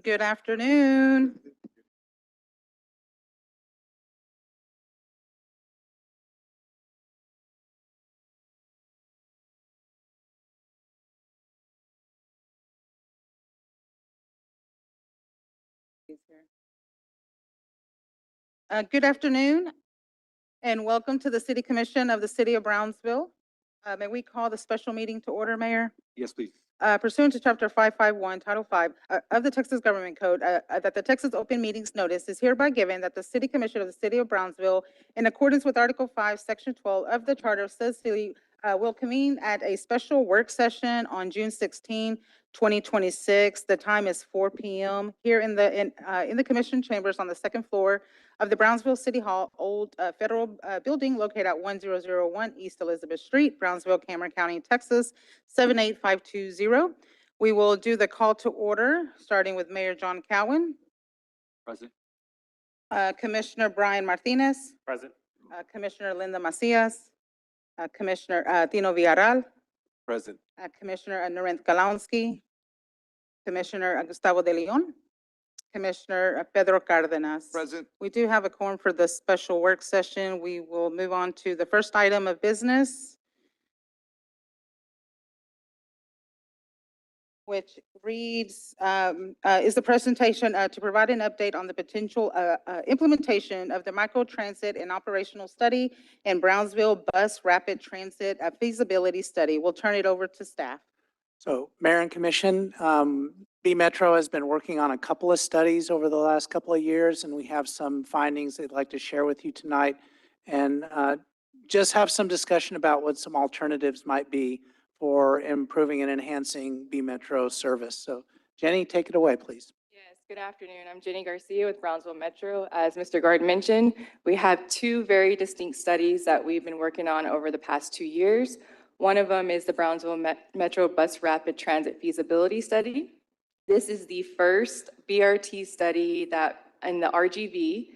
Good afternoon. Good afternoon and welcome to the City Commission of the City of Brownsville. May we call the special meeting to order, Mayor? Yes, please. Pursuant to Chapter 551, Title 5 of the Texas Government Code, that the Texas Open Meetings Notice is hereby given that the City Commission of the City of Brownsville, in accordance with Article 5, Section 12 of the Charter of said city, will convene at a special work session on June 16, 2026. The time is 4 p.m. here in the Commission chambers on the second floor of the Brownsville City Hall Old Federal Building located at 1001 East Elizabeth Street, Brownsville, Cameron County, Texas, 78520. We will do the call to order, starting with Mayor John Cowan, Present. Commissioner Brian Martinez, Present. Commissioner Linda Macias, Commissioner Tino Villarreal, Present. Commissioner Narendra Kalonsky, Commissioner Gustavo de Leon, Commissioner Pedro Cardenas. Present. We do have a quorum for the special work session. We will move on to the first item of business, which reads, is the presentation to provide an update on the potential implementation of the microtransit and operational study and Brownsville Bus Rapid Transit feasibility study. We'll turn it over to staff. So Mayor and Commission, B Metro has been working on a couple of studies over the last couple of years, and we have some findings they'd like to share with you tonight, and just have some discussion about what some alternatives might be for improving and enhancing B Metro service. So Jenny, take it away, please. Yes, good afternoon. I'm Jenny Garcia with Brownsville Metro. As Mr. Gard mentioned, we have two very distinct studies that we've been working on over the past 2 years. One of them is the Brownsville Metro Bus Rapid Transit Feasibility Study. This is the first BRT study that in the RGV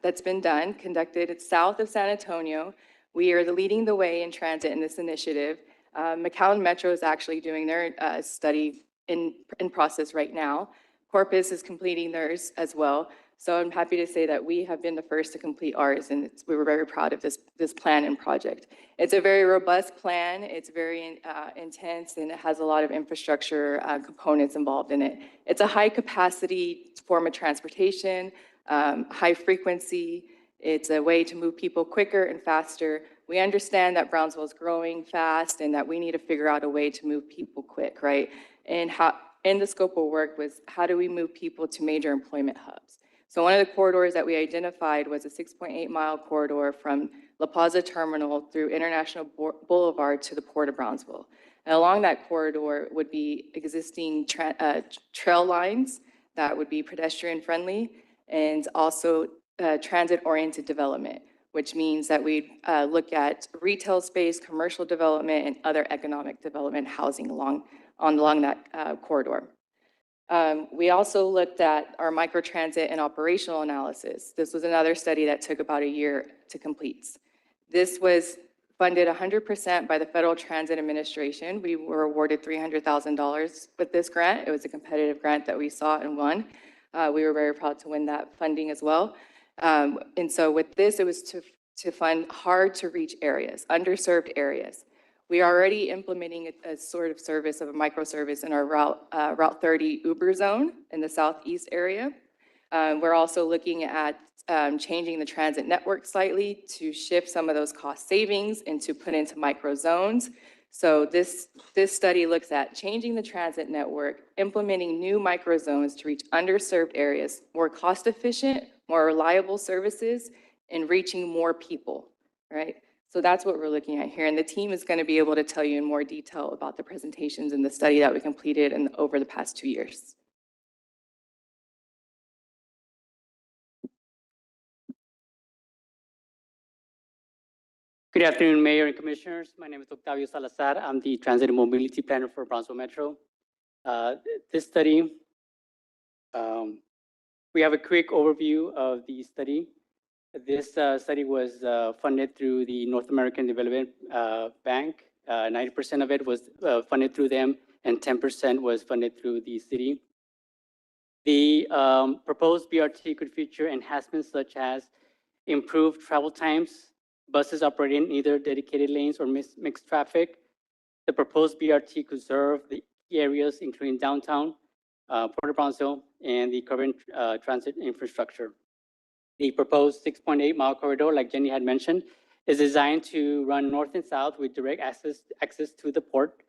that's been done, conducted south of San Antonio. We are leading the way in transit in this initiative. McAllen Metro is actually doing their study in process right now. Corpus is completing theirs as well. So I'm happy to say that we have been the first to complete ours, and we were very proud of this plan and project. It's a very robust plan. It's very intense, and it has a lot of infrastructure components involved in it. It's a high capacity form of transportation, high frequency. It's a way to move people quicker and faster. We understand that Brownsville is growing fast and that we need to figure out a way to move people quick, right? And in the scope of work was how do we move people to major employment hubs? So one of the corridors that we identified was a 6.8-mile corridor from La Plaza Terminal through International Boulevard to the Port of Brownsville. And along that corridor would be existing trail lines that would be pedestrian friendly and also transit-oriented development, which means that we look at retail space, commercial development, and other economic development housing along that corridor. We also looked at our microtransit and operational analysis. This was another study that took about a year to complete. This was funded 100% by the Federal Transit Administration. We were awarded $300,000 with this grant. It was a competitive grant that we saw and won. We were very proud to win that funding as well. And so with this, it was to fund hard to reach areas, underserved areas. We are already implementing a sort of service of a microservice in our Route 30 Uber zone in the southeast area. We're also looking at changing the transit network slightly to shift some of those cost savings and to put into micro zones. So this study looks at changing the transit network, implementing new micro zones to reach underserved areas, more cost efficient, more reliable services, and reaching more people, right? So that's what we're looking at here. And the team is going to be able to tell you in more detail about the presentations and the study that we completed over the past 2 years. Good afternoon, Mayor and Commissioners. My name is Octavio Salazar. I'm the Transit and Mobility Planner for Brownsville Metro. This study, we have a quick overview of the study. This study was funded through the North American Development Bank. 90% of it was funded through them, and 10% was funded through the city. The proposed BRT could feature enhancements such as improved travel times, buses operating in either dedicated lanes or mixed traffic. The proposed BRT could serve the key areas, including downtown, Port of Brownsville, and the current transit infrastructure. The proposed 6.8-mile corridor, like Jenny had mentioned, is designed to run north and south with direct access to the port.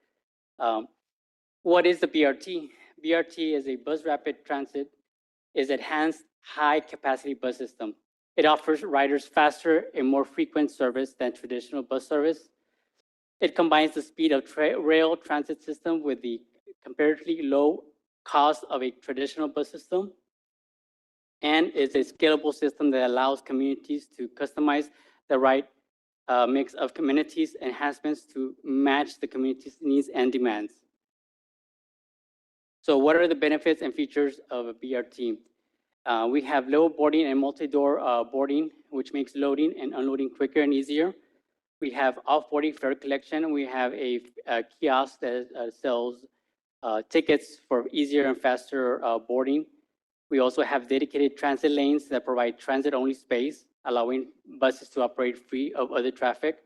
What is the BRT? BRT is a bus rapid transit, is enhanced high-capacity bus system. It offers riders faster and more frequent service than traditional bus service. It combines the speed of rail transit system with the comparatively low cost of a traditional bus system, and is a scalable system that allows communities to customize the right mix of communities enhancements to match the community's needs and demands. So what are the benefits and features of a BRT? We have low boarding and multi-door boarding, which makes loading and unloading quicker and easier. We have off-boarding fare collection. We have a kiosk that sells tickets for easier and faster boarding. We also have dedicated transit lanes that provide transit-only space, allowing buses to operate free of other traffic.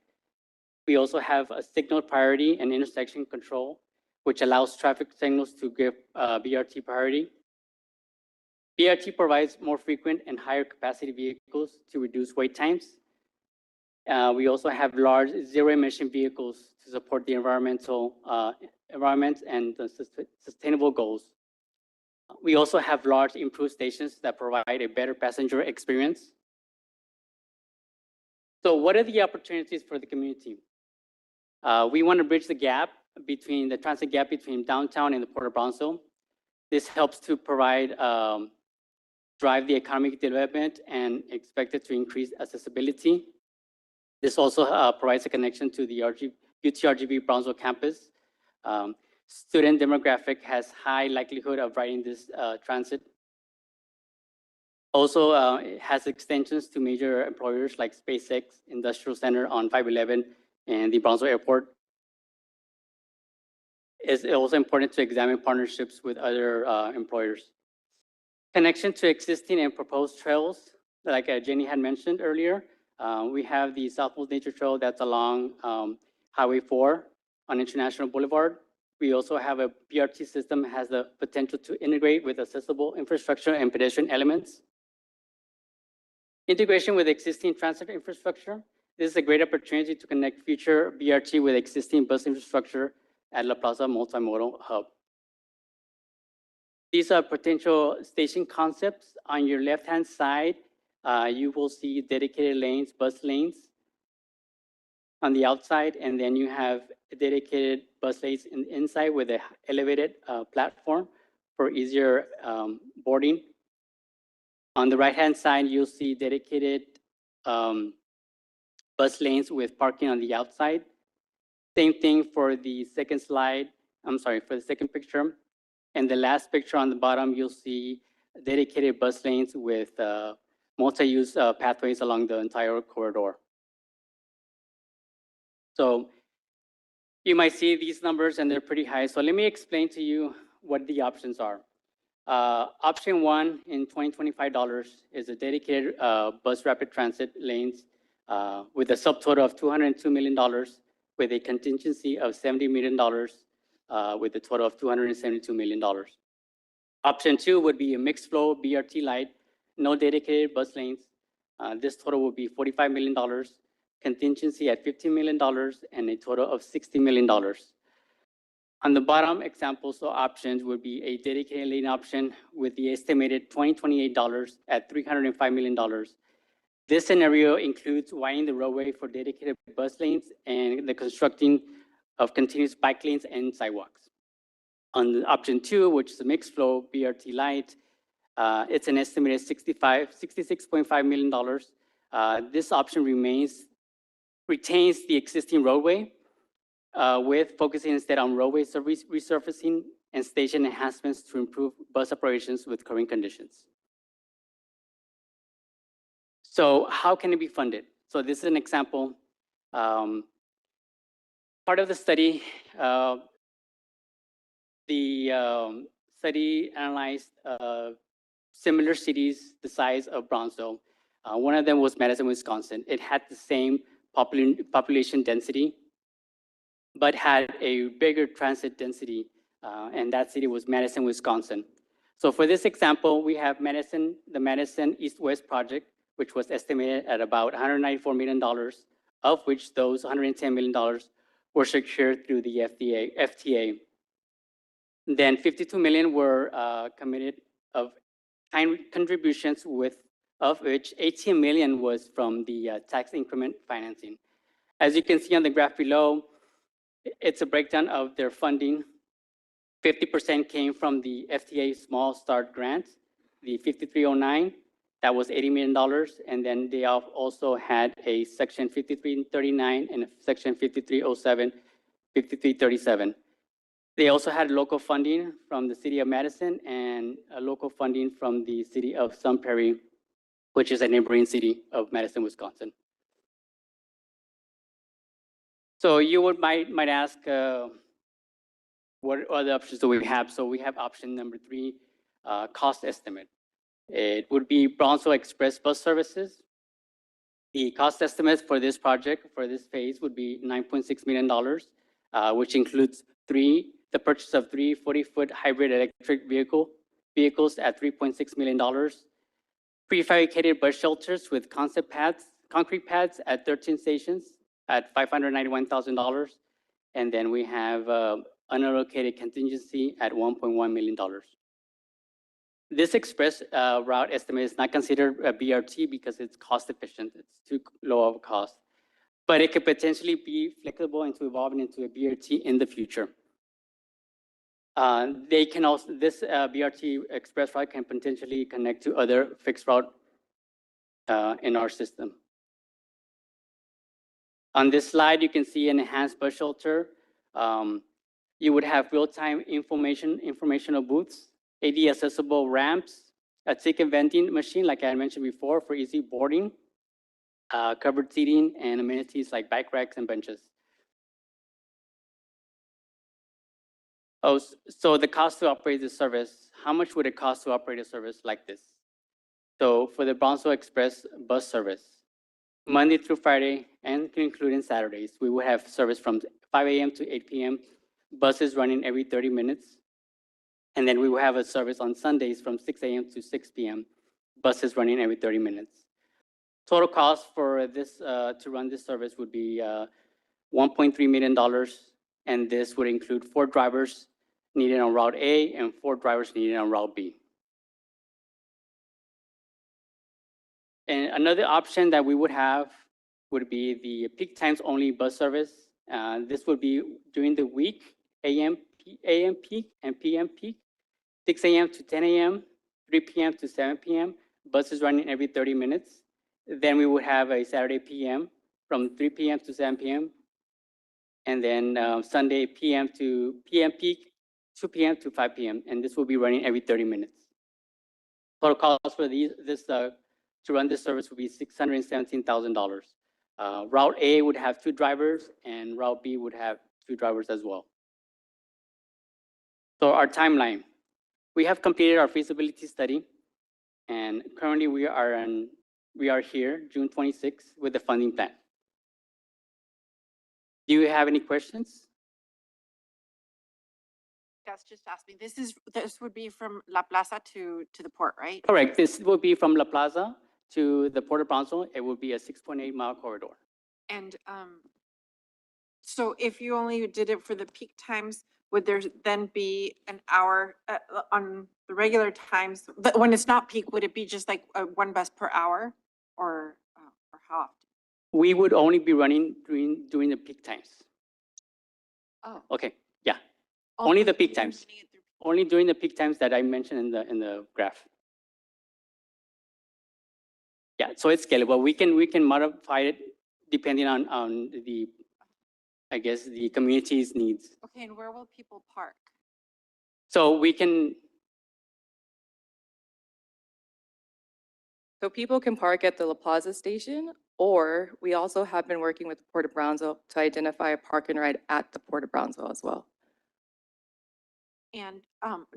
We also have a signal priority and intersection control, which allows traffic signals to give BRT priority. BRT provides more frequent and higher capacity vehicles to reduce wait times. We also have large zero-emission vehicles to support the environment and the sustainable goals. We also have large improved stations that provide a better passenger experience. So what are the opportunities for the community? We want to bridge the gap between the transit gap between downtown and the Port of Brownsville. This helps to provide, drive the economic development and expected to increase accessibility. This also provides a connection to the UTRGV Brownsville campus. Student demographic has high likelihood of riding this transit. Also, it has extensions to major employers like SpaceX Industrial Center on 511 and the Brownsville Airport. It's also important to examine partnerships with other employers. Connection to existing and proposed trails, like Jenny had mentioned earlier. We have the Southwest Nature Trail that's along Highway 4 on International Boulevard. We also have a BRT system that has the potential to integrate with accessible infrastructure and pedestrian elements. Integration with existing transit infrastructure. This is a great opportunity to connect future BRT with existing bus infrastructure at La Plaza Multimodal Hub. These are potential station concepts. On your left-hand side, you will see dedicated lanes, bus lanes on the outside, and then you have dedicated bus lanes inside with an elevated platform for easier boarding. On the right-hand side, you'll see dedicated bus lanes with parking on the outside. Same thing for the second slide, for the second picture. And the last picture on the bottom, you'll see dedicated bus lanes with multi-use pathways along the entire corridor. So you might see these numbers and they're pretty high. So let me explain to you what the options are. Option one in $2025 is a dedicated bus rapid transit lanes with a subtotal of $202 million with a contingency of $70 million with a total of $272 million. Option two would be a mixed flow BRT Lite, no dedicated bus lanes. This total would be $45 million, contingency at $15 million, and a total of $60 million. On the bottom examples or options would be a dedicated lane option with the estimated $2028 at $305 million. This scenario includes widening the roadway for dedicated bus lanes and the constructing of continuous bike lanes and sidewalks. On option two, which is a mixed flow BRT Lite, it's an estimated $66.5 million. This option retains the existing roadway with focusing instead on roadway resurfacing and station enhancements to improve bus operations with current conditions. So how can it be funded? So this is an example. Part of the study, the study analyzed similar cities the size of Brownsville. One of them was Madison, Wisconsin. It had the same population density, but had a bigger transit density, and that city was Madison, Wisconsin. So for this example, we have Madison, the Madison East-West project, which was estimated at about $194 million, of which those $110 million were secured through the FTA. Then 52 million were committed of kind contributions, of which 18 million was from the tax increment financing. As you can see on the graph below, it's a breakdown of their funding. 50% came from the FTA Small Start Grant, the 5309, that was $80 million. And then they also had a Section 5339 and a Section 5307, 5337. They also had local funding from the city of Madison and a local funding from the city of Sun Prairie, which is a neighboring city of Madison, Wisconsin. So you might ask, what other options do we have? So we have option number 3, cost estimate. It would be Brownsville Express bus services. The cost estimate for this project, for this phase, would be $9.6 million, which includes the purchase of 3 40-foot hybrid electric vehicles at $3.6 million, prefabricated bus shelters with concrete pads at 13 stations at $591,000, and then we have unallocated contingency at $1.1 million. This express route estimate is not considered a BRT because it's cost efficient. It's too low of a cost, but it could potentially be flexible into evolving into a BRT in the future. This BRT express route can potentially connect to other fixed route in our system. On this slide, you can see an enhanced bus shelter. You would have real-time informational booths, AD accessible ramps, a ticket vending machine, like I mentioned before, for easy boarding, covered seating, and amenities like bike racks and benches. Oh, so the cost to operate the service, how much would it cost to operate a service like this? So for the Brownsville Express bus service, Monday through Friday, and including Saturdays, we will have service from 5 a.m. to 8 p.m., buses running every 30 minutes. And then we will have a service on Sundays from 6 a.m. to 6 p.m., buses running every 30 minutes. Total cost for this, to run this service would be $1.3 million, and this would include 4 drivers needed on Route A and 4 drivers needed on Route B. And another option that we would have would be the peak times only bus service. This would be during the week, AM peak and PM peak, 6 a.m. to 10 a.m., 3 p.m. to 7 p.m., buses running every 30 minutes. Then we would have a Saturday PM from 3 p.m. to 7 p.m. And then Sunday PM to PM peak, 2 p.m. to 5 p.m. And this will be running every 30 minutes. Total cost for to run this service would be $617,000. Route A would have 2 drivers, and Route B would have 2 drivers as well. So our timeline. We have completed our feasibility study, and currently we are here, June 26th, with the funding plan. Do you have any questions? Yes, just ask me. This would be from La Plaza to the port, right? Correct. This will be from La Plaza to the Port of Brownsville. It will be a 6.8-mile corridor. And so if you only did it for the peak times, would there then be an hour on the regular times? But when it's not peak, would it be just like 1 bus per hour, or how often? We would only be running during the peak times. Oh. Okay, yeah. Only the peak times. Only during the peak times that I mentioned in the graph. Yeah, so it's scalable. We can modify it depending on the, I guess, the community's needs. Okay, and where will people park? So we can, So people can park at the La Plaza station, or we also have been working with the Port of Brownsville to identify a park and ride at the Port of Brownsville as well. And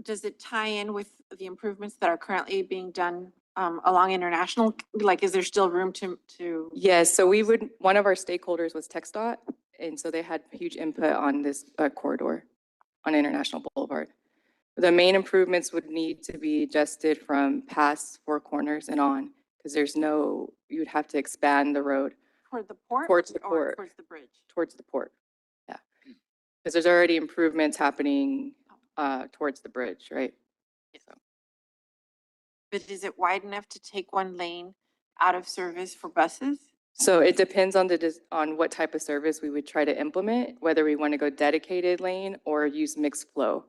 does it tie in with the improvements that are currently being done along International? Like, is there still room to? Yes, so one of our stakeholders was TxDOT, and so they had huge input on this corridor on International Boulevard. The main improvements would need to be adjusted from past Four Corners and on, because you would have to expand the road Toward the port? Towards the or port. Towards the bridge? towards the port. Yeah. Because there's already improvements happening towards the bridge, right? So, But is it wide enough to take one lane out of service for buses? So it depends on on what type of service we would try to implement, whether we want to go dedicated lane or use mixed flow.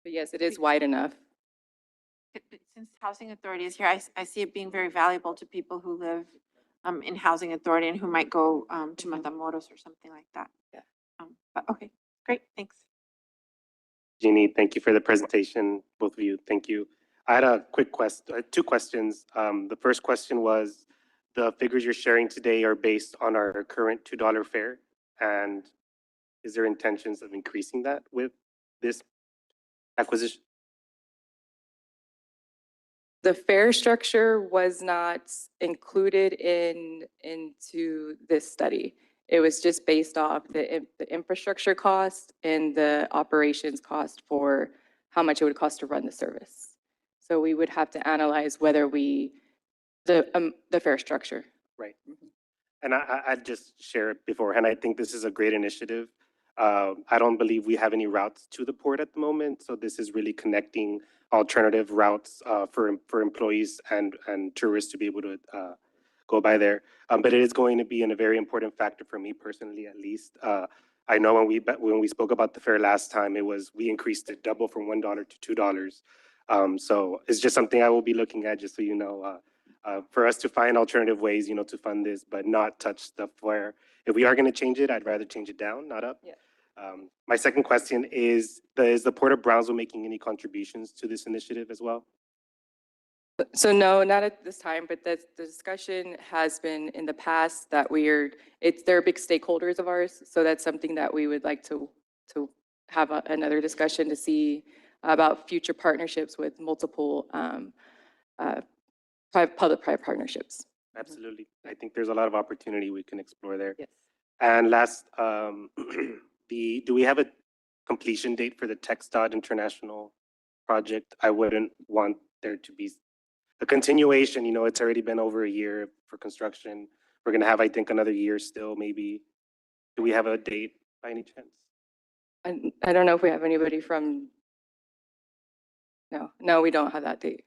But yes, it is wide enough. Since Housing Authority is here, I see it being very valuable to people who live in Housing Authority and who might go to Matamoros or something like that. Yeah. But okay, great, thanks. Jeannie, thank you for the presentation, both of you. Thank you. I had a quick two questions. The first question was, the figures you're sharing today are based on our current $2 fare, and is there intentions of increasing that with this acquisition? The fare structure was not included into this study. It was just based off the infrastructure cost and the operations cost for how much it would cost to run the service. So we would have to analyze whether the fare structure. Right. And I'd just share it beforehand. I think this is a great initiative. I don't believe we have any routes to the port at the moment, so this is really connecting alternative routes for employees and tourists to be able to go by there. But it is going to be a very important factor for me personally, at least. I know when we spoke about the fare last time, we increased it double from $1 to $2. So it's just something I will be looking at, just so you know, for us to find alternative ways, to fund this, but not touch the fare. If we are going to change it, I'd rather change it down, not up. Yeah. My second question is the Port of Brownsville making any contributions to this initiative as well? So no, not at this time, but the discussion has been in the past that they're big stakeholders of ours. So that's something that we would like to have another discussion to see about future partnerships with multiple public-private partnerships. Absolutely. I think there's a lot of opportunity we can explore there. Yes. And last, do we have a completion date for the TxDOT International project? I wouldn't want there to be a continuation. It's already been over a year for construction. We're going to have, I think, another year still, maybe. Do we have a date by any chance? I don't know if we have anybody from, no, we don't have that date.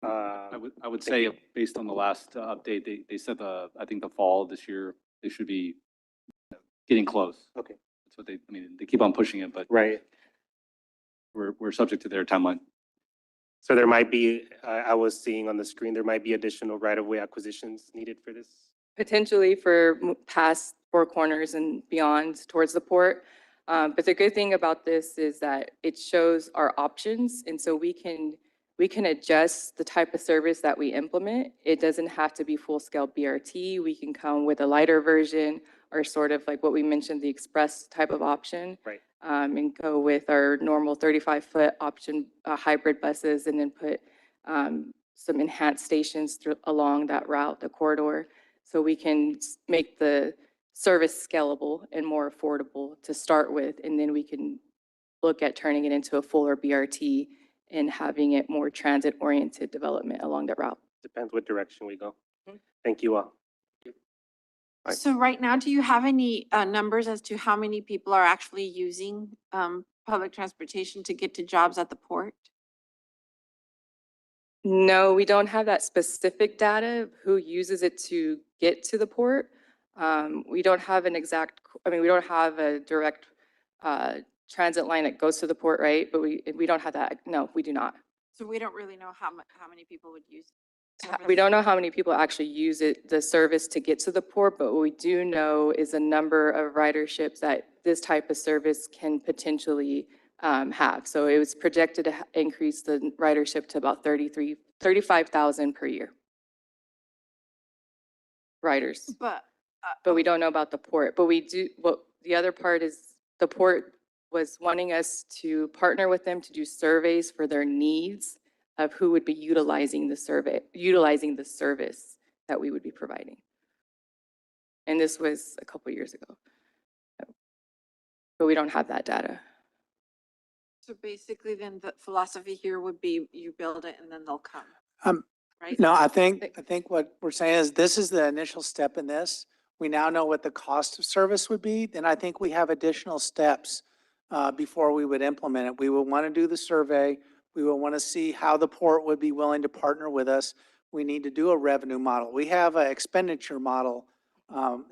I would thank say, you. based on the last update, they said I think the fall this year, they should be getting close. Okay. That's what they keep on pushing it, but Right. we're subject to their timeline. So there might be, I was seeing on the screen, there might be additional right-of-way acquisitions needed for this. Potentially for past Four Corners and beyond towards the port. But the good thing about this is that it shows our options. And so we can adjust the type of service that we implement. It doesn't have to be full-scale BRT. We can come with a lighter version or sort of like what we mentioned, the express type of option. Right. And go with our normal 35-foot option hybrid buses, and then put some enhanced stations along that route, the corridor, so we can make the service scalable and more affordable to start with, and then we can look at turning it into a fuller BRT and having it more transit-oriented development along the route. Depends what direction we go. Mhm. Thank you all. Right. So right now, do you have any numbers as to how many people are actually using public transportation to get to jobs at the port? No, we don't have that specific data of who uses it to get to the port. We don't have we don't have a direct transit line that goes to the port, right? But we don't have that. No, we do not. So we don't really know how many people would use. We don't know how many people actually use the service to get to the port, but what we do know is a number of riderships that this type of service can potentially have. So it was projected to increase the ridership to about 35,000 per year riders. But But we don't know about the port. But we do, the other part is the port was wanting us to partner with them to do surveys for their needs of who would be utilizing the service that we would be providing. And this was a couple years ago. But we don't have that data. So basically then the philosophy here would be you build it and then they'll come, Um, right? No, I think what we're saying is this is the initial step in this. We now know what the cost of service would be. Then I think we have additional steps before we would implement it. We would want to do the survey. We would want to see how the port would be willing to partner with us. We need to do a revenue model. We have an expenditure model,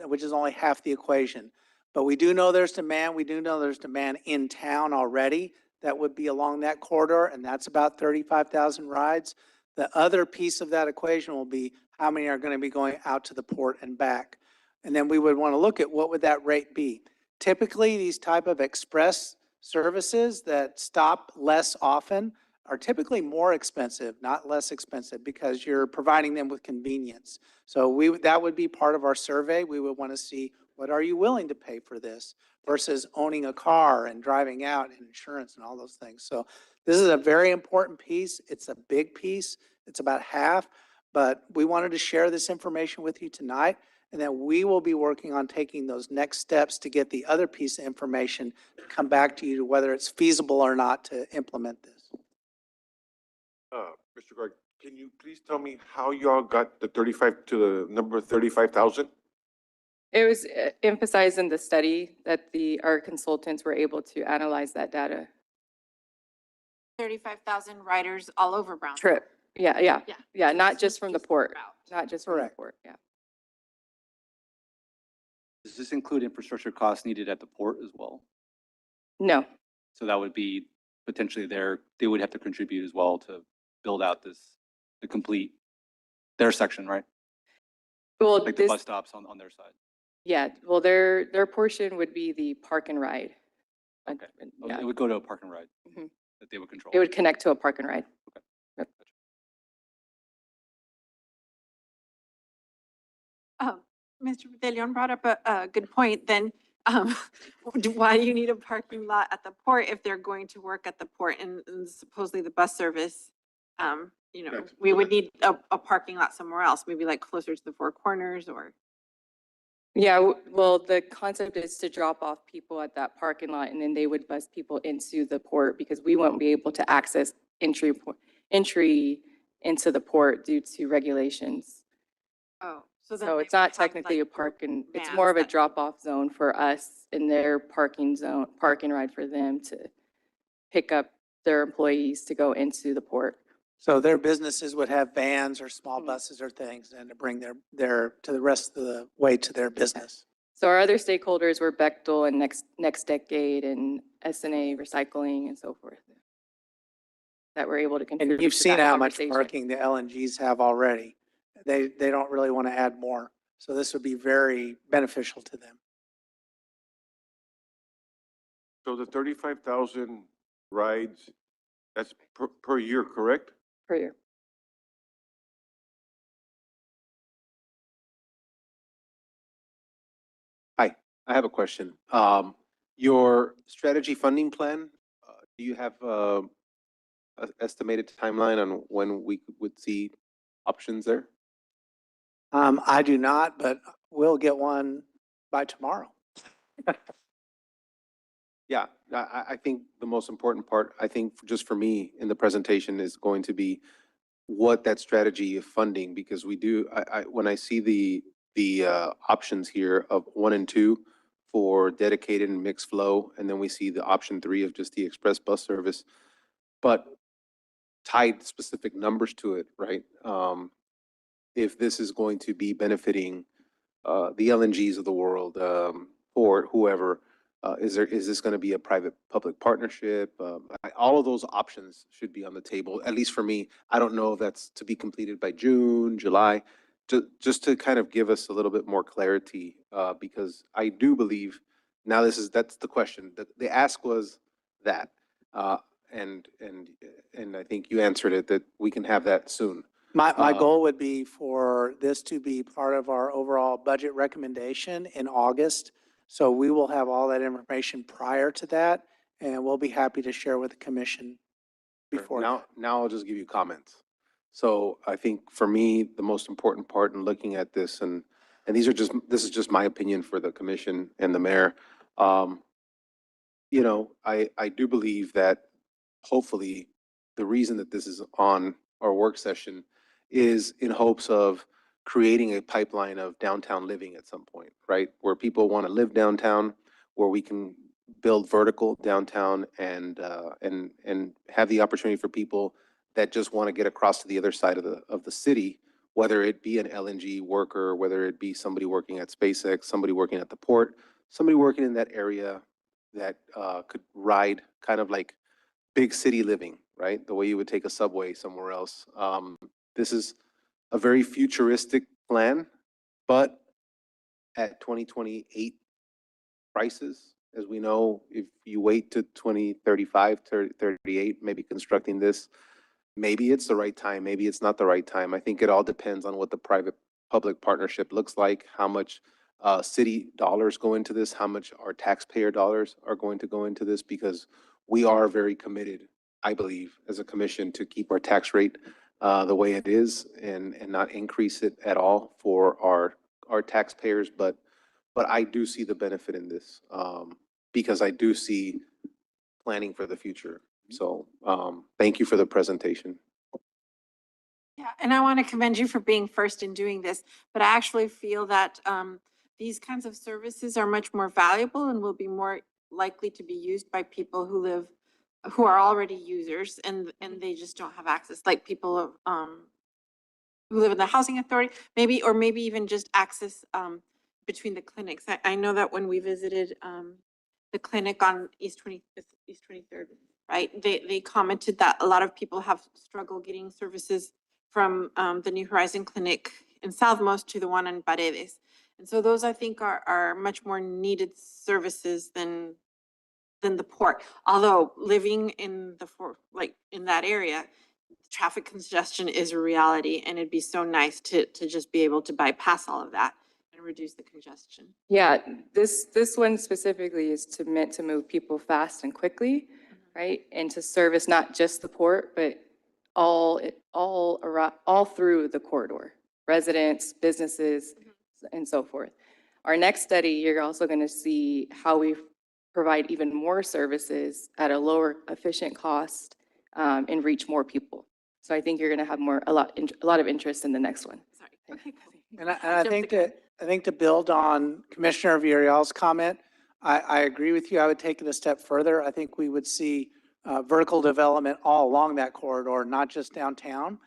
which is only half the equation. But we do know there's demand. We do know there's demand in town already that would be along that corridor, and that's about 35,000 rides. The other piece of that equation will be how many are going to be going out to the port and back. And then we would want to look at what would that rate be. Typically, these type of express services that stop less often are typically more expensive, not less expensive, because you're providing them with convenience. So that would be part of our survey. We would want to see, what are you willing to pay for this versus owning a car and driving out and insurance and all those things. So this is a very important piece. It's a big piece. It's about half, but we wanted to share this information with you tonight. And then we will be working on taking those next steps to get the other piece of information to come back to you to whether it's feasible or not to implement this. Mr. Gard, can you please tell me how y'all got the 35 to the number 35,000? It was emphasized in the study that our consultants were able to analyze that data. 35,000 riders all over Brownsville. Trip, yeah, Yeah. not This just is from the just port, route. not just from the Correct. port, yeah. Does this include infrastructure costs needed at the port as well? No, So that would be potentially they would have to contribute as well to build out the complete, their section, right? well, Like the bus stops on their side. yeah, well, their portion would be the park and ride. Okay. Yeah, It would go to a park and ride Mhm. that they would control. it would connect to a park and ride. Mr. De Leon brought up a good point, then, why do you need a parking lot at the port if they're going to work at the port and supposedly the bus service? Yes. We would need a parking lot somewhere else, maybe like closer to the Four Corners or. Yeah, well, the concept is to drop off people at that parking lot and then they would bus people into the port because we won't be able to access entry into the port due to regulations. Oh. then So they it's not would have, technically a like, parking, it's vans more of a that- drop-off zone for us in their parking zone, parking ride for them to pick up their employees to go into the port. So their businesses would have vans or small Mhm. buses or things and to bring their to the rest of the way to their business. So our other stakeholders were Bechtel and Next Decade and SNA Recycling and so forth. That were able to contribute And you've to seen that how much conversation. parking the LNGs have already. They don't really want to add more. So this would be very beneficial to them. So the 35,000 rides, that's per year, correct? Per year. Hi, I have a question. Your strategy funding plan, do you have an estimated timeline on when we would see options there? I do not, but we'll get one by tomorrow. Yeah, I think the most important part, I think just for me in the presentation is going to be what that strategy of funding, because we do, when I see the options here of 1 and 2 for dedicated and mixed flow, and then we see the option 3 of just the express bus service, but tied specific numbers to it, right? If this is going to be benefiting the LNGs of the world, or whoever, is this going to be a private-public partnership? All of those options should be on the table, at least for me. I don't know if that's to be completed by June, July, just to kind of give us a little bit more clarity, because I do believe, now that's the question. The ask was that, and I think you answered it, that we can have that soon. My goal would be for this to be part of our overall budget recommendation in August. So we will have all that information prior to that, and we'll be happy to share with the commission Sure. before. Now I'll just give you comments. So I think for me, the most important part in looking at this, and this is just my opinion for the commission and the mayor. I do believe that hopefully the reason that this is on our work session is in hopes of creating a pipeline of downtown living at some point, right? Where people want to live downtown, where we can build vertical downtown and have the opportunity for people that just want to get across to the other side of the city, whether it be an LNG worker, whether it be somebody working at SpaceX, somebody working at the port, somebody working in that area that could ride kind of like big city living, right? The way you would take a subway somewhere else. This is a very futuristic plan, but at 2028 prices, as we know, if you wait to 2035, 38, maybe constructing this, maybe it's the right time, maybe it's not the right time. I think it all depends on what the private-public partnership looks like, how much city dollars go into this, how much our taxpayer dollars are going to go into this, because we are very committed, I believe, as a commission to keep our tax rate the way it is and not increase it at all for our taxpayers. But I do see the benefit in this because I do see planning for the future. So thank you for the presentation. Yeah, and I want to commend you for being first in doing this, but I actually feel that these kinds of services are much more valuable and will be more likely to be used by people who are already users and they just don't have access, like people who live in the housing authority, maybe, or maybe even just access between the clinics. I know that when we visited the clinic on East 23rd, right? They commented that a lot of people have struggled getting services from the New Horizon Clinic in Southmost to the one in Paredes. And so those, I think, are much more needed services than the port. Although living in in that area, traffic congestion is a reality, and it'd be so nice to just be able to bypass all of that and reduce the congestion. Yeah, this one specifically is meant to move people fast and quickly, right? And to service not just the port, but all through the corridor, residents, businesses, and so forth. Our next study, you're also going to see how we provide even more services at a lower efficient cost and reach more people. So I think you're going to have a lot of interest in the next one. Sorry. Okay. And I think to build on Commissioner Villarreal's comment, I agree with you. I would take it a step further. I think we would see vertical development all along that corridor, not just downtown.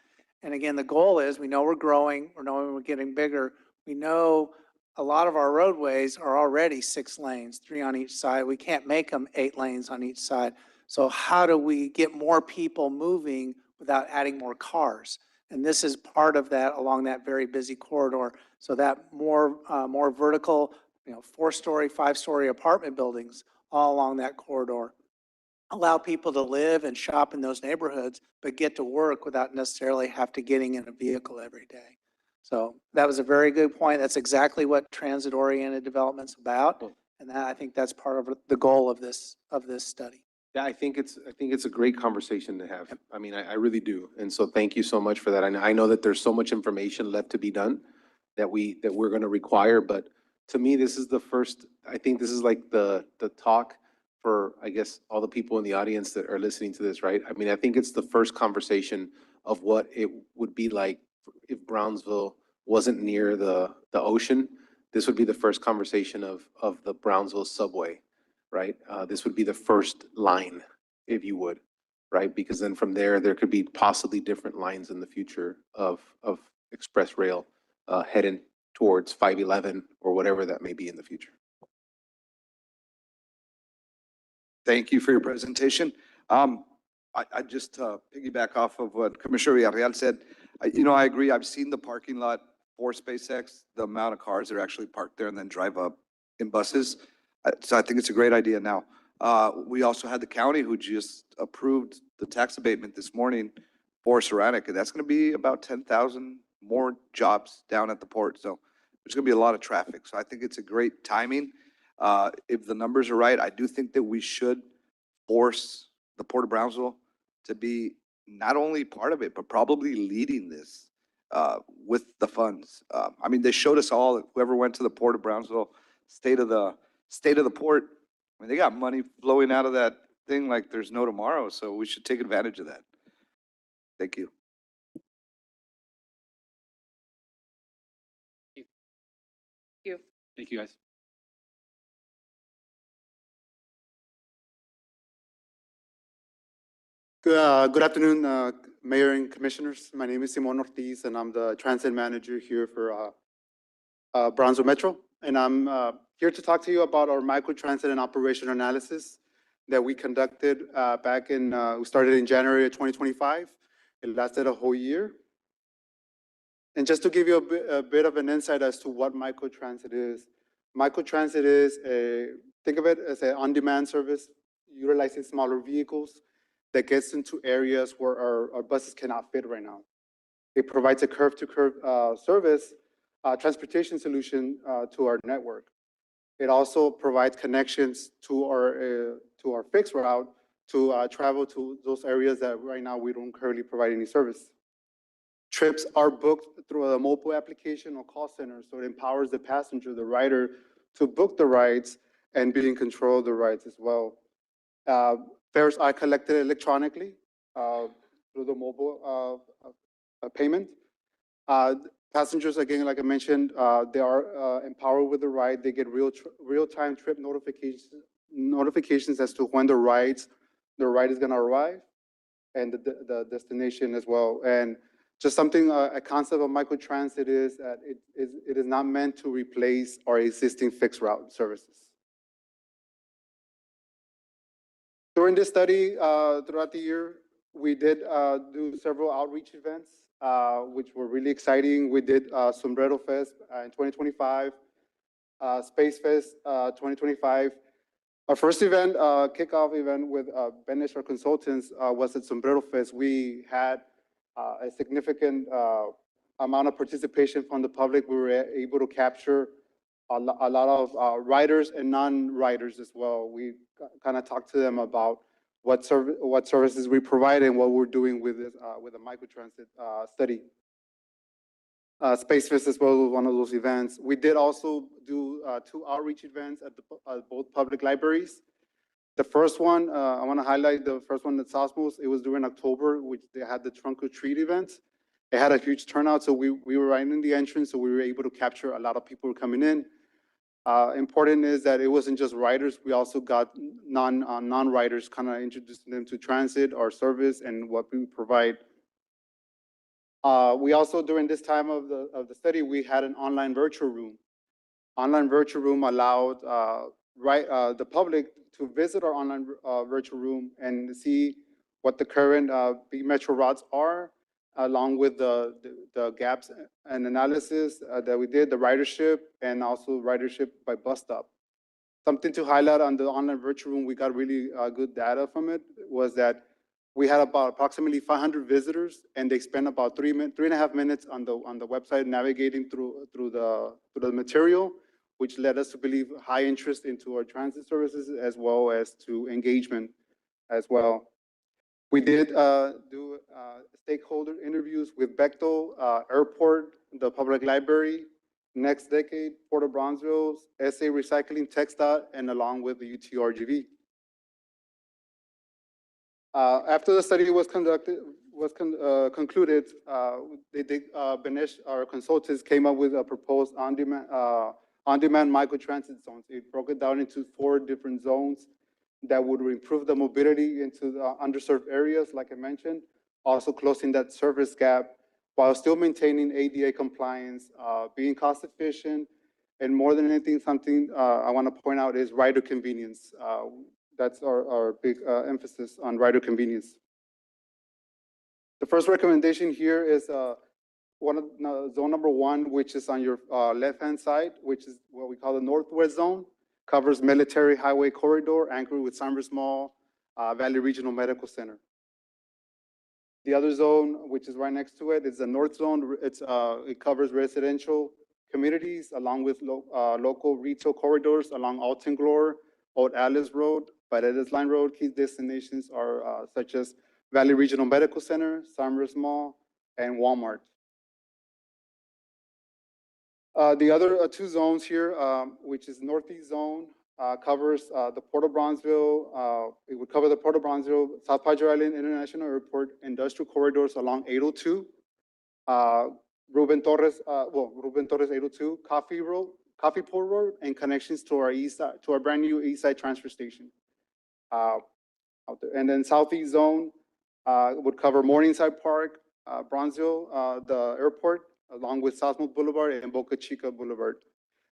And again, the goal is, we know we're growing, we know we're getting bigger. We know a lot of our roadways are already 6 lanes, 3 on each side. We can't make them 8 lanes on each side. So how do we get more people moving without adding more cars? And this is part of that along that very busy corridor. So that more vertical, 4-story, 5-story apartment buildings all along that corridor allow people to live and shop in those neighborhoods, but get to work without necessarily have to getting in a vehicle every day. So that was a very good point. That's exactly what transit-oriented development's about. And I think that's part of the goal of this study. Yeah, I think it's a great conversation to have. I mean, I really do. And so thank you so much for that. I know that there's so much information left to be done that we're going to require, but to me, this is the first, I think this is like the talk for, I guess, all the people in the audience that are listening to this, right? I mean, I think it's the first conversation of what it would be like if Brownsville wasn't near the ocean. This would be the first conversation of the Brownsville subway, right? This would be the first line, if you would, right? Because then from there could be possibly different lines in the future of express rail heading towards 511 or whatever that may be in the future. Thank you for your presentation. I just piggyback off of what Commissioner Villarreal said. I agree. I've seen the parking lot for SpaceX, the amount of cars that are actually parked there and then drive up in buses. So I think it's a great idea now. We also had the county who just approved the tax abatement this morning for Saranac, and that's going to be about 10,000 more jobs down at the port. So there's going to be a lot of traffic. So I think it's a great timing. If the numbers are right, I do think that we should force the Port of Brownsville to be not only part of it, but probably leading this with the funds. I mean, they showed us all, whoever went to the Port of Brownsville, state of the port. I mean, they got money flowing out of that thing like there's no tomorrow, so we should take advantage of that. Thank you. Thank you, guys. Good afternoon, Mayor and Commissioners. My name is Simon Ortiz, and I'm the Transit Manager here for Brownsville Metro. And I'm here to talk to you about our microtransit and operation analysis that we conducted back in, we started in January of 2025. It lasted a whole year. And just to give you a bit of an insight as to what microtransit is think of it as an on-demand service utilizing smaller vehicles that gets into areas where our buses cannot fit right now. It provides a curb-to-curb service, transportation solution to our network. It also provides connections to our fixed route to travel to those areas that right now we don't currently provide any service. Trips are booked through a mobile application or call center, so it empowers the passenger, the rider, to book the rides and be in control of the rides as well. Fares are collected electronically through the mobile payment. Passengers, again, like I mentioned, they are empowered with the ride. They get real-time trip notifications as to when the ride is going to arrive and the destination as well. And just something, a concept of microtransit is that it is not meant to replace our existing fixed route services. During this study, throughout the year, we did do several outreach events, which were really exciting. We did Sombrero Fest in 2025, Space Fest 2025. Our first event, kickoff event with Benestar Consultants was at Sombrero Fest. We had a significant amount of participation from the public. We were able to capture a lot of riders and non-riders as well. We kind of talked to them about what services we provide and what we're doing with this, with a microtransit study. Space Fest as well was one of those events. We did also do 2 outreach events at both public libraries. The first one, I want to highlight the first one at Sosmos. It was during October, which they had the Trunk or Treat event. It had a huge turnout, so we were right in the entrance, so we were able to capture a lot of people coming in. Important is that it wasn't just riders. We also got non-riders, kind of introducing them to transit, our service, and what we provide. We also, during this time of the study, we had an online virtual room. Online virtual room allowed the public to visit our online virtual room and see what the current B-Metro routes are, along with the gaps and analysis that we did, the ridership, and also ridership by bus stop. Something to highlight on the online virtual room, we got really good data from it, was that we had about approximately 500 visitors, and they spent about 3.5 minutes on the website navigating through the material, which led us to believe high interest into our transit services as well as to engagement as well. We did do stakeholder interviews with Bechtel, Airport, the Public Library, Next Decade, Port of Brownsville, SA Recycling, TxDOT, and along with the UTRGV. After the study was concluded, Benesh, our consultants, came up with a proposed on-demand microtransit zones. It broke it down into 4 different zones that would improve the mobility into the underserved areas, like I mentioned, also closing that service gap while still maintaining ADA compliance, being cost efficient, and more than anything, something I want to point out is rider convenience. That's our big emphasis on rider convenience. The first recommendation here is zone number 1, which is on your left-hand side, which is what we call the Northwest Zone. Covers Military Highway Corridor, anchored with Sunrise Mall, Valley Regional Medical Center. The other zone, which is right next to it, is the North Zone. It covers residential, communities, along with local retail corridors along Alton Glore, Old Alice Road, Paredes Line Road. Key destinations are such as Valley Regional Medical Center, Summers Mall, and Walmart. The other two zones here, which is Northeast Zone, covers the Port of Bronzeville. It would cover the Port of Bronzeville, South Padre Island International Airport, industrial corridors along 802, Ruben Torres 802, Coffee Port Road, and connections to our brand new East Side transfer station. Out there. And then Southeast Zone would cover Morningside Park, Bronzeville, the airport, along with Southmont Boulevard and Boca Chica Boulevard.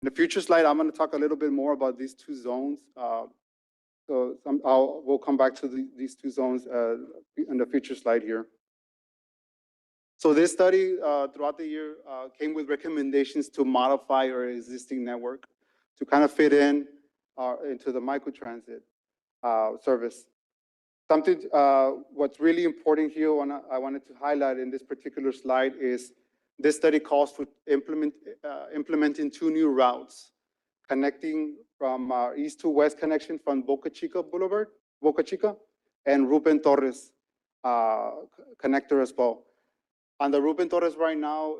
In the future slide, I'm going to talk a little bit more about these two zones. We'll come back to these two zones in the future slide here. So this study throughout the year came with recommendations to modify our existing network to kind of fit in into the microtransit service. Something what's really important here, I wanted to highlight in this particular slide is this study calls for implementing two new routes, connecting from east to west connection from Boca Chica Boulevard, Boca Chica, and Ruben Torres connector as well. On the Ruben Torres right now,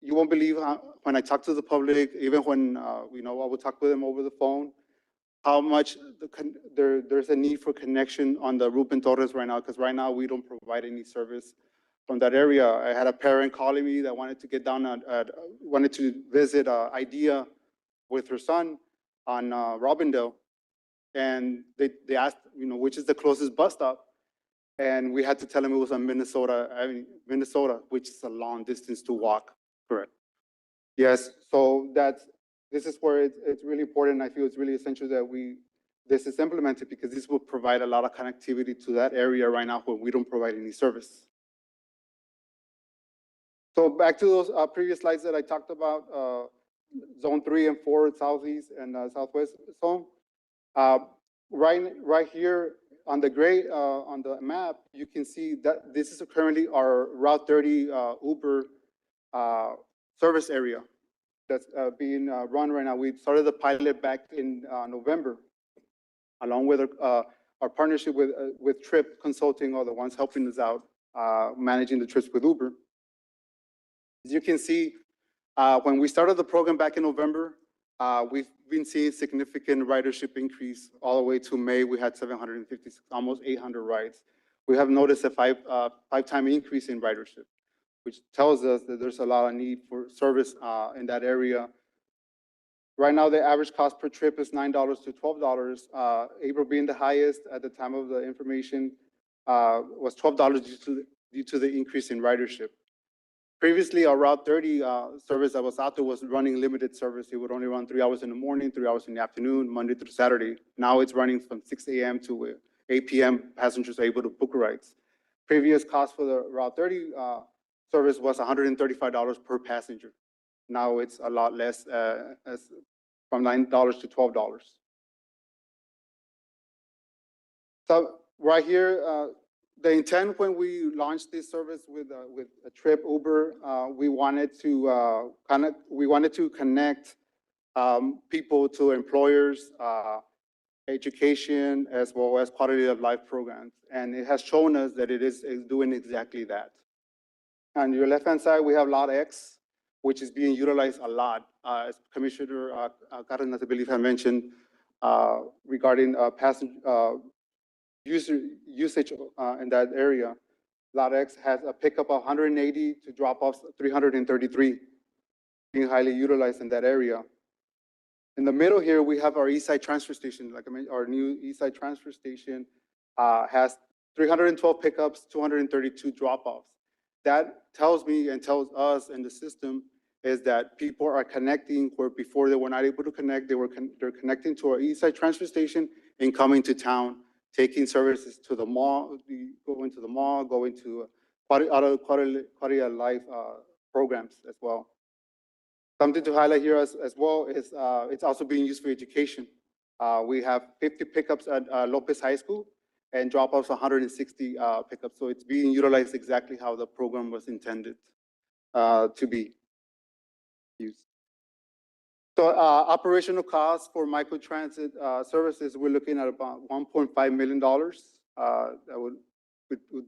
you won't believe when I talk to the public, even when I will talk with them over the phone, how much there's a need for connection on the Ruben Torres right now, because right now we don't provide any service from that area. I had a parent calling me that wanted to get down wanted to visit IDEA with her son on Robindale, and they asked, which is the closest bus stop, and we had to tell them it was on Minnesota, which is a long distance to walk. Correct. Yes. So this is where it's really important. I feel it's really essential that this is implemented, because this will provide a lot of connectivity to that area right now where we don't provide any service. So back to those previous slides that I talked about, zone 3 and 4, southeast and southwest zone. Right here on the gray on the map, you can see that this is currently our Route 30 Uber service area that's being run right now. We started the pilot back in November, along with our partnership with Trip Consulting, or the ones helping us out managing the trips with Uber. As you can see, when we started the program back in November, we've been seeing significant ridership increase all the way to May. We had 756, almost 800 rides. We have noticed a five-time increase in ridership, which tells us that there's a lot of need for service in that area. Right now, the average cost per trip is $9 to $12. April being the highest at the time of the information was $12 due to the increase in ridership. Previously, our Route 30 service that was out there was running limited service. It would only run 3 hours in the morning, 3 hours in the afternoon, Monday through Saturday. Now it's running from 6 a.m. to 8 p.m. Passengers are able to book rides. Previous cost for the Route 30 service was $135 per passenger. Now it's a lot less, from $9 to $12. So right here, the intent when we launched this service with a Trip Uber, we wanted to connect people to employers, education, as well as quality of life programs, and it has shown us that it is doing exactly that. On your left-hand side, we have Lot X, which is being utilized a lot, as Commissioner Cardenas, I believe, had mentioned regarding passenger usage in that area. Lot X has a pickup of 180 to drop-offs 333, being highly utilized in that area. In the middle here, we have our Eastside transfer station. Like I mentioned, our new Eastside transfer station has 312 pickups, 232 drop-offs. That tells me and tells us in the system is that people are connecting where before they were not able to connect. They're connecting to our Eastside transfer station and coming to town, taking services to the mall, going to the mall, going to quality of life programs as well. Something to highlight here as well is it's also being used for education. We have 50 pickups at Lopez High School and drop-offs 160 pickups. So it's being utilized exactly how the program was intended to be. use. So operational costs for microtransit services, we're looking at about $1.5 million. That would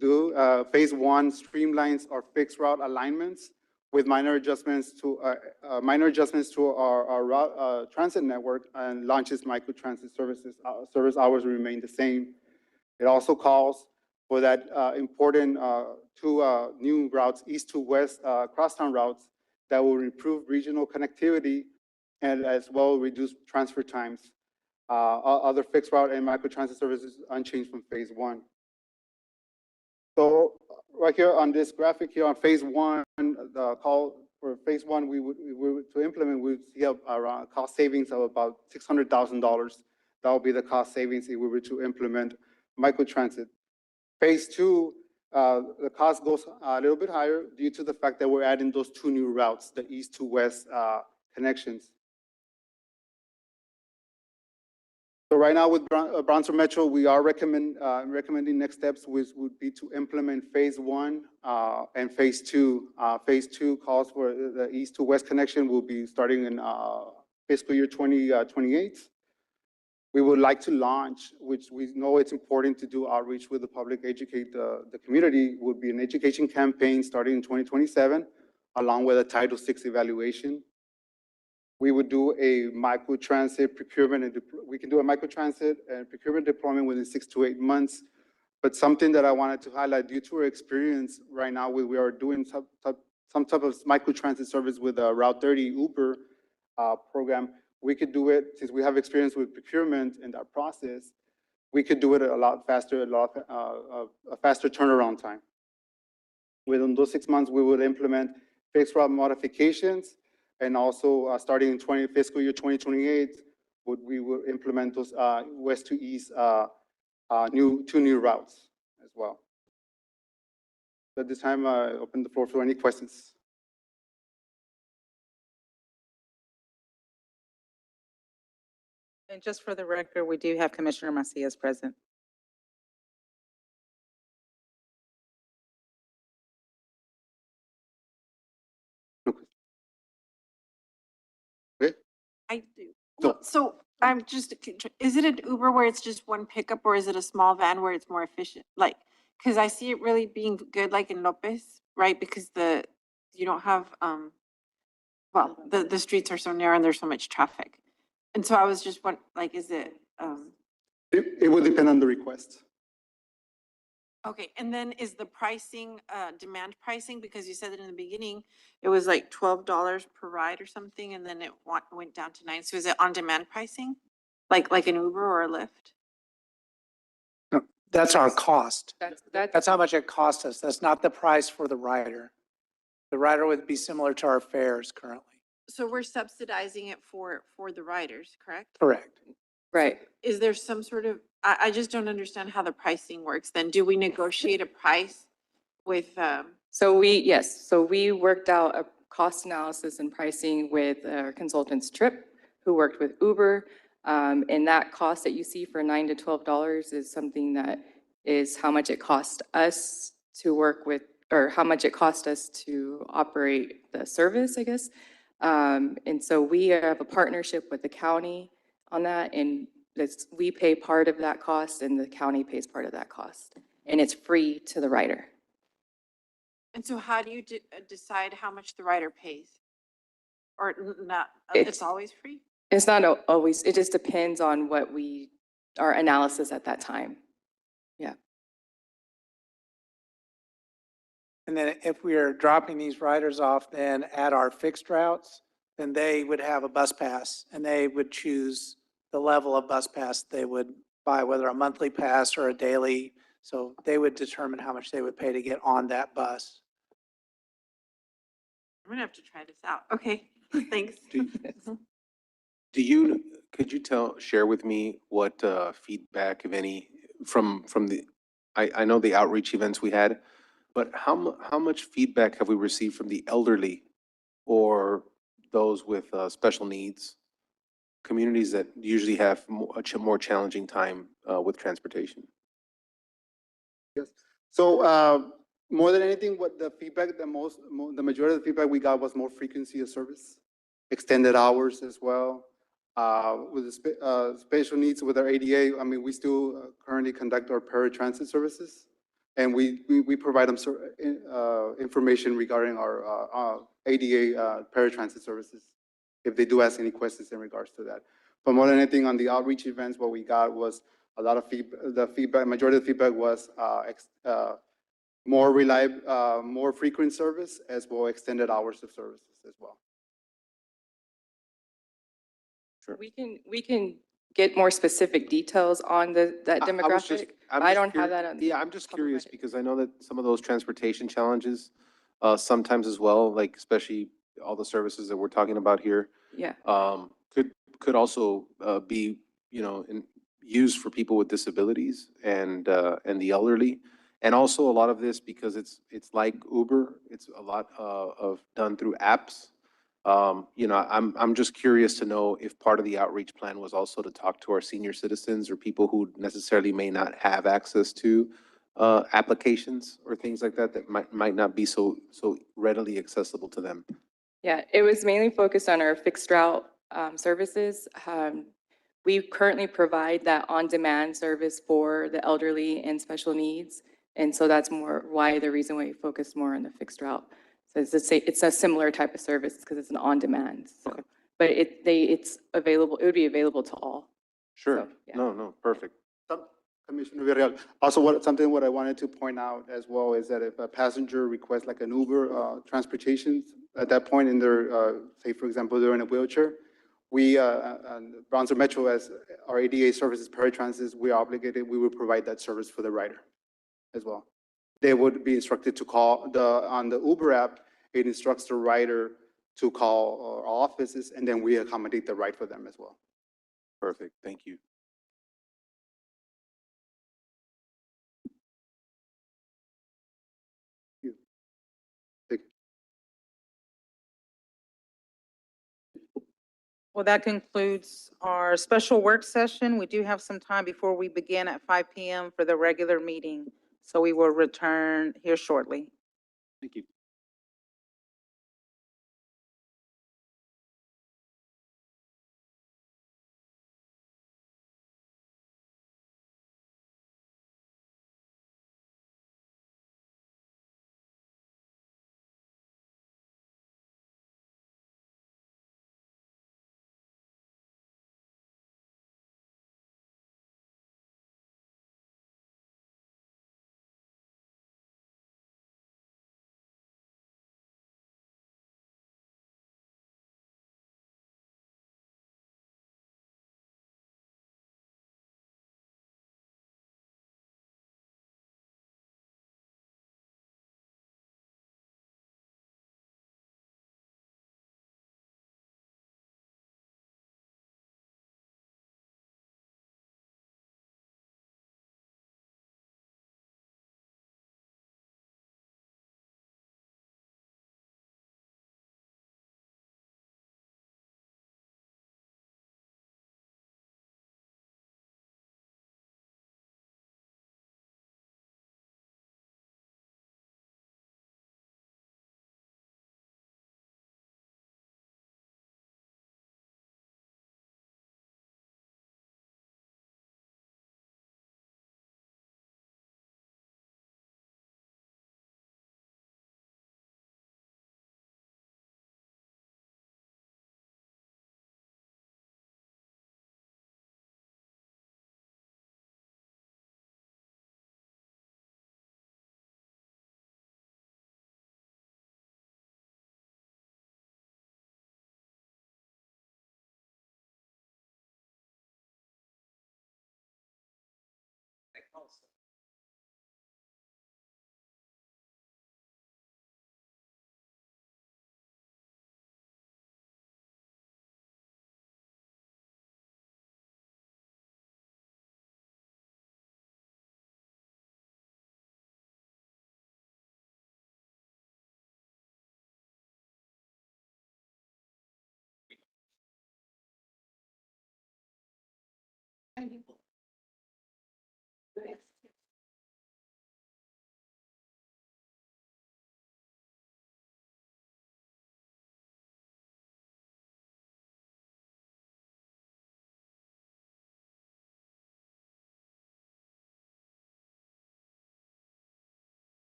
do. Phase one streamlines our fixed route alignments with minor adjustments to our route transit network and launches microtransit services. Service hours remain the same. It also calls for that important two new routes, east to west crosstown routes that will improve regional connectivity and as well reduce transfer times. Other fixed route and microtransit services unchanged from phase one. So right here on this graphic here on phase one, the call for phase one, we would to implement, we would see around cost savings of about $600,000. That would be the cost savings if we were to implement microtransit. Phase two, the cost goes a little bit higher due to the fact that we're adding those two new routes, the east to west connections. So right now with Brownsville Metro, we are recommending next steps, which would be to implement phase one and phase two. Phase two calls for the east to west connection will be starting in fiscal year 2028. We would like to launch, which we know it's important to do outreach with the public, educate the community, would be an education campaign starting in 2027, along with a Title VI evaluation. We would do a microtransit procurement and we can do a microtransit and procurement deployment within 6 to 8 months. But something that I wanted to highlight due to our experience right now, we are doing some type of microtransit service with a Route 30 Uber program. We could do it, since we have experience with procurement and that process, we could do it a lot faster, a faster turnaround time. Within those 6 months, we would implement fixed route modifications, and also starting in fiscal year 2028, we will implement those west to east two new routes as well. At this time, I open the floor for any questions. And just for the record, we do have Commissioner Macias present. I do. So- Well, so I'm just, is it an Uber where it's just one pickup or is it a small van where it's more efficient? Like, because I see it really being good like in Lopez, right? Because you don't have, well, the streets are so narrow and there's so much traffic. And so I was just like, is it, It would depend on the request. okay, and then is the pricing, demand pricing, because you said it in the beginning, it was like $12 per ride or something, and then it went down to 9. So is it on demand pricing? Like an Uber or a Lyft? That's our cost. That's That's how much it costs us. That's not the price for the rider. The rider would be similar to our fares currently. So we're subsidizing it for the riders, correct? Correct. right. Is there some sort of, I just don't understand how the pricing works then. Do we negotiate a price with, So we worked out a cost analysis and pricing with our consultants Trip, who worked with Uber. And that cost that you see for $9 to $12 is something that is how much it cost us to work with, or how much it cost us to operate the service, I guess. And so we have a partnership with the county on that, and we pay part of that cost and the county pays part of that cost. And it's free to the rider. and so how do you decide how much the rider pays? Or not, It's- it's always free? It's not always, it just depends on our analysis at that time. And then if we are dropping these riders off then at our fixed routes, then they would have a bus pass and they would choose the level of bus pass they would buy, whether a monthly pass or a daily. So they would determine how much they would pay to get on that bus. I'm gonna have to try this out. Okay, thanks. Could you share with me what feedback, if any, from I know the outreach events we had, but how much feedback have we received from the elderly or those with special needs, communities that usually have a more challenging time with transportation? Yes. So more than anything, what the feedback, the majority of the feedback we got was more frequency of service. extended hours as well. With the special needs with our ADA, I mean, we still currently conduct our paratransit services. And we provide them information regarding our ADA paratransit services, if they do ask any questions in regards to that. But more than anything, on the outreach events, what we got was a lot of feedback, majority of the feedback was more reliable, more frequent service, as well extended hours of services as well. We can get more specific details on that I was just- demographic. I'm I just don't have curi- that on. Yeah, I'm just top of my curious head. because I know that some of those transportation challenges, sometimes as well, like especially all the services that we're talking about here, Yeah. could also, be, used for people with disabilities and the elderly. And also a lot of this, because it's like Uber, it's a lot, of done through apps. I'm just curious to know if part of the outreach plan was also to talk to our senior citizens or people who necessarily may not have access to applications or things like that that might not be so readily accessible to them. Yeah, it was mainly focused on our fixed route services. We currently provide that on-demand service for the elderly and special needs. And so that's more why the reason why we focus more on the fixed route. So it's a similar type of service because it's an on-demand. So, but it's available, it would be available to all. Sure. So, yeah. No, perfect. Commissioner Villarreal, also what I wanted to point out as well is that if a passenger requests like an Uber transportation, at that point in their, say for example, they're in a wheelchair, we, Brownsville Metro as our ADA services, paratransit, we are obligated, we will provide that service for the rider as well. They would be instructed to call on the Uber app, it instructs the rider to call our offices, and then we accommodate the ride for them as well. Perfect. Thank you. Well, that concludes our special work session. We do have some time before we begin at 5 PM for the regular meeting. So we will return here shortly. Thank you.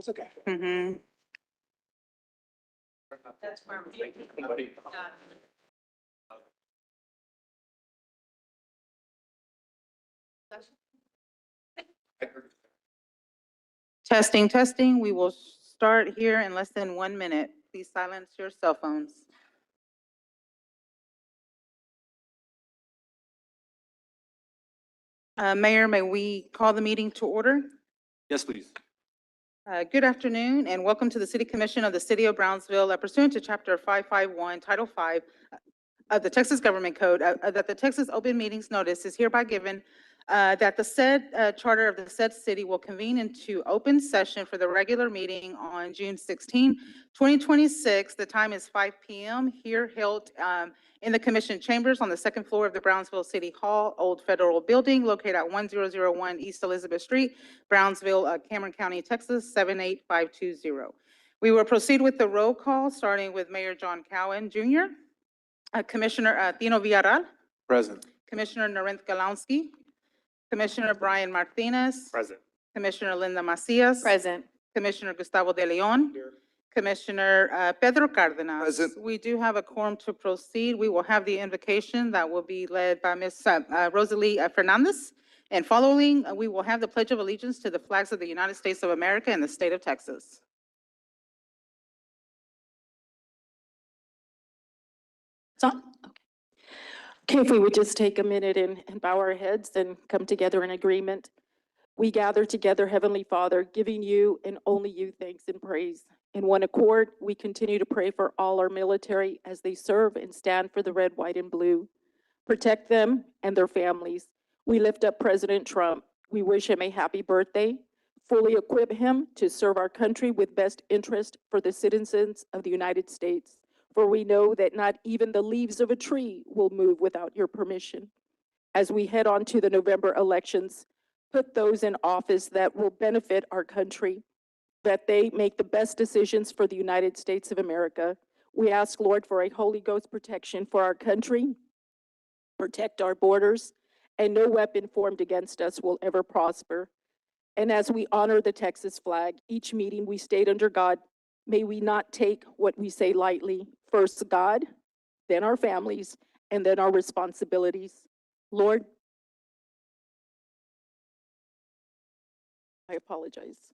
That's okay. Mhm. Testing, testing. We will start here in less than 1 minute. Please silence your cell phones. Mayor, may we call the meeting to order? Yes, please. Good afternoon and welcome to the City Commission of the City of Brownsville pursuant to Chapter 551, Title 5 of the Texas Government Code, that the Texas Open Meetings Notice is hereby given that the said charter of the said city will convene into open session for the regular meeting on June 16, 2026. The time is 5 p.m. here held in the Commission Chambers on the second floor of the Brownsville City Hall, Old Federal Building, located at 1001 East Elizabeth Street, Brownsville, Cameron County, Texas, 78520. We will proceed with the roll call, starting with Mayor John Cowan Jr., Commissioner Tino Villarreal, Present. Commissioner Narenth Galowski, Commissioner Brian Martinez, Present. Commissioner Linda Macias, Present. Commissioner Gustavo De Leon, Commissioner Pedro Cardenas. Present. We do have a quorum to proceed. We will have the invocation that will be led by Ms. Rosalie Fernandez. And following, we will have the Pledge of Allegiance to the flags of the United States of America and the state of Texas. It's on? Okay, if we would just take a minute and bow our heads and come together in agreement. We gather together, Heavenly Father, giving you and only you thanks and praise. In one accord, we continue to pray for all our military as they serve and stand for the red, white, and blue. Protect them and their families. We lift up President Trump. We wish him a happy birthday. Fully equip him to serve our country with best interest for the citizens of the United States. For we know that not even the leaves of a tree will move without your permission. As we head on to the November elections, put those in office that will benefit our country, that they make the best decisions for the United States of America. We ask, Lord, for a Holy Ghost protection for our country, protect our borders, and no weapon formed against us will ever prosper. And as we honor the Texas flag, each meeting we state under God, may we not take what we say lightly. First God, then our families, and then our responsibilities. Lord, I apologize.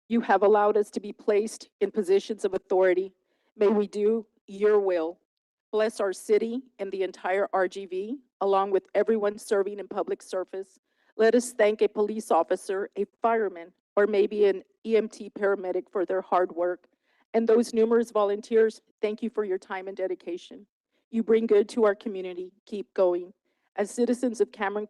You have allowed us to be placed in positions of authority. May we do your will. Bless our city and the entire RGV, along with everyone serving in public service. Let us thank a police officer, a fireman, or maybe an EMT paramedic for their hard work. And those numerous volunteers, thank you for your time and dedication. You bring good to our community. Keep going. As citizens of Cameron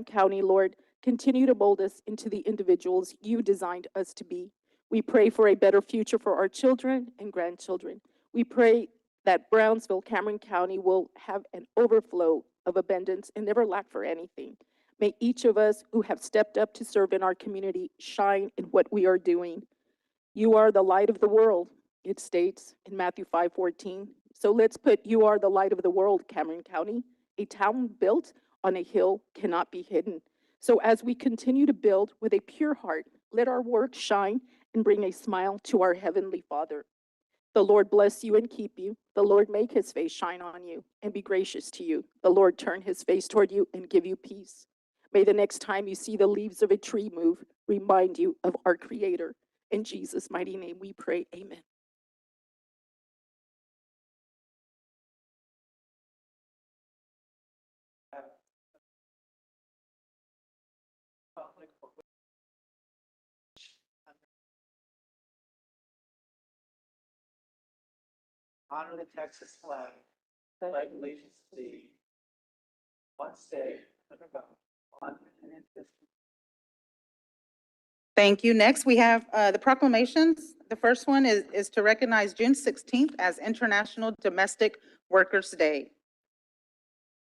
County, Lord, continue to mold us into the individuals you designed us to be. We pray for a better future for our children and grandchildren. We pray that Brownsville, Cameron County will have an overflow of abundance and never lack for anything. May each of us who have stepped up to serve in our community shine in what we are doing. You are the light of the world, it states in Matthew 5:14. So let's put you are the light of the world, Cameron County. A town built on a hill cannot be hidden. So as we continue to build with a pure heart, let our work shine and bring a smile to our Heavenly Father. The Lord bless you and keep you. The Lord make his face shine on you and be gracious to you. The Lord turn his face toward you and give you peace. May the next time you see the leaves of a tree move, remind you of our Creator. In Jesus' mighty name we pray, amen. Honor the Texas flag. Pledge allegiance to thee. One state, under God, one and indivisible. Thank you. Next, we have the proclamations. The first one is to recognize June 16th as International Domestic Workers' Day.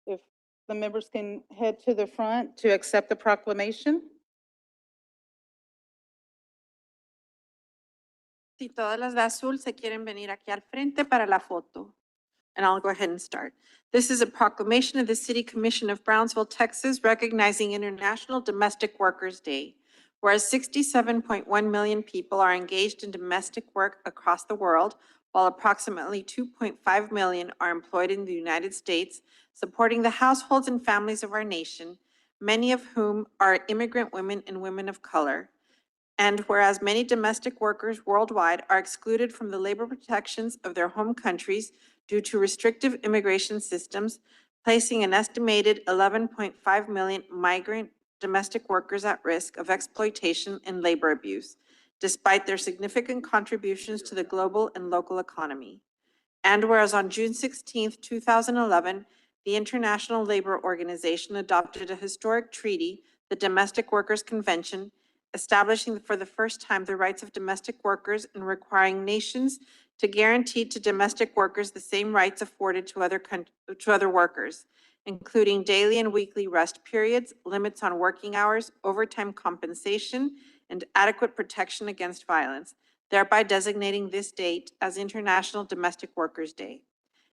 If the members can head to the front to accept the proclamation. Si todas las de azul se quieren venir aquí al frente para la foto. And I'll go ahead and start. This is a proclamation of the City Commission of Brownsville, Texas, recognizing International Domestic Workers' Day. Whereas 67.1 million people are engaged in domestic work across the world, while approximately 2.5 million are employed in the United States, supporting the households and families of our nation, many of whom are immigrant women and women of color. And whereas many domestic workers worldwide are excluded from the labor protections of their home countries due to restrictive immigration systems, placing an estimated 11.5 million migrant domestic workers at risk of exploitation and labor abuse, despite their significant contributions to the global and local economy. And whereas on June 16th, 2011, the International Labor Organization adopted a historic treaty, the Domestic Workers Convention, establishing for the first time the rights of domestic workers and requiring nations to guarantee to domestic workers the same rights afforded to other workers, including daily and weekly rest periods, limits on working hours, overtime compensation, and adequate protection against violence, thereby designating this date as International Domestic Workers' Day.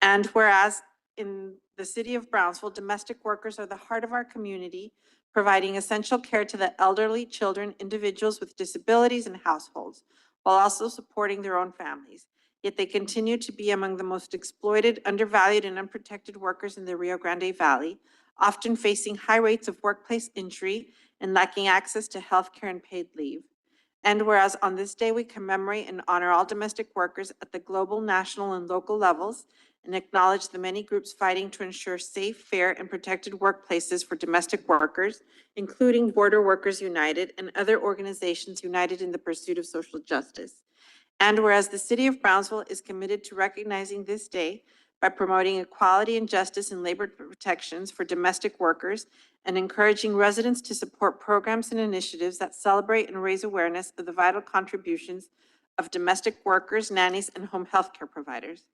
And whereas in the city of Brownsville, domestic workers are the heart of our community, providing essential care to the elderly, children, individuals with disabilities, and households, while also supporting their own families. Yet they continue to be among the most exploited, undervalued, and unprotected workers in the Rio Grande Valley, often facing high rates of workplace injury and lacking access to health care and paid leave. And whereas on this day, we commemorate and honor all domestic workers at the global, national, and local levels, and acknowledge the many groups fighting to ensure safe, fair, and protected workplaces for domestic workers, including Border Workers United and other organizations united in the pursuit of social justice. And whereas the city of Brownsville is committed to recognizing this day by promoting equality and justice in labor protections for domestic workers and encouraging residents to support programs and initiatives that celebrate and raise awareness of the vital contributions of domestic workers, nannies, and home health care providers.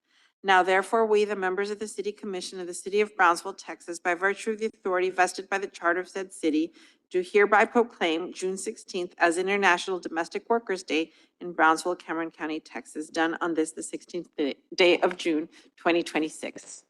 Now, therefore, we, the members of the City Commission of the City of Brownsville, Texas, by virtue of the authority vested by the charter of said city, do hereby proclaim June 16th as International Domestic Workers' Day in Brownsville, Cameron County, Texas, done on this, the 16th day of June, 2026.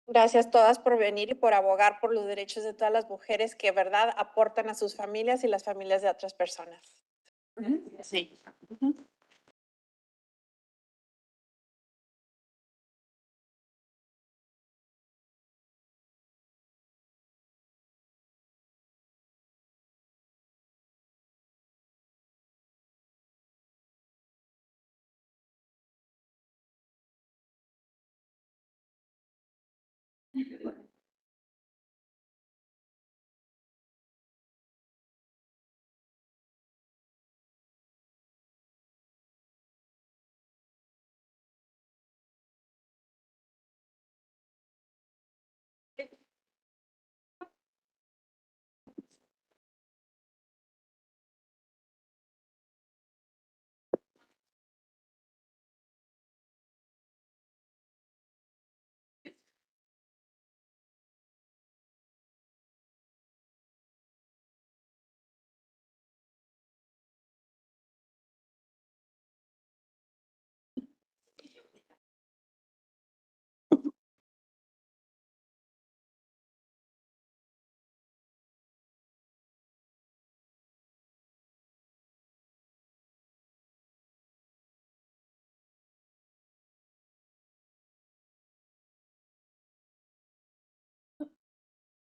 Gracias todas por venir y por abogar por los derechos de todas las mujeres que, verdad, aportan a sus familias y las familias de otras personas. Sí.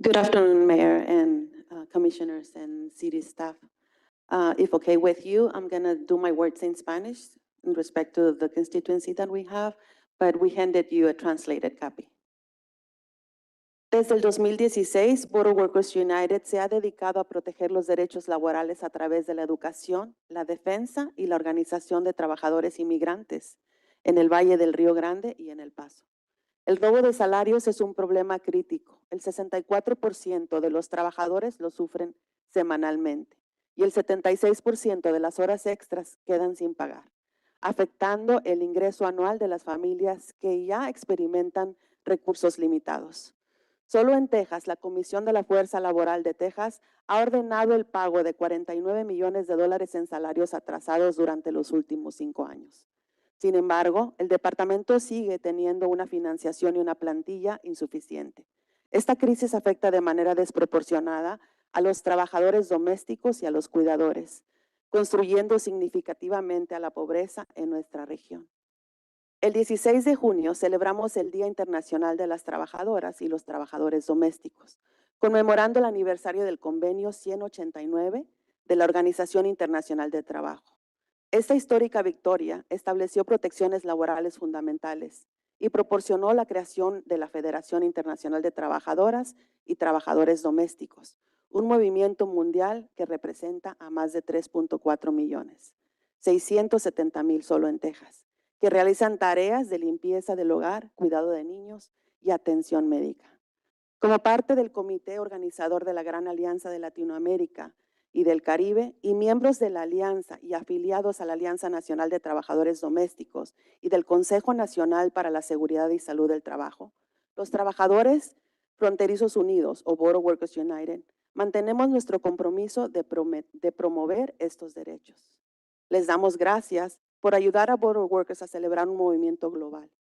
Good afternoon, Mayor and Commissioners and city staff. If okay with you, I'm gonna do my words in Spanish in respect to the constituency that we have, but we handed you a translated copy. Desde el 2016, Border Workers United se ha dedicado a proteger los derechos laborales a través de la educación, la defensa y la organización de trabajadores inmigrantes en el Valle del Río Grande y en El Paso. El robo de salarios es un problema crítico. El 64% de los trabajadores lo sufren semanalmente y el 76% de las horas extras quedan sin pagar, afectando el ingreso anual de las familias que ya experimentan recursos limitados. Solo en Texas, la Comisión de la Fuerza Laboral de Texas ha ordenado el pago de $49 millones en salarios atrasados durante los últimos 5 años. Sin embargo, el departamento sigue teniendo una financiación y una plantilla insuficiente. Esta crisis afecta de manera desproporcionada a los trabajadores domésticos y a los cuidadores, construyendo significativamente a la pobreza en nuestra región. El 16 de junio celebramos el Día Internacional de las Trabajadoras y los Trabajadores Domésticos, conmemorando el aniversario del Convenio 189 de la Organización Internacional del Trabajo. Esta histórica victoria estableció protecciones laborales fundamentales y proporcionó la creación de la Federación Internacional de Trabajadoras y Trabajadores Domésticos, un movimiento mundial que representa a más de 3.4 millones, 670,000 solo en Texas, que realizan tareas de limpieza del hogar, cuidado de niños y atención médica. Como parte del comité organizador de la Gran Alianza de Latinoamérica y del Caribe y miembros de la Alianza y afiliados a la Alianza Nacional de Trabajadores Domésticos y del Consejo Nacional para la Seguridad y Salud del Trabajo, los trabajadores fronterizos unidos o Border Workers United mantenemos nuestro compromiso de promover estos derechos. Les damos gracias por ayudar a Border Workers a celebrar un movimiento global,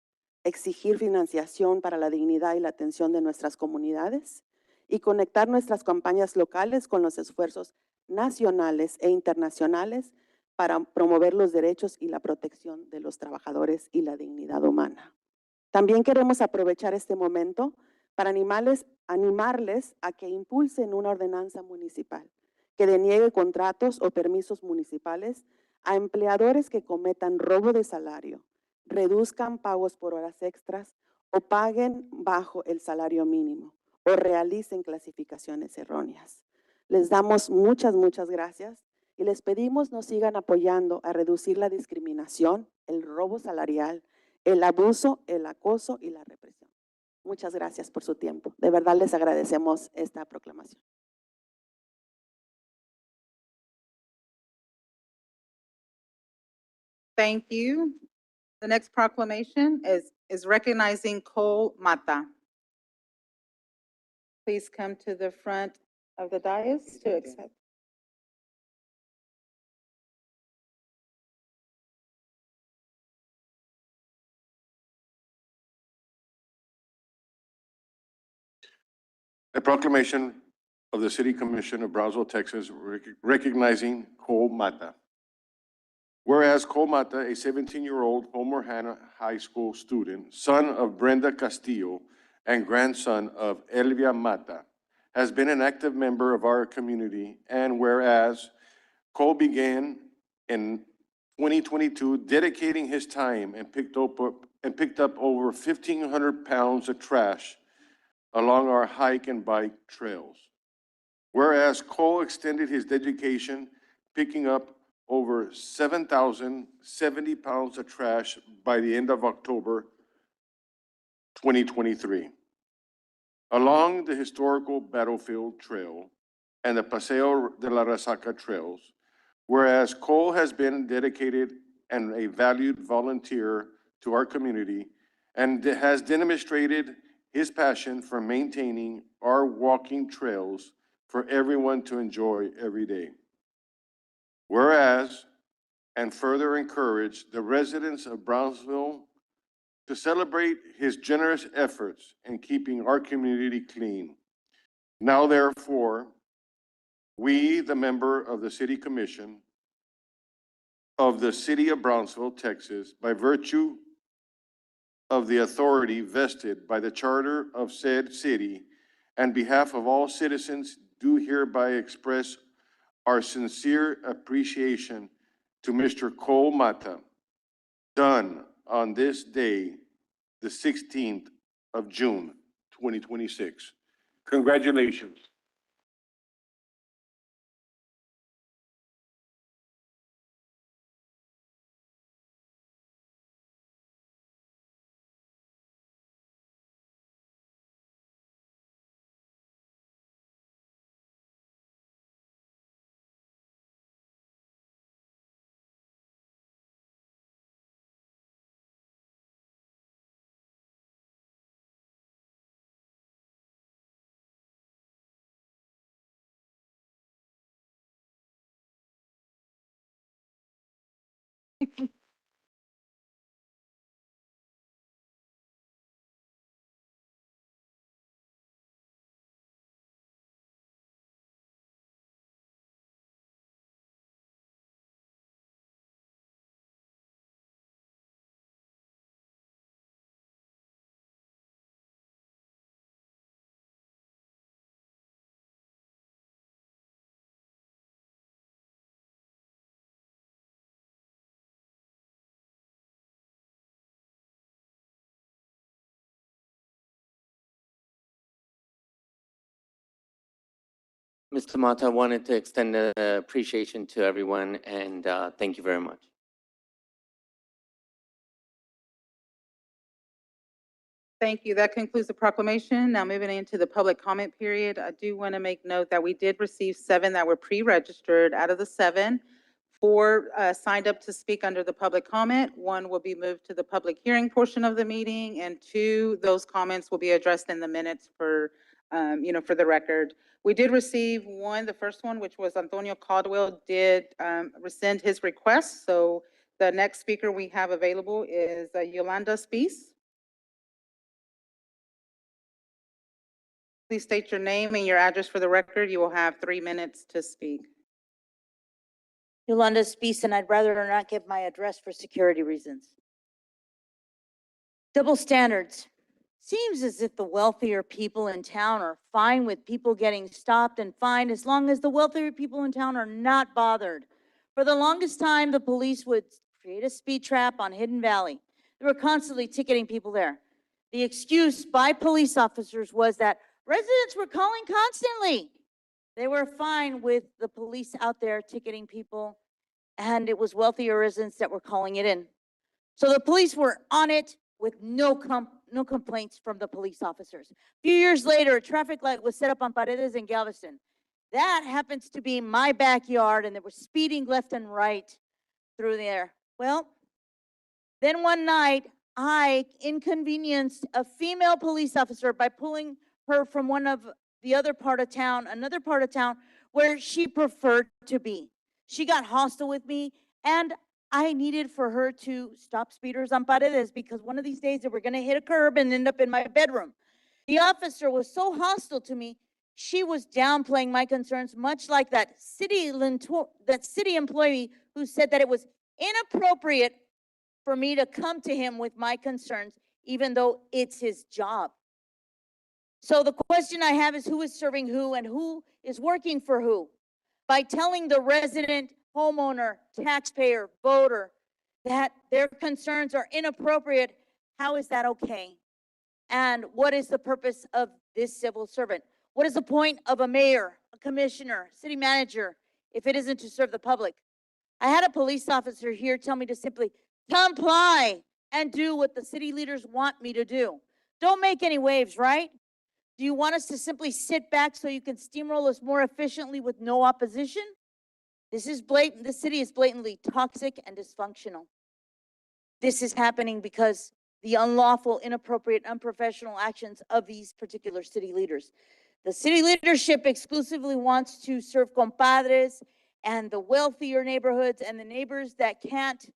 exigir financiación para la dignidad y la atención de nuestras comunidades y conectar nuestras campañas locales con los esfuerzos nacionales e internacionales para promover los derechos y la protección de los trabajadores y la dignidad humana. También queremos aprovechar este momento para animarles a que impulsen una ordenanza municipal que deniegue contratos o permisos municipales a empleadores que cometan robo de salario, reduzcan pagos por horas extras o paguen bajo el salario mínimo o realicen clasificaciones erróneas. Les damos muchas gracias y les pedimos nos sigan apoyando a reducir la discriminación, el robo salarial, el abuso, el acoso y la represión. Muchas gracias por su tiempo. De verdad les agradecemos esta proclamación. Thank you. The next proclamation is recognizing Cole Mata. Please come to the front of the dais to accept. A proclamation of the City Commission of Brownsville, Texas, recognizing Cole Mata. Whereas Cole Mata, a 17-year-old Homer Hanna High School student, son of Brenda Castillo and grandson of Elvia Mata, has been an active member of our community, and whereas Cole began in 2022 dedicating his time and picked up over 1,500 pounds of trash along our hike and bike trails. Whereas Cole extended his dedication, picking up over 7,070 pounds of trash by the end of October 2023. Along the historical Battlefield Trail and the Paseo de la Resaca trails, whereas Cole has been dedicated and a valued volunteer to our community and has demonstrated his passion for maintaining our walking trails for everyone to enjoy every day. Whereas, and further encourage the residents of Brownsville to celebrate his generous efforts in keeping our community clean. Now therefore, we, the member of the City Commission of the City of Brownsville, Texas, by virtue of the authority vested by the charter of said city, and behalf of all citizens, do hereby express our sincere appreciation to Mr. Cole Mata, done on this day, the 16th of June, 2026. Congratulations. Mr. Mata, I wanted to extend appreciation to everyone and thank you very much. Thank you. That concludes the proclamation. Now moving into the public comment period, I do want to make note that we did receive 7 that were pre-registered. Out of the 7, 4 signed up to speak under the public comment. 1 will be moved to the public hearing portion of the meeting, and 2, those comments will be addressed in the minutes for, for the record. We did receive 1, the first one, which was Antonio Caldwell, did rescind his request. So the next speaker we have available is Yolanda Spees. Please state your name and your address for the record. You will have 3 minutes to speak. Yolanda Spees, and I'd rather not give my address for security reasons. Double standards. Seems as if the wealthier people in town are fine with people getting stopped and fined as long as the wealthier people in town are not bothered. For the longest time, the police would create a speed trap on Hidden Valley. They were constantly ticketing people there. The excuse by police officers was that residents were calling constantly. They were fine with the police out there ticketing people, and it was wealthier residents that were calling it in. So the police were on it with no complaints from the police officers. A few years later, a traffic light was set up on Paredes in Galveston. That happens to be my backyard, and they were speeding left and right through there. Well, then one night, I inconvenienced a female police officer by pulling her from one of the other part of town, another part of town where she preferred to be. She got hostile with me, and I needed for her to stop speeders on Paredes because one of these days they were going to hit a curb and end up in my bedroom. The officer was so hostile to me, she was downplaying my concerns, much like that city employee who said that it was inappropriate for me to come to him with my concerns, even though it's his job. So the question I have is who is serving who and who is working for who? By telling the resident, homeowner, taxpayer, voter that their concerns are inappropriate, how is that okay? And what is the purpose of this civil servant? What is the point of a mayor, a commissioner, city manager, if it isn't to serve the public? I had a police officer here tell me to simply comply and do what the city leaders want me to do. Don't make any waves, right? Do you want us to simply sit back so you can steamroll us more efficiently with no opposition? This is blatant. This city is blatantly toxic and dysfunctional. This is happening because the unlawful, inappropriate, unprofessional actions of these particular city leaders. The city leadership exclusively wants to serve compadres and the wealthier neighborhoods and the neighborhoods that can't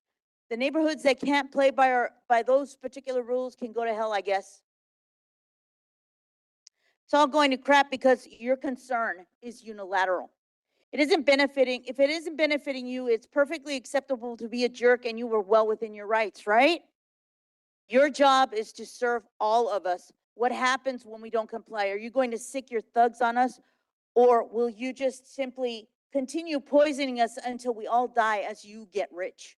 play by those particular rules can go to hell, I guess. It's all going to crap because your concern is unilateral. If it isn't benefiting you, it's perfectly acceptable to be a jerk and you were well within your rights, right? Your job is to serve all of us. What happens when we don't comply? Are you going to sick your thugs on us? Or will you just simply continue poisoning us until we all die as you get rich?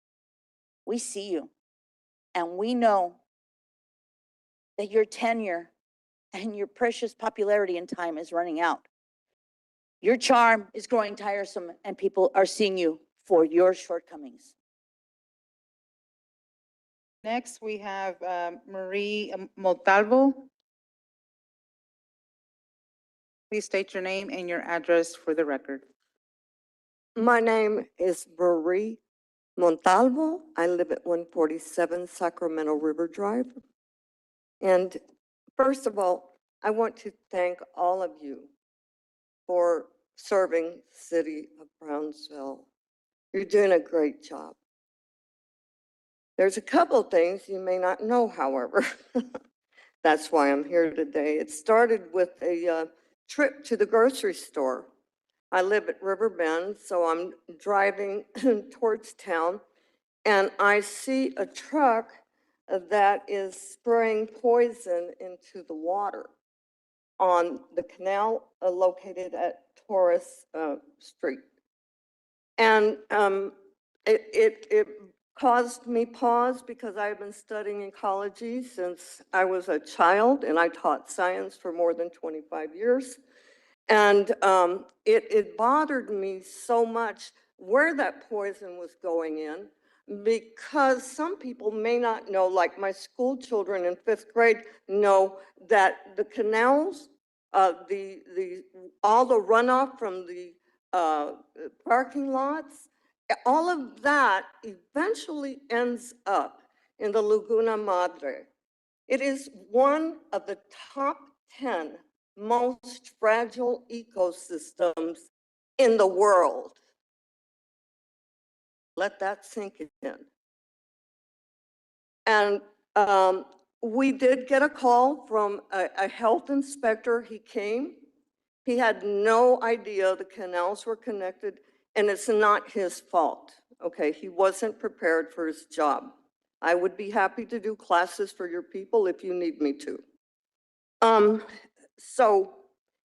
We see you, and we know that your tenure and your precious popularity and time is running out. Your charm is growing tiresome, and people are seeing you for your shortcomings. Next, we have Marie Montalvo. Please state your name and your address for the record. My name is Marie Montalvo. I live at 147 Sacramento River Drive. And first of all, I want to thank all of you for serving City of Brownsville. You're doing a great job. There's a couple things you may not know, however. That's why I'm here today. It started with a trip to the grocery store. I live at Riverbend, so I'm driving towards town, and I see a truck that is spraying poison into the water on the canal located at Torres Street. And it caused me pause because I've been studying ecology since I was a child, and I taught science for more than 25 years. And it bothered me so much where that poison was going in, because some people may not know, like my school children in 5th grade know that the canals, all the runoff from the parking lots, all of that eventually ends up in the Laguna Madre. It is one of the top 10 most fragile ecosystems in the world. Let that sink in. And we did get a call from a health inspector. He came. He had no idea the canals were connected, and it's not his fault. Okay, he wasn't prepared for his job. I would be happy to do classes for your people if you need me to. So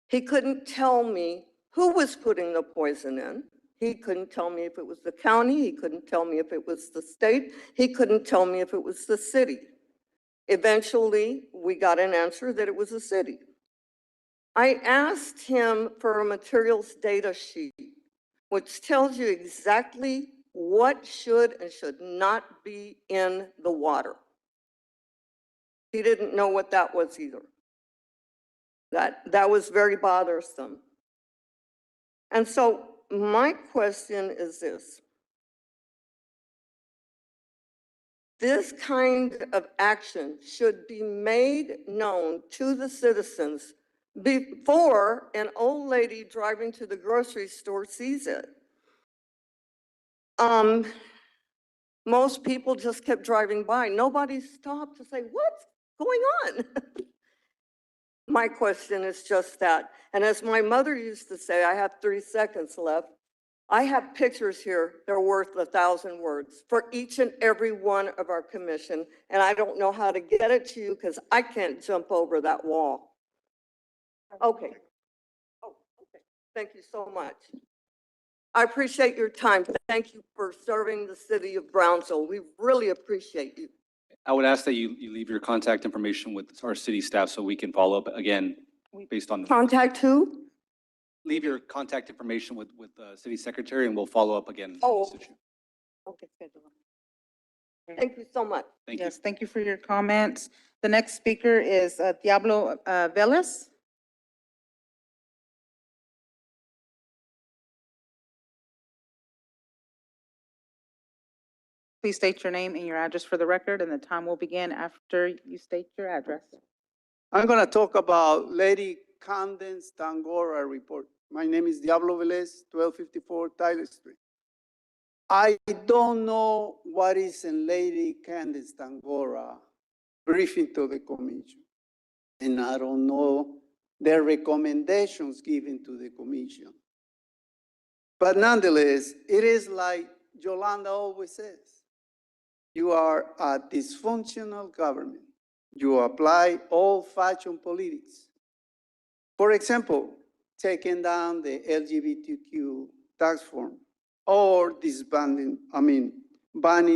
he couldn't tell me who was putting the poison in. He couldn't tell me if it was the county. He couldn't tell me if it was the state. He couldn't tell me if it was the city. Eventually, we got an answer that it was the city. I asked him for a materials data sheet, which tells you exactly what should and should not be in the water. He didn't know what that was either. That was very bothersome. And so my question is this. This kind of action should be made known to the citizens before an old lady driving to the grocery store sees it. Most people just kept driving by. Nobody stopped to say, what's going on? My question is just that. And as my mother used to say, I have 3 seconds left. I have pictures here. They're worth 1,000 words for each and every one of our commission. And I don't know how to get it to you because I can't jump over that wall. Okay. Oh, okay. Thank you so much. I appreciate your time. Thank you for serving the city of Brownsville. We really appreciate you. I would ask that you leave your contact information with our city staff so we can follow up again based on. Contact who? Leave your contact information with the city secretary and we'll follow up again. Oh, on this issue. okay. Thank you so much. Thank you. Yes, thank you for your comments. The next speaker is Diablo Velez. Please state your name and your address for the record, and the time will begin after you state your address. I'm going to talk about Lady Candace Tangora report. My name is Diablo Velez, 1254 Tyler Street. I don't know what is in Lady Candace Tangora briefing to the commission. And I don't know the recommendations given to the commission. But nonetheless, it is like Yolanda always says. You are a dysfunctional government. You apply old-fashioned politics. For example, taking down the LGBTQ tax form or banning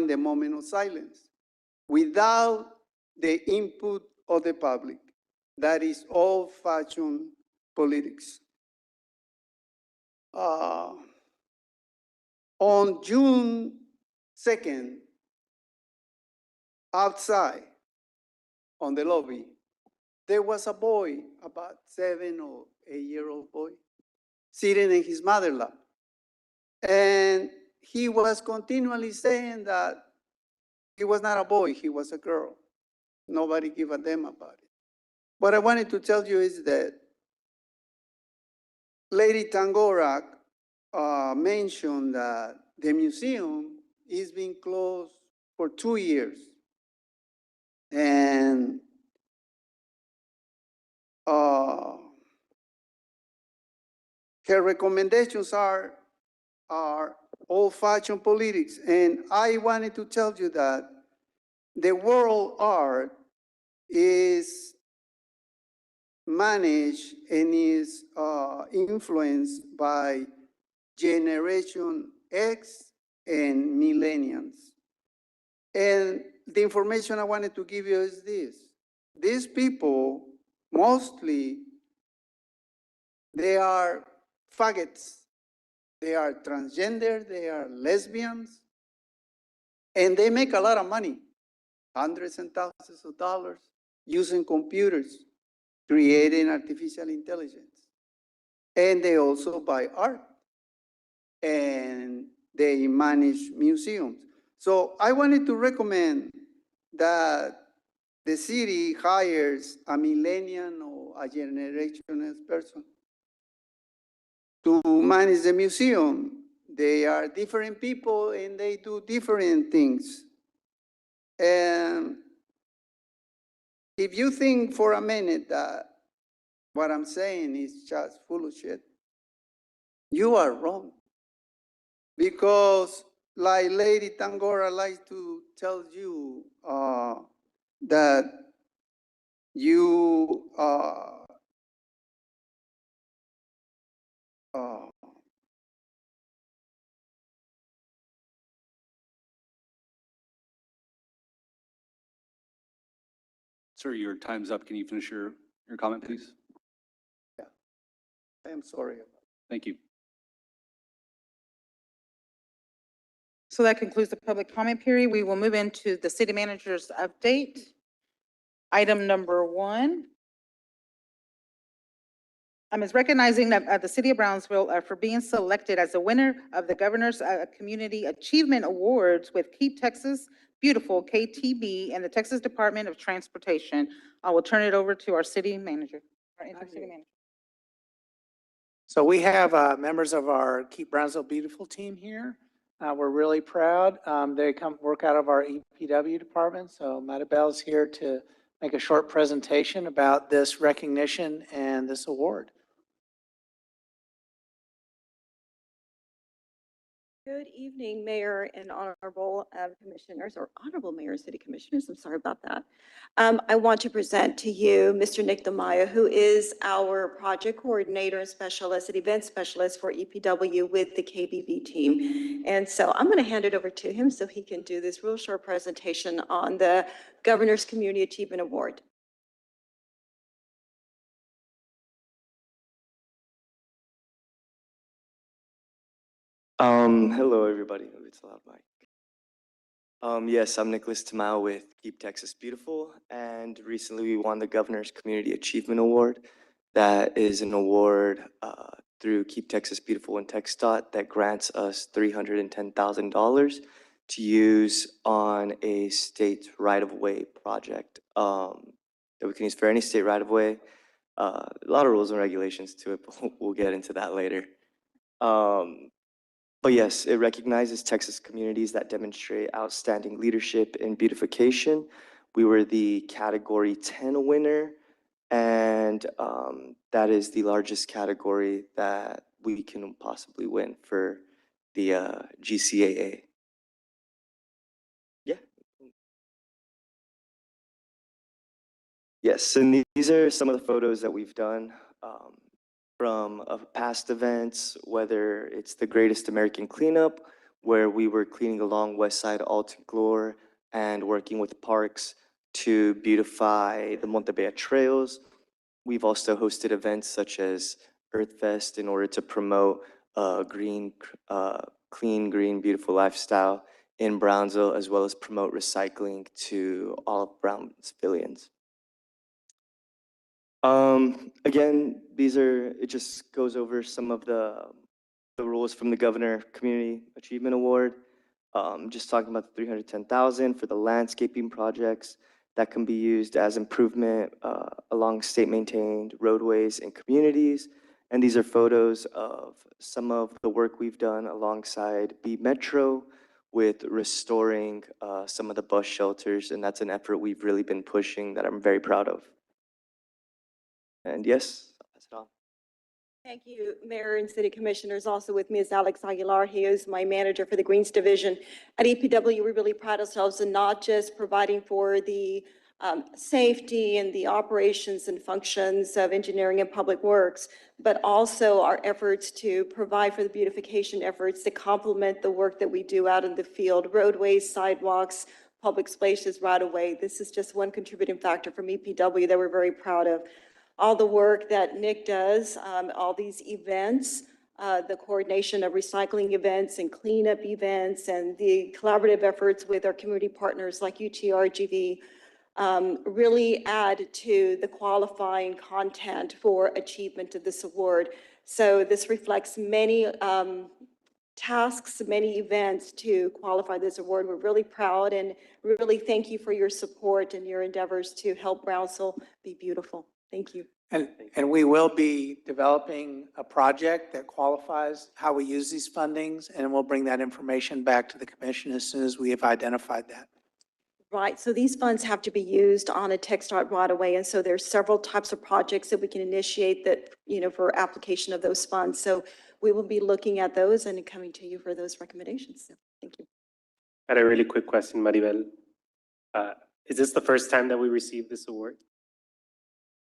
the moment of silence without the input of the public. That is old-fashioned politics. On June 2nd, outside on the lobby, there was a boy, about 7 or 8-year-old boy, sitting in his mother's lap. And he was continually saying that he was not a boy, he was a girl. Nobody gave a damn about it. What I wanted to tell you is that Lady Tangora mentioned that the museum is being closed for 2 years. And her recommendations are old-fashioned politics. And I wanted to tell you that the world art is managed and is influenced by Generation X and millennials. And the information I wanted to give you is this. These people mostly They are faggots. They are transgender, they are lesbians, and they make a lot of money, hundreds and thousands of dollars, using computers, creating artificial intelligence. And they also buy art, and they manage museums. So I wanted to recommend that the city hires a millennial or a generational person to manage the museum. They are different people and they do different things. And if you think for a minute that what I'm saying is just full of shit, you are wrong. Because like Lady Tangora likes to tell you that you Sir, your time's up. Can you finish your comment, please? I am sorry. Thank you. So that concludes the public comment period. We will move into the city manager's update. Item number 1. Is recognizing that the city of Brownsville for being selected as the winner of the Governor's Community Achievement Awards with Keep Texas Beautiful, KTB, and the Texas Department of Transportation. I will turn it over to our city manager, our interim city manager. So we have members of our Keep Brownsville Beautiful team here. We're really proud. They come work out of our EPW department. So Maribel's here to make a short presentation about this recognition and this award. Good evening, Mayor and honorable commissioners, or honorable Mayor and City Commissioners. I'm sorry about that. I want to present to you Mr. Nick DeMaio, who is our project coordinator and specialist, and event specialist for EPW with the KBB team. And so I'm going to hand it over to him so he can do this real short presentation on the Governor's Community Achievement Award. Hello, everybody. Oh, it's a loud mic. Yes, I'm Nicholas Tamao with Keep Texas Beautiful, and recently we won the Governor's Community Achievement Award. That is an award through Keep Texas Beautiful and TxDOT that grants us $310,000 to use on a state right-of-way project that we can use for any state right-of-way. A lot of rules and regulations to it, but we'll get into that later. But yes, it recognizes Texas communities that demonstrate outstanding leadership in beautification. We were the Category 10 winner, and that is the largest category that we can possibly win for the GCAA. Yeah. Yes, and these are some of the photos that we've done. From past events, whether it's the Greatest American Cleanup, where we were cleaning along West Side Alton Glore and working with parks to beautify the Montebella trails. We've also hosted events such as Earth Fest in order to promote a clean, green, beautiful lifestyle in Brownsville, as well as promote recycling to all of Brownsvillians. Again, it just goes over some of the rules from the Governor Community Achievement Award. Just talking about the $310,000 for the landscaping projects that can be used as improvement along state maintained roadways and communities. And these are photos of some of the work we've done alongside B Metro with restoring some of the bus shelters. And that's an effort we've really been pushing that I'm very proud of. And yes, I'll pass it on. Thank you, Mayor and City Commissioners. Also with me is Alex Aguilar. He is my manager for the Greens Division. At EPW, we really pride ourselves in not just providing for the safety and the operations and functions of engineering and public works, but also our efforts to provide for the beautification efforts to complement the work that we do out in the field, roadways, sidewalks, public spaces, right away. This is just one contributing factor from EPW that we're very proud of. all the work that Nick does, all these events, the coordination of recycling events and cleanup events, and the collaborative efforts with our community partners like UTRGV really add to the qualifying content for achievement of this award. So this reflects many tasks, many events to qualify this award. We're really proud and really thank you for your support and your endeavors to help Brownsville be beautiful. Thank you. And we will be developing a project that qualifies how we use these fundings, and we'll bring that information back to the commission as soon as we have identified that. Right, so these funds have to be used on a TxDOT right away, and so there's several types of projects that we can initiate that, for application of those funds. So we will be looking at those and coming to you for those recommendations. So, thank you. I had a really quick question, Maribel. Is this the first time that we received this award?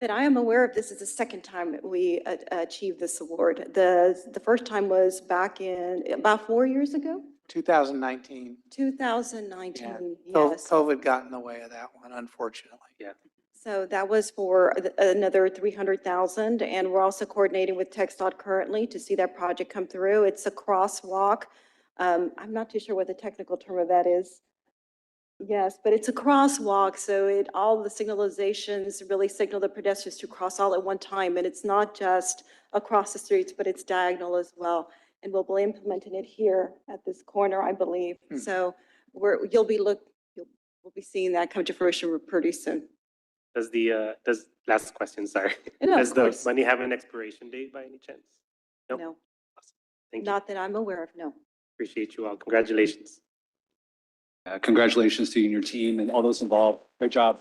That I am aware of, this is the second time that we achieved this award. The first time was back in about 4 years ago, 2019. 2019, Co- yes. COVID got in the way of that one, unfortunately. Yeah. So that was for another 300,000, and we're also coordinating with TxDOT currently to see that project come through. It's a crosswalk. I'm not too sure what the technical term of that is. Yes, but it's a crosswalk, so all the signalizations really signal the pedestrians to cross all at one time, and it's not just across the streets, but it's diagonal as well. And we'll be implementing it here at this corner, I believe. So we'll be seeing that come to fruition pretty soon. Last question, sorry. No, of Does the course. money have an expiration date by any chance? Nope. No, Thank you. not that I'm aware of, no. Appreciate you all. Congratulations. Congratulations to you and your team and all those involved. Great job.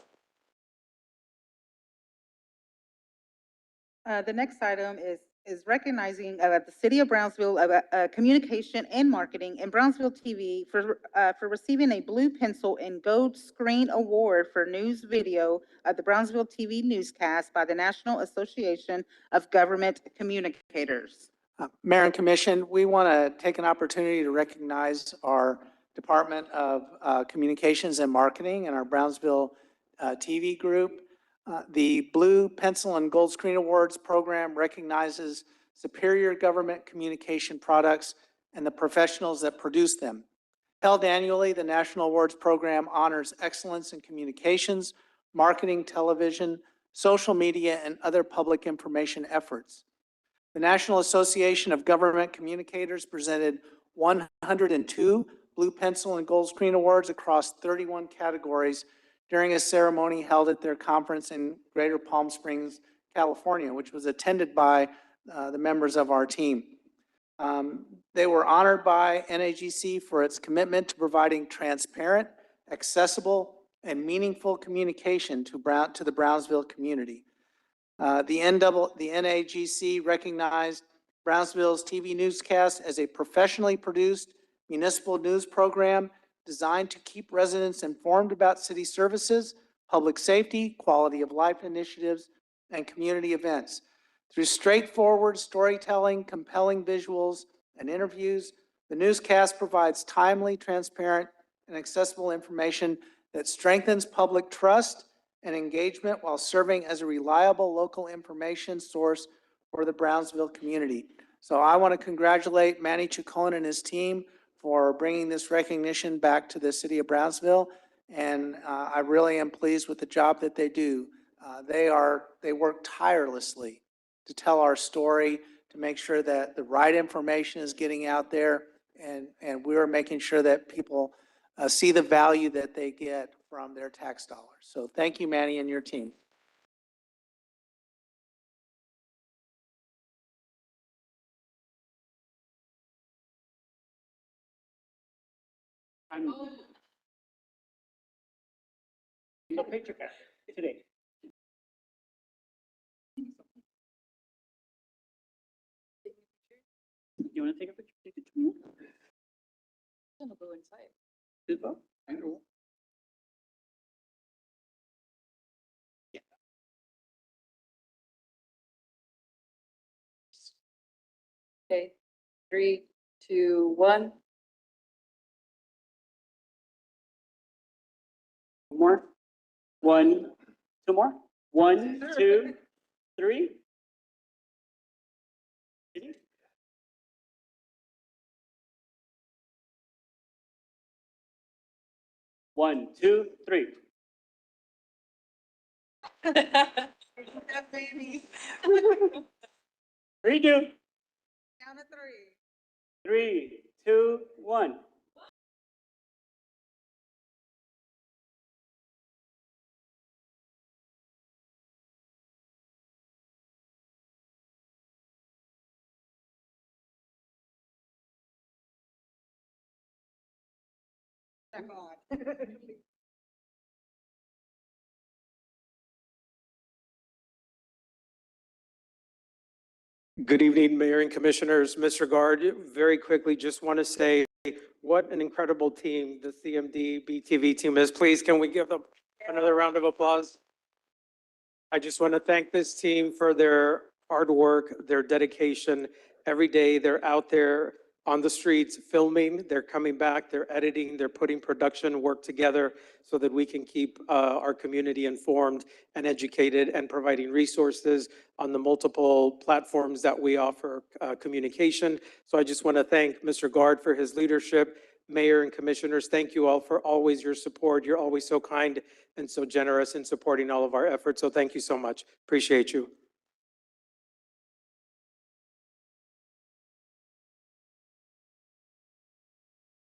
The next item is recognizing the City of Brownsville Communication and Marketing and Brownsville TV for receiving a Blue Pencil and Gold Screen Award for news video of the Brownsville TV newscast by the National Association of Government Communicators. Mayor and Commission, we want to take an opportunity to recognize our Department of Communications and Marketing and our Brownsville TV group. The Blue Pencil and Gold Screen Awards program recognizes superior government communication products and the professionals that produce them. Held annually, the National Awards program honors excellence in communications, marketing, television, social media, and other public information efforts. The National Association of Government Communicators presented 102 Blue Pencil and Gold Screen Awards across 31 categories during a ceremony held at their conference in Greater Palm Springs, California, which was attended by the members of our team. They were honored by NAGC for its commitment to providing transparent, accessible, and meaningful communication to the Brownsville community. The NAGC recognized Brownsville's TV newscast as a professionally produced municipal news program designed to keep residents informed about city services, public safety, quality of life initiatives, and community events. Through straightforward storytelling, compelling visuals, and interviews, the newscast provides timely, transparent, and accessible information that strengthens public trust and engagement while serving as a reliable local information source for the Brownsville community. So I want to congratulate Manny Chacon and his team for bringing this recognition back to the city of Brownsville. And I really am pleased with the job that they do. They work tirelessly to tell our story, to make sure that the right information is getting out there, and we're making sure that people see the value that they get from their tax dollars. So thank you, Manny, and your team. No picture card today. You want to take a picture? Take a picture. I'm gonna go inside. I know. Yeah. Okay, 3, 2, 1. One more. 1, 2 more. 1, 2. 3. 1, 2, 3. Redo. Count of 3. 3, 2, 1. Good evening, Mayor and Commissioners. Mr. Guard, very quickly, just want to say what an incredible team the CMD BTV team is. Please, can we give them another round of applause? I just want to thank this team for their hard work, their dedication. Every day they're out there on the streets filming, they're coming back, they're editing, they're putting production work together so that we can keep our community informed and educated and providing resources on the multiple platforms that we offer communication. So I just want to thank Mr. Guard for his leadership. Mayor and Commissioners, thank you all for always your support. You're always so kind and so generous in supporting all of our efforts. So thank you so much. Appreciate you.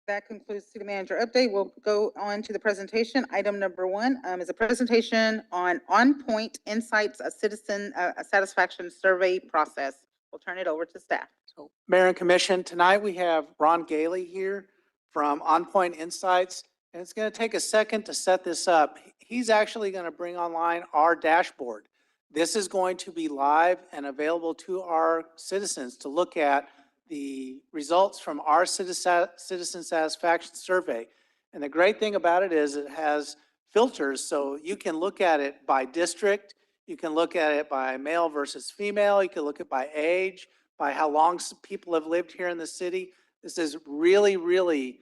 That concludes City Manager update. We'll go on to the presentation. Item number 1 is a presentation on Point Insights, a citizen satisfaction survey process. We'll turn it over to staff. So, Mayor and Commission, tonight we have Ron Gailey here from On Point Insights, and it's going to take a second to set this up. He's actually going to bring online our dashboard. This is going to be live and available to our citizens to look at the results from our citizen satisfaction survey. And the great thing about it is it has filters, so you can look at it by district, you can look at it by male versus female, you can look at it by age, by how long people have lived here in the city. This is really, really,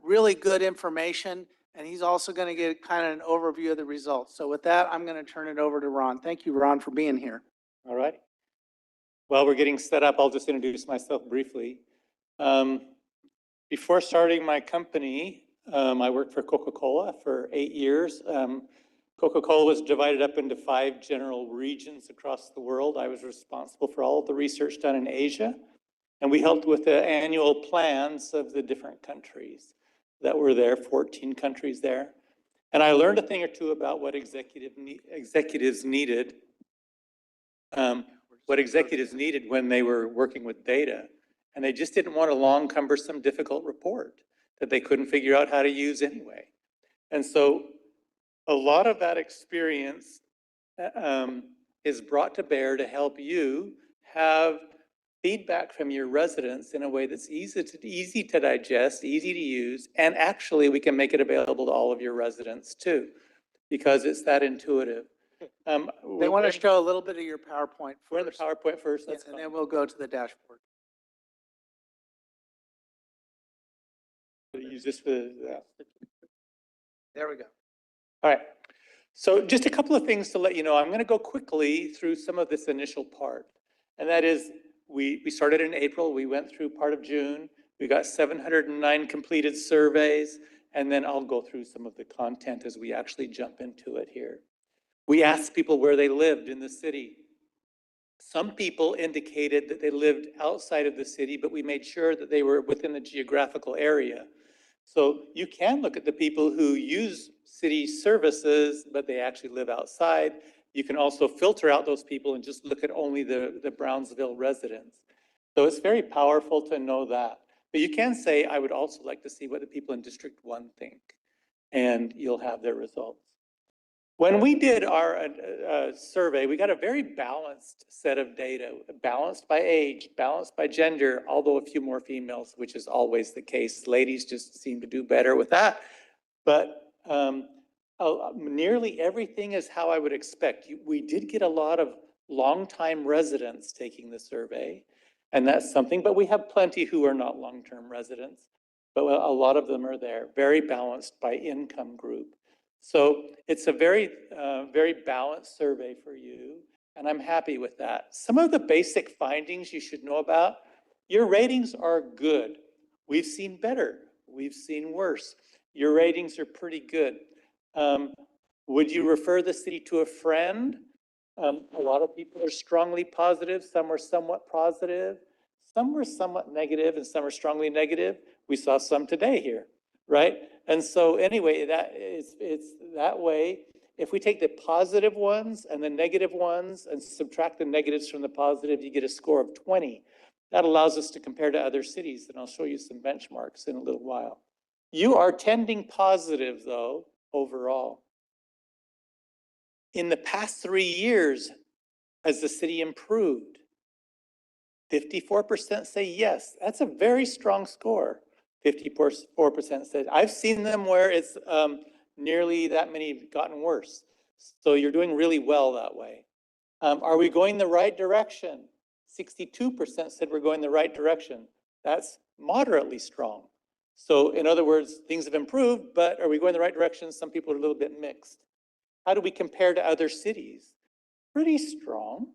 really good information. And he's also going to get kind of an overview of the results. So with that, I'm going to turn it over to Ron. Thank you, Ron, for being here. All right. While we're getting set up, I'll just introduce myself briefly. Before starting my company, I worked for Coca-Cola for 8 years. Coca-Cola was divided up into 5 general regions across the world. I was responsible for all of the research done in Asia, and we helped with the annual plans of the different countries that were there, 14 countries there. And I learned a thing or two about what executives needed. What executives needed when they were working with data. And they just didn't want a long, cumbersome, difficult report that they couldn't figure out how to use anyway. And so a lot of that experience is brought to bear to help you have feedback from your residents in a way that's easy to digest, easy to use, and actually we can make it available to all of your residents too, because it's that intuitive. They want to show a little bit of your PowerPoint first. We're in the PowerPoint first. Yes, and then we'll go to the dashboard. Use this for that. There we go. All right. So just a couple of things to let you know. I'm going to go quickly through some of this initial part. And that is, we started in April. We went through part of June. We got 709 completed surveys. And then I'll go through some of the content as we actually jump into it here. We asked people where they lived in the city. Some people indicated that they lived outside of the city, but we made sure that they were within the geographical area. So you can look at the people who use city services, but they actually live outside. You can also filter out those people and just look at only the Brownsville residents. So it's very powerful to know that. But you can say, I would also like to see what the people in District 1 think, and you'll have their results. When we did our survey, we got a very balanced set of data, balanced by age, balanced by gender, although a few more females, which is always the case. Ladies just seem to do better with that. But nearly everything is how I would expect. We did get a lot of longtime residents taking the survey, and that's something, but we have plenty who are not long-term residents, but a lot of them are there, very balanced by income group. So it's a very, very balanced survey for you. and I'm happy with that. Some of the basic findings you should know about, your ratings are good. We've seen better, we've seen worse. Your ratings are pretty good. Would you refer the city to a friend? A lot of people are strongly positive, some are somewhat positive, some were somewhat negative, and some are strongly negative. We saw some today here, right? And so anyway, it's that way. If we take the positive ones and the negative ones and subtract the negatives from the positive, you get a score of 20. That allows us to compare to other cities, and I'll show you some benchmarks in a little while. You are tending positive, though, overall. In the past 3 years, has the city improved? 54% say yes. That's a very strong score. 54% said, I've seen them where it's nearly that many have gotten worse. So you're doing really well that way. Are we going the right direction? 62% said we're going the right direction. That's moderately strong. So in other words, things have improved, but are we going the right direction? Some people are a little bit mixed. How do we compare to other cities? Pretty strong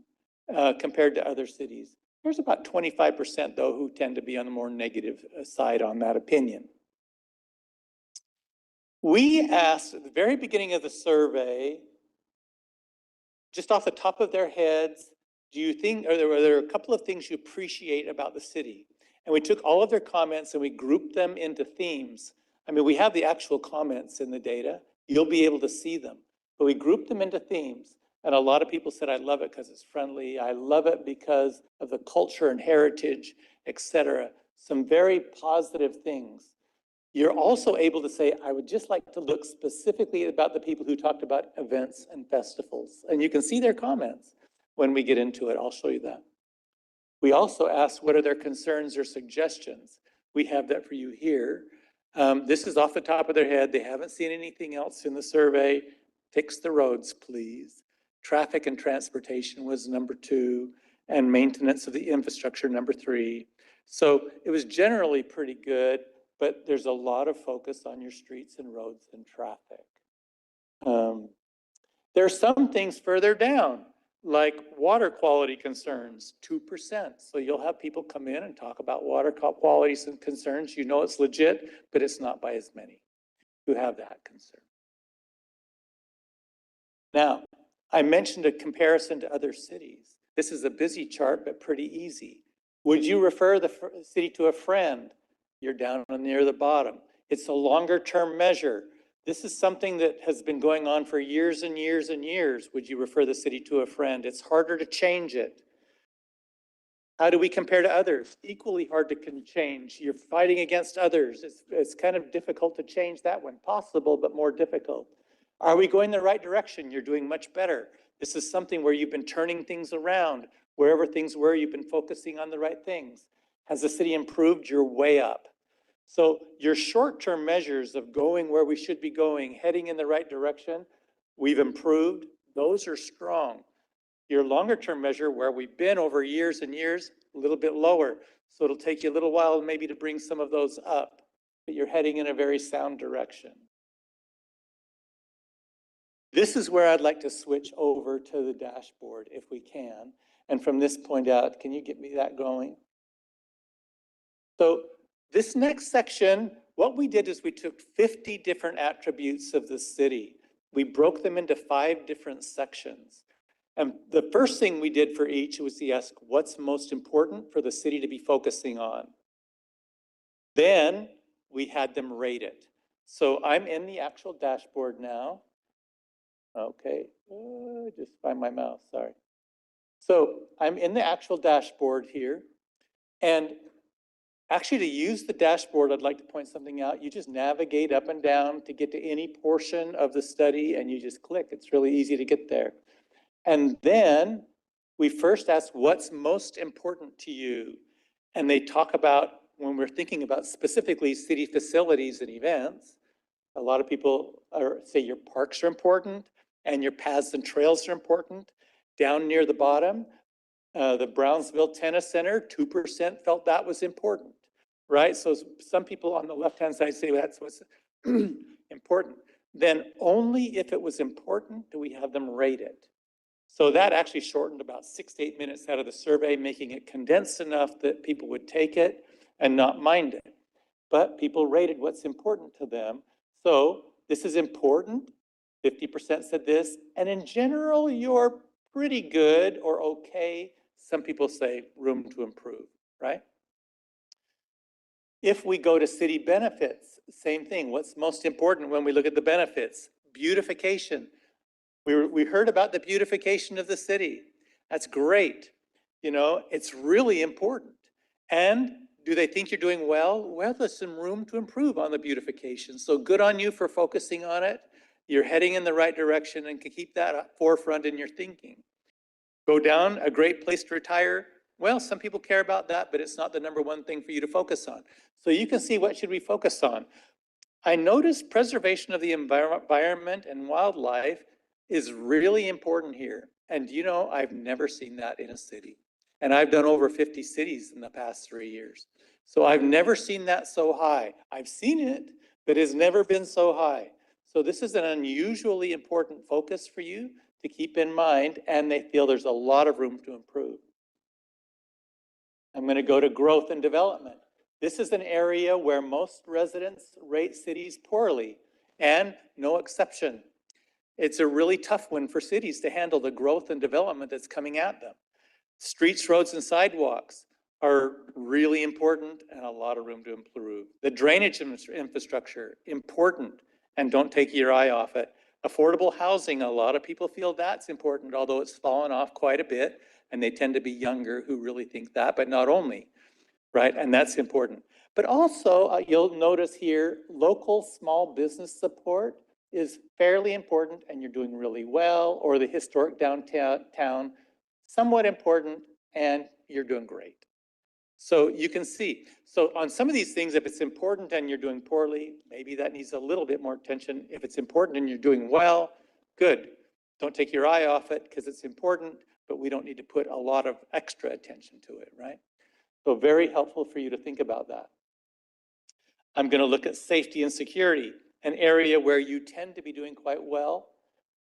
compared to other cities. There's about 25% though who tend to be on the more negative side on that opinion. We asked at the very beginning of the survey, just off the top of their heads, do you think, are there a couple of things you appreciate about the city? And we took all of their comments and we grouped them into themes. I mean, we have the actual comments in the data. You'll be able to see them. But we grouped them into themes. And a lot of people said, I love it because it's friendly. I love it because of the culture and heritage, et cetera. Some very positive things. You're also able to say, I would just like to look specifically about the people who talked about events and festivals. And you can see their comments when we get into it. I'll show you that. We also asked, what are their concerns or suggestions? We have that for you here. This is off the top of their head. They haven't seen anything else in the survey. Fix the roads, please. Traffic and transportation was number 2, and maintenance of the infrastructure, number 3. So it was generally pretty good, but there's a lot of focus on your streets and roads and traffic. There are some things further down, like water quality concerns, 2%. So you'll have people come in and talk about water quality and concerns. You know it's legit, but it's not by as many who have that concern. Now, I mentioned a comparison to other cities. This is a busy chart, but pretty easy. Would you refer the city to a friend? You're down near the bottom. It's a longer term measure. This is something that has been going on for years and years and years. Would you refer the city to a friend? It's harder to change it. How do we compare to others? Equally hard to change. You're fighting against others. It's kind of difficult to change that one. Possible, but more difficult. Are we going the right direction? You're doing much better. This is something where you've been turning things around. Wherever things were, you've been focusing on the right things. Has the city improved? You're way up. So your short-term measures of going where we should be going, heading in the right direction, we've improved. Those are strong. Your longer-term measure, where we've been over years and years, a little bit lower. So it'll take you a little while maybe to bring some of those up, but you're heading in a very sound direction. This is where I'd like to switch over to the dashboard if we can. And from this point out, can you get me that going? So this next section, what we did is we took 50 different attributes of the city. We broke them into 5 different sections. And the first thing we did for each was to ask, what's most important for the city to be focusing on? Then we had them rate it. So I'm in the actual dashboard now. Okay, just find my mouse, sorry. So I'm in the actual dashboard here. And actually, to use the dashboard, I'd like to point something out. You just navigate up and down to get to any portion of the study, and you just click. It's really easy to get there. And then we first ask, what's most important to you? And they talk about, when we're thinking about specifically city facilities and events, a lot of people say your parks are important and your paths and trails are important. Down near the bottom, the Brownsville Tennis Center, 2% felt that was important, right? So some people on the left-hand side say that's what's important. Then only if it was important do we have them rate it. So that actually shortened about 6 to 8 minutes out of the survey, making it condensed enough that people would take it and not mind it. But people rated what's important to them. So this is important. 50% said this. And in general, you're pretty good or okay. Some people say room to improve, right? If we go to city benefits, same thing. What's most important when we look at the benefits? Beautification. We heard about the beautification of the city. That's great. You know, it's really important. And do they think you're doing well? Well, there's some room to improve on the beautification. So good on you for focusing on it. You're heading in the right direction and can keep that forefront in your thinking. Go down, a great place to retire. Well, some people care about that, but it's not the number one thing for you to focus on. So you can see, what should we focus on? I noticed preservation of the environment and wildlife is really important here. And you know, I've never seen that in a city. And I've done over 50 cities in the past 3 years. So I've never seen that so high. I've seen it, but it's never been so high. So this is an unusually important focus for you to keep in mind, and they feel there's a lot of room to improve. I'm going to go to growth and development. This is an area where most residents rate cities poorly, and no exception. It's a really tough one for cities to handle the growth and development that's coming at them. Streets, roads, and sidewalks are really important and a lot of room to improve. The drainage infrastructure, important, and don't take your eye off it. Affordable housing, a lot of people feel that's important, although it's fallen off quite a bit, and they tend to be younger who really think that, but not only, right? And that's important. But also, you'll notice here, local small business support is fairly important, and you're doing really well, or the historic downtown, somewhat important, and you're doing great. So you can see, so on some of these things, if it's important and you're doing poorly, maybe that needs a little bit more attention. If it's important and you're doing well, good. Don't take your eye off it because it's important, but we don't need to put a lot of extra attention to it, right? So very helpful for you to think about that. I'm going to look at safety and security, an area where you tend to be doing quite well.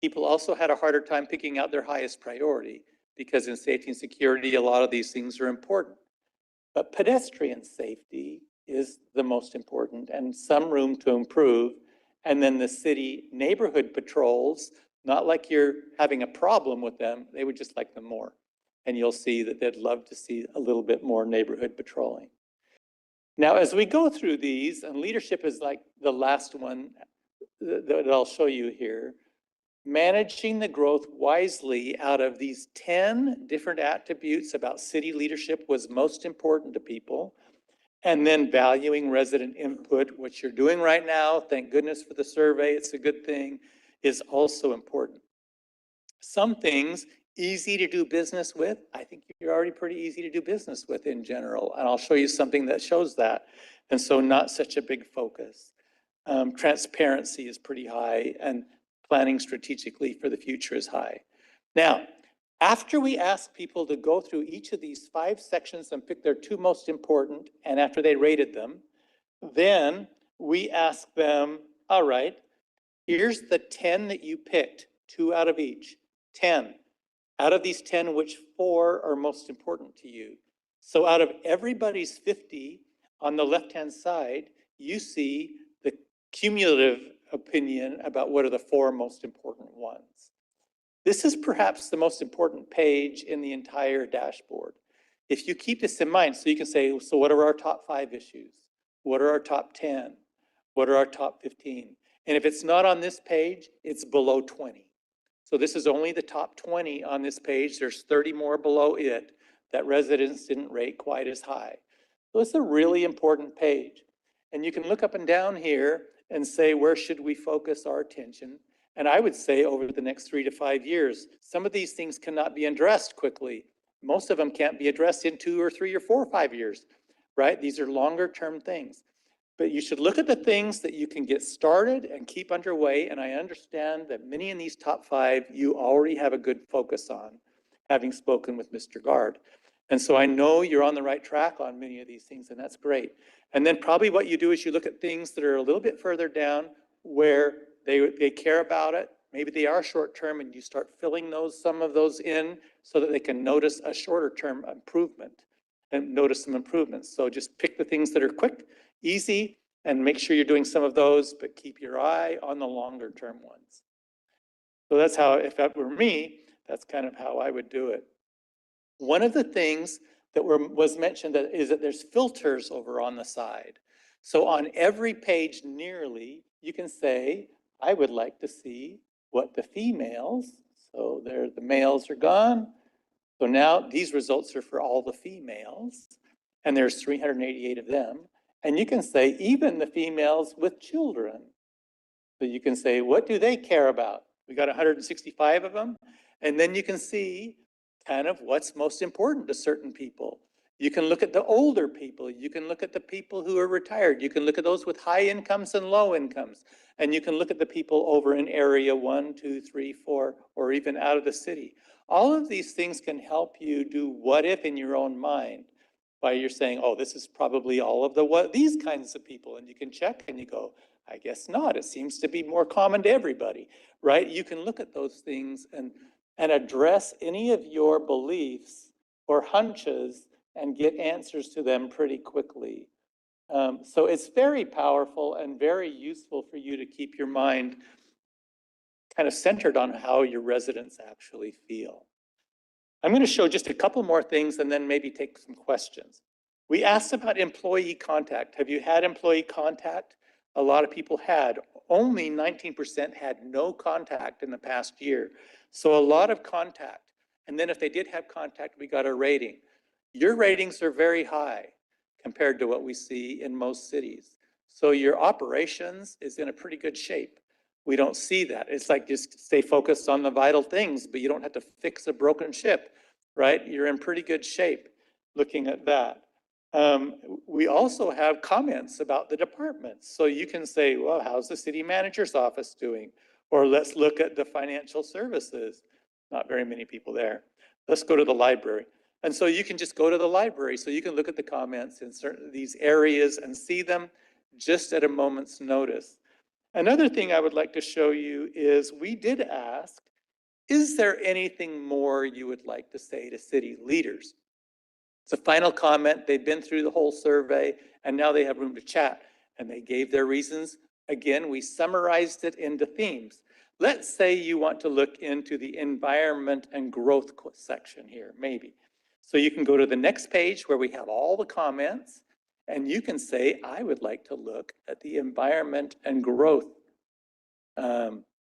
People also had a harder time picking out their highest priority because in safety and security, a lot of these things are important. But pedestrian safety is the most important and some room to improve. And then the city neighborhood patrols, not like you're having a problem with them, they would just like them more. And you'll see that they'd love to see a little bit more neighborhood patrolling. Now, as we go through these, and leadership is like the last one that I'll show you here, managing the growth wisely out of these 10 different attributes about city leadership was most important to people. And then valuing resident input, which you're doing right now, thank goodness for the survey, it's a good thing, is also important. Some things easy to do business with, I think you're already pretty easy to do business with in general, and I'll show you something that shows that. And so not such a big focus. Transparency is pretty high, and planning strategically for the future is high. Now, after we ask people to go through each of these 5 sections and pick their 2 most important, and after they rated them, then we ask them, all right, here's the 10 that you picked, 2 out of each, 10. Out of these 10, which 4 are most important to you? So out of everybody's 50, on the left-hand side, you see the cumulative opinion about what are the 4 most important ones. This is perhaps the most important page in the entire dashboard. If you keep this in mind, so you can say, so what are our top 5 issues? What are our top 10? What are our top 15? And if it's not on this page, it's below 20. So this is only the top 20 on this page. There's 30 more below it that residents didn't rate quite as high. So it's a really important page. And you can look up and down here and say, where should we focus our attention? And I would say over the next 3 to 5 years, some of these things cannot be addressed quickly. Most of them can't be addressed in 2 or 3 or 4 or 5 years, right? These are longer term things. But you should look at the things that you can get started and keep underway. And I understand that many in these top 5, you already have a good focus on, having spoken with Mr. Guard. And so I know you're on the right track on many of these things, and that's great. And then probably what you do is you look at things that are a little bit further down where they care about it, Maybe they are short-term and you start filling some of those in so that they can notice a shorter-term improvement and notice some improvements. So just pick the things that are quick, easy, and make sure you're doing some of those, but keep your eye on the longer-term ones. So that's how, if that were me, that's kind of how I would do it. One of the things that was mentioned is that there's filters over on the side. So on every page nearly, you can say, I would like to see what the females, so there the males are gone. So now these results are for all the females, and there's 388 of them. And you can say even the females with children. So you can say, what do they care about? We got 165 of them. And then you can see kind of what's most important to certain people. You can look at the older people. You can look at the people who are retired. You can look at those with high incomes and low incomes. And you can look at the people over in area 1, 2, 3, 4, or even out of the city. All of these things can help you do what if in your own mind by you're saying, oh, this is probably all of these kinds of people. And you can check and you go, I guess not. It seems to be more common to everybody, right? You can look at those things and address any of your beliefs or hunches and get answers to them pretty quickly. So it's very powerful and very useful for you to keep your mind kind of centered on how your residents actually feel. I'm going to show just a couple more things and then maybe take some questions. We asked about employee contact. Have you had employee contact? A lot of people had. Only 19% had no contact in the past year. So a lot of contact. And then if they did have contact, we got a rating. Your ratings are very high compared to what we see in most cities. So your operations is in a pretty good shape. We don't see that. It's like just stay focused on the vital things, but you don't have to fix a broken ship, right? You're in pretty good shape looking at that. We also have comments about the departments. So you can say, well, how's the city manager's office doing? Or let's look at the financial services. Not very many people there. Let's go to the library. And so you can just go to the library. So you can look at the comments in certain these areas and see them just at a moment's notice. Another thing I would like to show you is we did ask, is there anything more you would like to say to city leaders? It's a final comment. They've been through the whole survey and now they have room to chat. And they gave their reasons. Again, we summarized it into themes. Let's say you want to look into the environment and growth section here, maybe. So you can go to the next page where we have all the comments and you can say, I would like to look at the environment and growth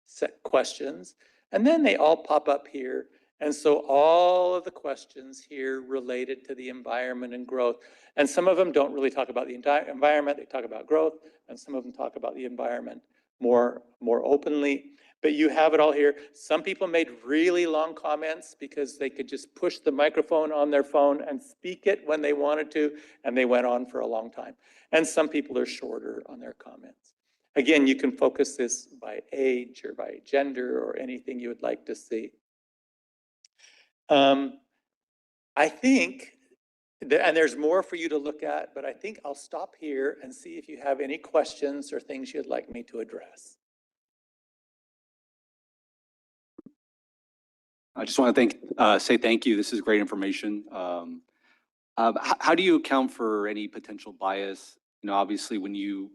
set questions. And then they all pop up here. And so all of the questions here related to the environment and growth. And some of them don't really talk about the entire environment, they talk about growth, and some of them talk about the environment more openly. But you have it all here. Some people made really long comments because they could just push the microphone on their phone and speak it when they wanted to, and they went on for a long time. And some people are shorter on their comments. Again, you can focus this by age or by gender or anything you would like to see. I think, and there's more for you to look at, but I think I'll stop here and see if you have any questions or things you'd like me to address. I just want to say thank you. This is great information. How do you account for any potential bias? You know, obviously when you,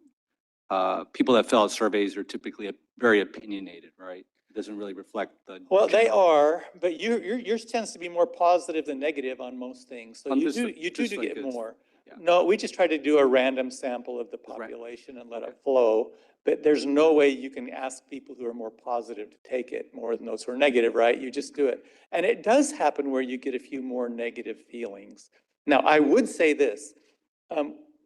people that fill out surveys are typically very opinionated, right? It doesn't really reflect the. Well, they are, but yours tends to be more positive than negative on most things. So you do get more. Yeah. No, we just try to do a random sample of the population and let it flow. But there's no way you can ask people who are more positive to take it more than those who are negative, right? You just do it. And it does happen where you get a few more negative feelings. Now, I would say this,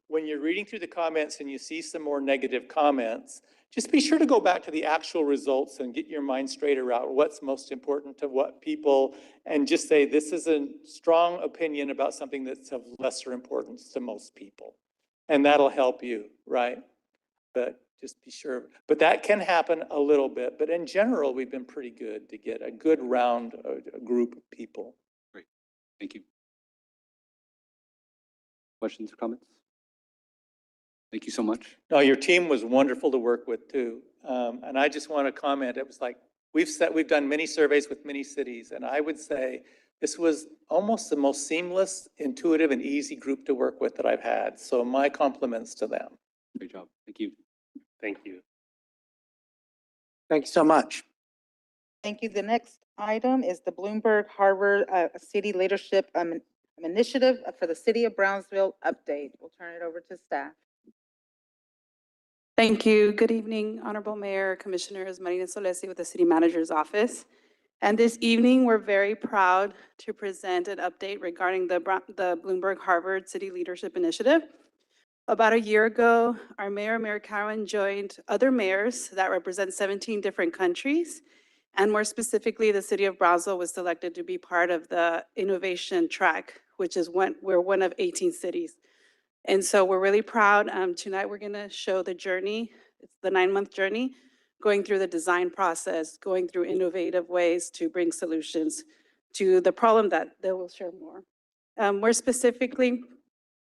when you're reading through the comments and you see some more negative comments, just be sure to go back to the actual results and get your mind straight around what's most important to what people, and just say, this is a strong opinion about something that's of lesser importance to most people. And that'll help you, right? But just be sure. But that can happen a little bit. But in general, we've been pretty good to get a good round, a group of people. Great. Thank you. Questions or comments? Thank you so much. No, your team was wonderful to work with too. And I just want to comment, it was like, we've done many surveys with many cities, and I would say this was almost the most seamless, intuitive, and easy group to work with that I've had. So my compliments to them. Great job. Thank you. Thank you. Thank you so much. Thank you. The next item is the Bloomberg Harvard City Leadership Initiative for the City of Brownsville update. We'll turn it over to staff. Thank you. Good evening, Honorable Mayor, Commissioners, Marina Solesi with the City Manager's Office. And this evening, we're very proud to present an update regarding the Bloomberg Harvard City Leadership Initiative. About a year ago, our mayor, Mayor Cowan, joined other mayors that represent 17 different countries. And more specifically, the City of Brownsville was selected to be part of the innovation track, which is we're one of 18 cities. And so we're really proud. Tonight, we're gonna show the journey. It's the 9-month journey, going through the design process, going through innovative ways to bring solutions to the problem that they will share more. More specifically,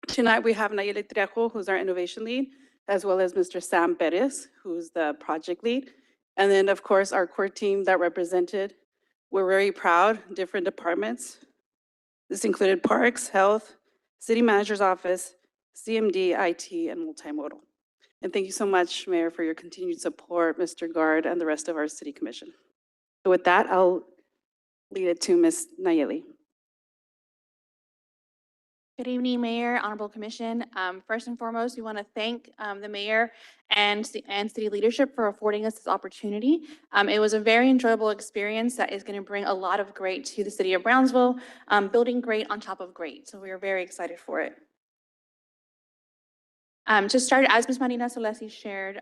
tonight we have Nayeli Trejo, who's our innovation lead, as well as Mr. Sam Perez, who's the project lead. And then, of course, our core team that represented. We're very proud, different departments. This included Parks, Health, City Manager's Office, CMD, IT, and Multimodal. And thank you so much, Mayor, for your continued support, Mr. Guard, and the rest of our City Commission. So with that, I'll lead it to Ms. Nayeli. Good evening, Mayor, Honorable Commission. First and foremost, we want to thank the mayor and city leadership for affording us this opportunity. It was a very enjoyable experience that is going to bring a lot of great to the City of Brownsville, building great on top of great. So we are very excited for it. To start, as Ms. Marina Solesi shared,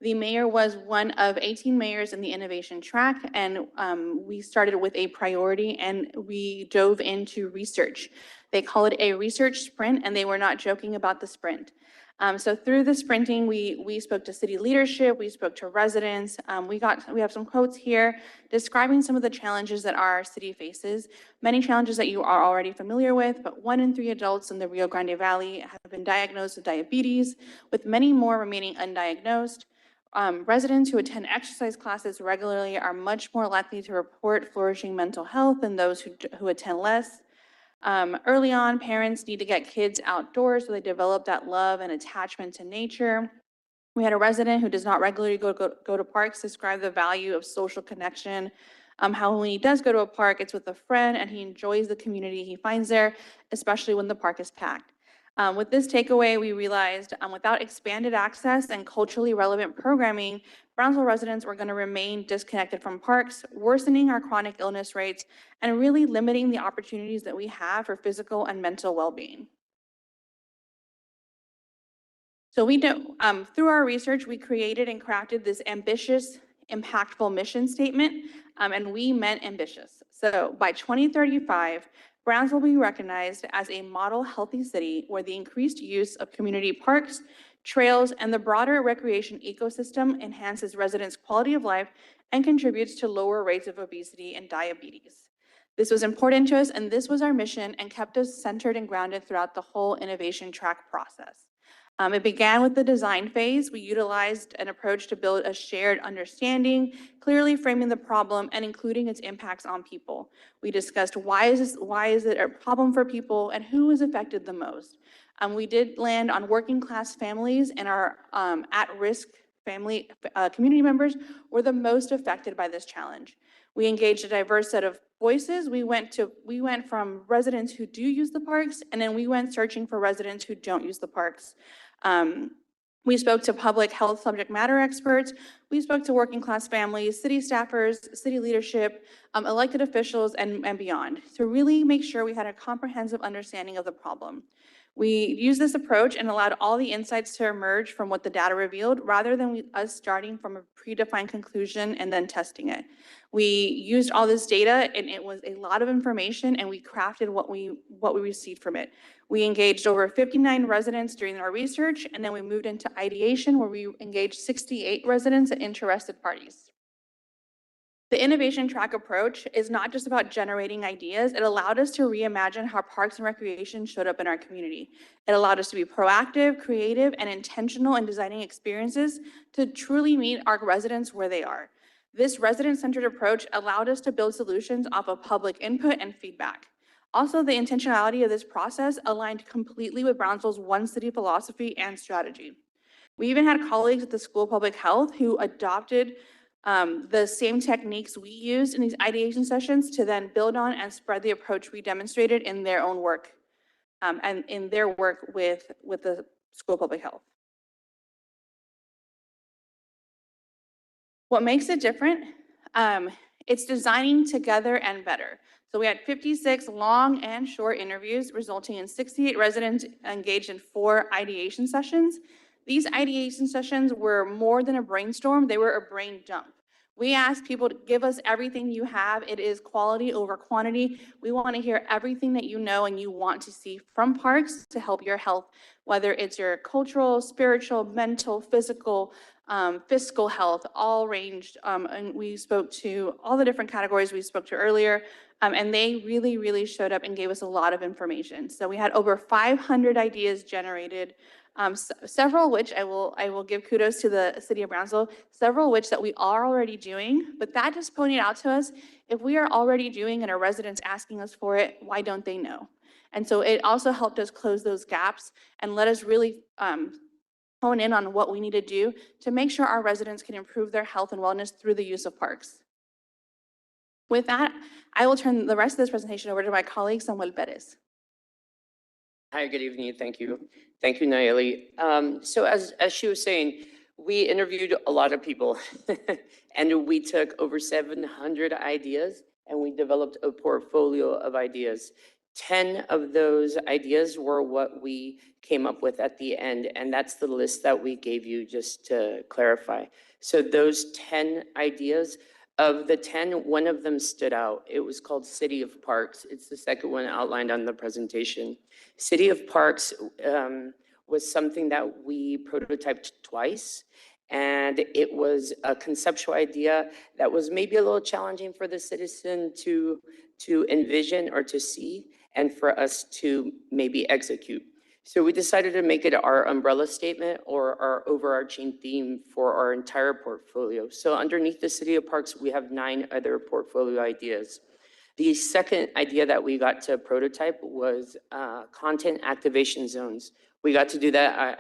the mayor was one of 18 mayors in the innovation track, and we started with a priority and we dove into research. They call it a research sprint, and they were not joking about the sprint. So through the sprinting, we spoke to city leadership, we spoke to residents. We have some quotes here describing some of the challenges that our city faces, many challenges that you are already familiar with, but 1 in 3 adults in the Rio Grande Valley have been diagnosed with diabetes, with many more remaining undiagnosed. Residents who attend exercise classes regularly are much more likely to report flourishing mental health than those who attend less. Early on, parents need to get kids outdoors so they develop that love and attachment to nature. We had a resident who does not regularly go to parks describe the value of social connection, how when he does go to a park, it's with a friend and he enjoys the community he finds there, especially when the park is packed. With this takeaway, we realized without expanded access and culturally relevant programming, Brownsville residents were going to remain disconnected from parks, worsening our chronic illness rates, and really limiting the opportunities that we have for physical and mental well-being. So we know, through our research, we created and crafted this ambitious, impactful mission statement, and we meant ambitious. So by 2035, Brownsville will be recognized as a model healthy city where the increased use of community parks, trails, and the broader recreation ecosystem enhances residents' quality of life and contributes to lower rates of obesity and diabetes. This was important to us, and this was our mission and kept us centered and grounded throughout the whole innovation track process. It began with the design phase. We utilized an approach to build a shared understanding, clearly framing the problem and including its impacts on people. We discussed why is it a problem for people and who is affected the most. We did land on working class families, and our at-risk family community members were the most affected by this challenge. We engaged a diverse set of voices. We went from residents who do use the parks, and then we went searching for residents who don't use the parks. We spoke to public health subject matter experts. We spoke to working class families, city staffers, city leadership, elected officials, and beyond to really make sure we had a comprehensive understanding of the problem. We used this approach and allowed all the insights to emerge from what the data revealed, rather than us starting from a predefined conclusion and then testing it. We used all this data, and it was a lot of information, and we crafted what we received from it. We engaged over 59 residents during our research, and then we moved into ideation, where we engaged 68 residents and interested parties. The innovation track approach is not just about generating ideas. It allowed us to reimagine how parks and recreation showed up in our community. It allowed us to be proactive, creative, and intentional in designing experiences to truly meet our residents where they are. This resident-centered approach allowed us to build solutions off of public input and feedback. Also, the intentionality of this process aligned completely with Brownsville's One City philosophy and strategy. We even had colleagues at the School of Public Health who adopted the same techniques we used in these ideation sessions to then build on and spread the approach we demonstrated in their own work and in their work with the School of Public Health. What makes it different? It's designing together and better. So we had 56 long and short interviews, resulting in 68 residents engaged in 4 ideation sessions. These ideation sessions were more than a brainstorm, they were a brain dump. We asked people to give us everything you have. It is quality over quantity. We want to hear everything that you know and you want to see from parks to help your health, whether it's your cultural, spiritual, mental, physical, fiscal health, all ranged. And we spoke to all the different categories we spoke to earlier. And they really, really showed up and gave us a lot of information. So we had over 500 ideas generated, several which I will give kudos to the City of Brownsville, several which that we are already doing, but that just pointed out to us, if we are already doing and our residents asking us for it, why don't they know? And so it also helped us close those gaps and let us really hone in on what we need to do to make sure our residents can improve their health and wellness through the use of parks. With that, I will turn the rest of this presentation over to my colleague, Samuel Perez. Hi, good evening. Thank you. Thank you, Nayeli. So as she was saying, we interviewed a lot of people and we took over 700 ideas and we developed a portfolio of ideas. 10 of those ideas were what we came up with at the end, and that's the list that we gave you, just to clarify. So those 10 ideas, of the 10, one of them stood out. It was called City of Parks. It's the second one outlined on the presentation. City of Parks was something that we prototyped twice, and it was a conceptual idea that was maybe a little challenging for the citizen to envision or to see, and for us to maybe execute. So we decided to make it our umbrella statement or our overarching theme for our entire portfolio. So underneath the City of Parks, we have 9 other portfolio ideas. The second idea that we got to prototype was content activation zones. We got to do that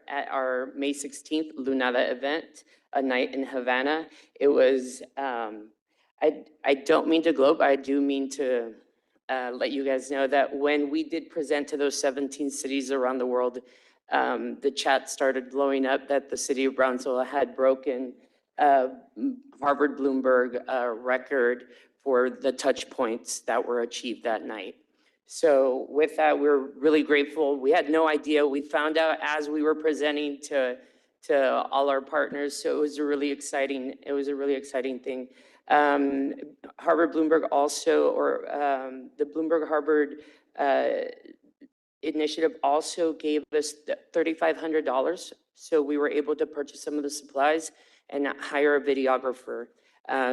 at our May 16th Lunada event, a night in Havana. It was, I don't mean to gloat, but I do mean to let you guys know that when we did present to those 17 cities around the world, the chat started blowing up that the City of Brownsville had broken Harvard Bloomberg record for the touch points that were achieved that night. So with that, we're really grateful. We had no idea. We found out as we were presenting to all our partners. So it was a really exciting thing. Harvard Bloomberg also, or the Bloomberg Harvard initiative also gave us $3,500. So we were able to purchase some of the supplies and hire a videographer.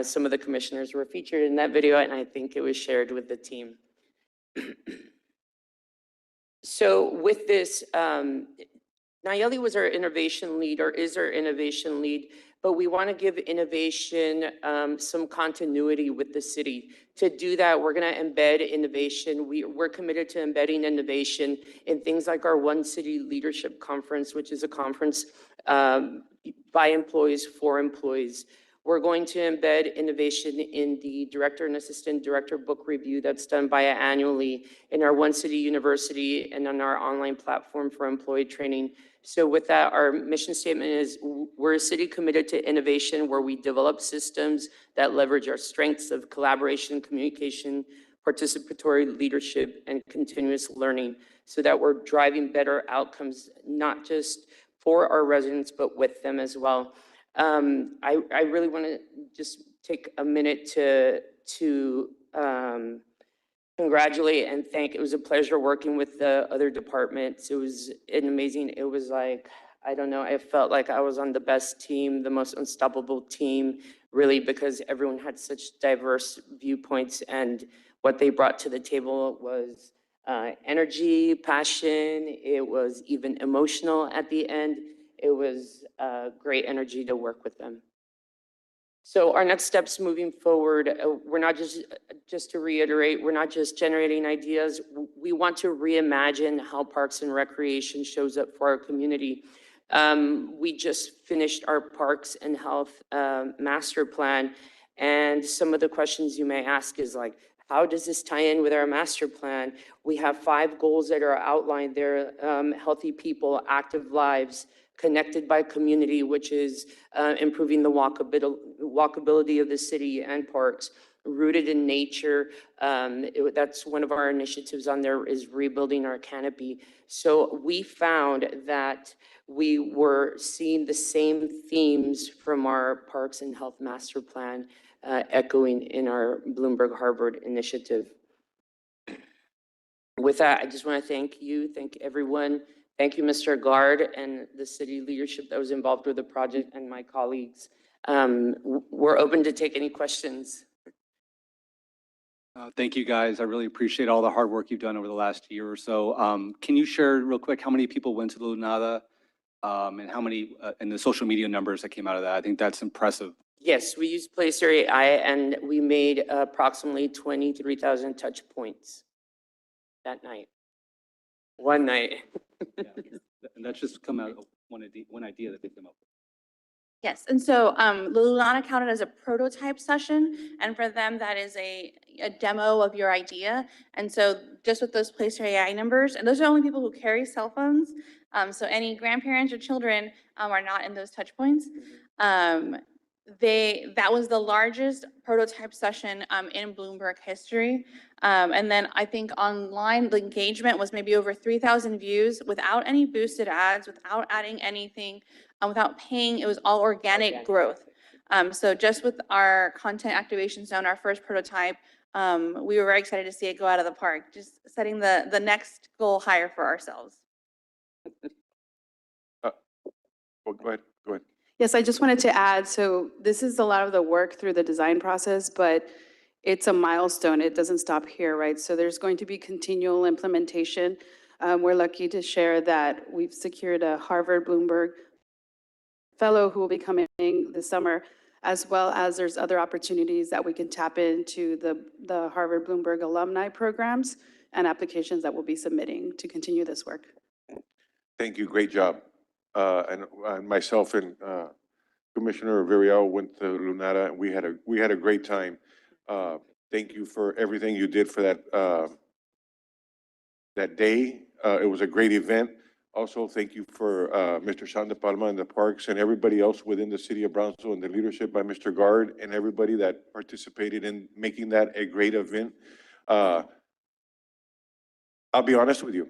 Some of the commissioners were featured in that video, and I think it was shared with the team. So with this, Nayeli was our innovation lead, or is our innovation lead, but we want to give innovation some continuity with the city. To do that, we're going to embed innovation. We're committed to embedding innovation in things like our One City Leadership Conference, which is a conference by employees for employees. We're going to embed innovation in the director and assistant director book review that's done biannually in our One City University and on our online platform for employee training. So with that, our mission statement is we're a city committed to innovation where we develop systems that leverage our strengths of collaboration, communication, participatory leadership, and continuous learning so that we're driving better outcomes, not just for our residents, but with them as well. I really want to just take a minute to congratulate and thank. It was a pleasure working with the other departments. It was it was like, I don't know, I felt like I was on the best team, the most unstoppable team, really, because everyone had such diverse viewpoints, and what they brought to the table was energy, passion. It was even emotional at the end. It was great energy to work with them. So our next steps moving forward, we're not just to reiterate, we're not just generating ideas. We want to reimagine how Parks and Recreation shows up for our community. We just finished our Parks and Health Master Plan. And some of the questions you may ask is like, how does this tie in with our master plan? We have 5 goals that are outlined there: healthy people, active lives, connected by community, which is improving the walkability of the city and parks, rooted in nature. That's one of our initiatives on there, is rebuilding our canopy. So we found that we were seeing the same themes from our Parks and Health Master Plan echoing in our Bloomberg Harvard initiative. With that, I just want to thank everyone. Thank you, Mr. Guard, and the city leadership that was involved with the project, and my colleagues. We're open to take any questions. Thank you, guys. I really appreciate all the hard work you've done over the last year or so. Can you share real quick how many people went to the Lunada, and how many, and the social media numbers that came out of that? I think that's impressive. Yes, we used Placer AI, and we made approximately 23,000 touch points that night. One night. And that's just come out of one idea that they came up with. Yes, and so Lulana counted as a prototype session, and for them, that is a demo of your idea. And so just with those Placer AI numbers, and those are only people who carry cell phones, so any grandparents or children are not in those touch points. That was the largest prototype session in Bloomberg history. And then I think online, the engagement was maybe over 3,000 views without any boosted ads, without adding anything, without paying. It was all organic growth. So just with our content activation zone, our first prototype, we were very excited to see it go out of the park, just setting the next goal higher for ourselves. Go ahead. Yes, I just wanted to add, so this is a lot of the work through the design process, but it's a milestone. It doesn't stop here, right? So there's going to be continual implementation. We're lucky to share that we've secured a Harvard Bloomberg fellow who will be coming this summer, as well as there's other opportunities that we can tap into the Harvard Bloomberg alumni programs and applications that we'll be submitting to continue this work. Thank you, great job. And myself and Commissioner Villarreal went to Lunada, and we had a great time. Thank you for everything you did for that day. It was a great event. Also, thank you for Mr. Sean De Palma and the parks and everybody else within the city of Brownsville, and the leadership by Mr. Guard and everybody that participated in making that a great event. I'll be honest with you,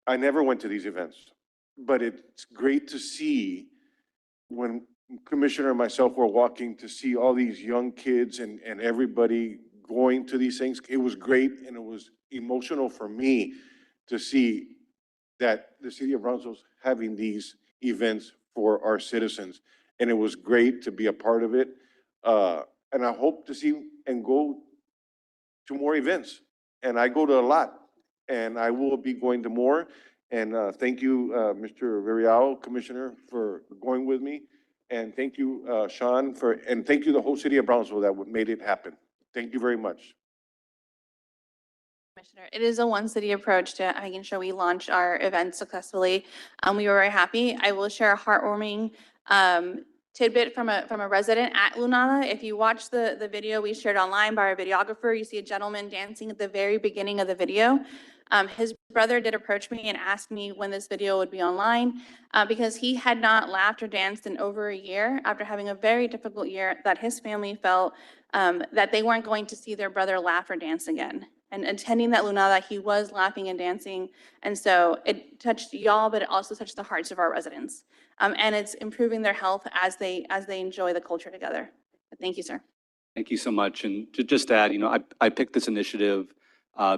I never went to these events. But it's great to see when Commissioner and myself were walking, to see all these young kids and everybody going to these things. It was great, and it was emotional for me to see that the city of Brownsville's having these events for our citizens. And it was great to be a part of it. And I hope to see and go to more events. And I go to a lot, and I will be going to more. And thank you, Mr. Villarreal, Commissioner, for going with me. And thank you, Sean, and thank you the whole city of Brownsville that made it happen. Thank you very much. Commissioner, it is a one city approach to making sure we launch our event successfully. We were very happy. I will share a heartwarming tidbit from a resident at Lunada. If you watch the video we shared online by our videographer, you see a gentleman dancing at the very beginning of the video. His brother did approach me and ask me when this video would be online because he had not laughed or danced in over a year after having a very difficult year that his family felt that they weren't going to see their brother laugh or dance again. And attending that Lunada, he was laughing and dancing. And so it touched y'all, but it also touched the hearts of our residents. And it's improving their health as they enjoy the culture together. But thank you, sir. Thank you so much. And to just add, I picked this initiative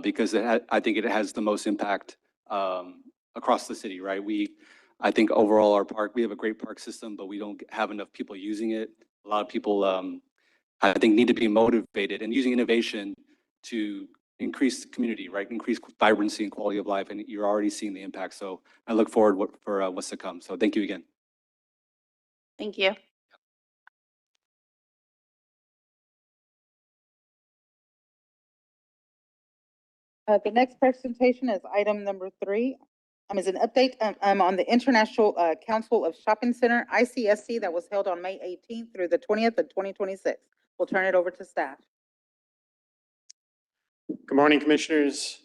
because I think it has the most impact across the city, right? I think overall our park, we have a great park system, but we don't have enough people using it. A lot of people, I think, need to be motivated and using innovation to increase the community, right? Increase vibrancy and quality of life, and you're already seeing the impact. So I look forward for what's to come. So thank you again. Thank you. The next presentation is item number 3. Is an update on the International Council of Shopping Center, ICSC, that was held on May 18th through the 20th of 2026. We'll turn it over to staff. Good morning, Commissioners.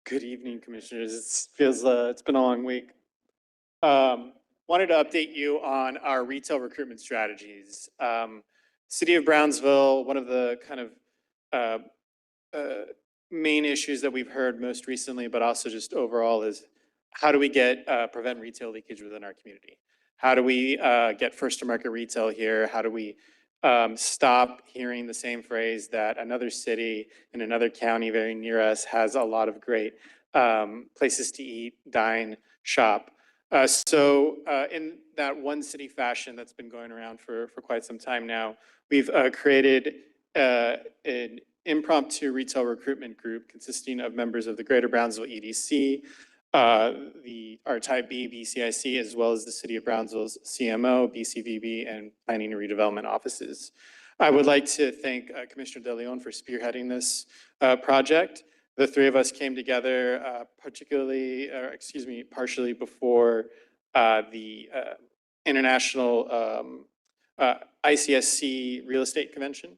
Good evening, Commissioners. It's been a long week. Wanted to update you on our retail recruitment strategies. City of Brownsville, one of the kind of main issues that we've heard most recently, but also just overall, is how do we prevent retail leakage within our community? How do we get first to market retail here? How do we stop hearing the same phrase that another city in another county very near us has a lot of great places to eat, dine, shop? So in that one city fashion that's been going around for quite some time now, we've created an impromptu retail recruitment group consisting of members of the Greater Brownsville EDC, our Type B BCIC, as well as the City of Brownsville's CMO, BCVB, and Planning and Redevelopment offices. I would like to thank Commissioner De Leon for spearheading this project. The three of us came together partially before the International ICSC Real Estate Convention.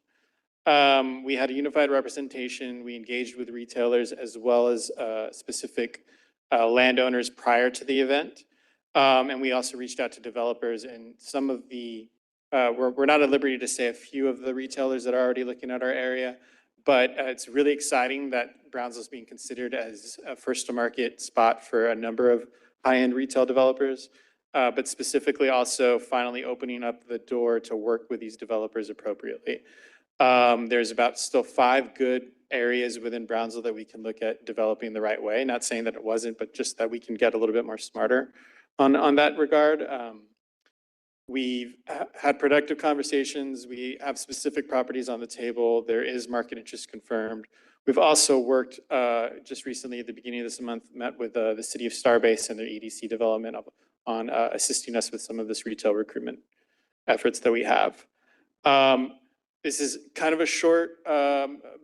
We had a unified representation. We engaged with retailers as well as specific landowners prior to the event. And we also reached out to developers, and some of the, we're not at liberty to say a few of the retailers that are already looking at our area, but it's really exciting that Brownsville is being considered as a first to market spot for a number of high-end retail developers, but specifically also finally opening up the door to work with these developers appropriately. There's about still 5 good areas within Brownsville that we can look at developing the right way. Not saying that it wasn't, but just that we can get a little bit more smarter on that regard. We've had productive conversations. We have specific properties on the table. There is market interest confirmed. We've also worked just recently at the beginning of this month, met with the City of Starbase and their EDC development on assisting us with some of this retail recruitment efforts that we have. This is kind of a short,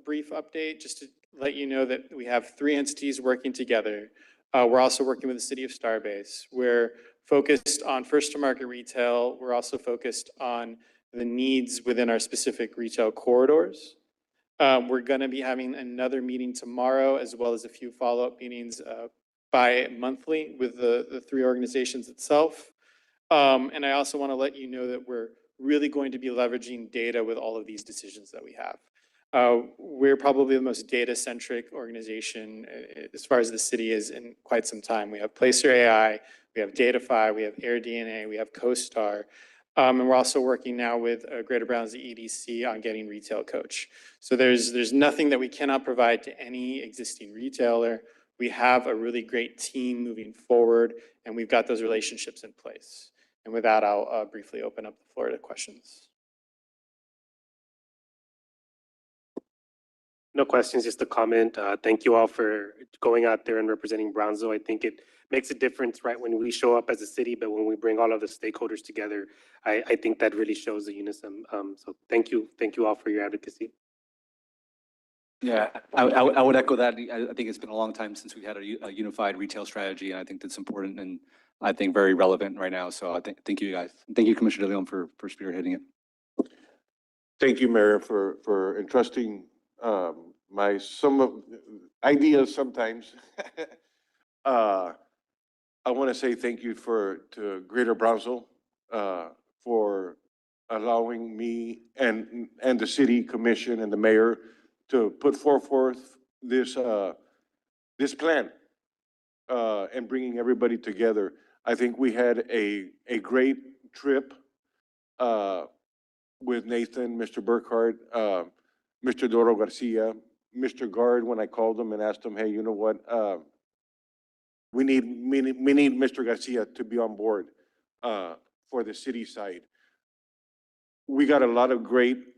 brief update, just to let you know that we have 3 entities working together. We're also working with the City of Starbase. We're focused on first to market retail. We're also focused on the needs within our specific retail corridors. We're gonna be having another meeting tomorrow, as well as a few follow-up meetings bi-monthly with the 3 organizations itself. And I also wanna let you know that we're really going to be leveraging data with all of these decisions that we have. We're probably the most data-centric organization as far as the city is in quite some time. We have Placer AI, we have Datafy, we have AirDNA, we have CoStar, and we're also working now with Greater Brownsville EDC on getting Retail Coach. So there's nothing that we cannot provide to any existing retailer. We have a really great team moving forward, and we've got those relationships in place. And with that, I'll briefly open up the floor to questions. No questions, just a comment. Thank you all for going out there and representing Brownsville. I think it makes a difference, right, when we show up as a city, but when we bring all of the stakeholders together, I think that really shows the unison. So thank you all for your advocacy. Yeah, I would echo that. I think it's been a long time since we had a unified retail strategy, and I think that's important and I think very relevant right now. So thank you guys. Thank you, Commissioner De Leon, for spearheading it. Thank you, Mayor, for entrusting some of ideas sometimes. I want to say thank you to Greater Brownsville for allowing me and the city commission and the mayor to put forth this plan and bringing everybody together. I think we had a great trip with Nathan, Mr. Burkhardt, Mr. Doro Garcia, Mr. Guard, when I called him and asked him, hey, you know what? We need Mr. Garcia to be on board for the city side. We got a lot of great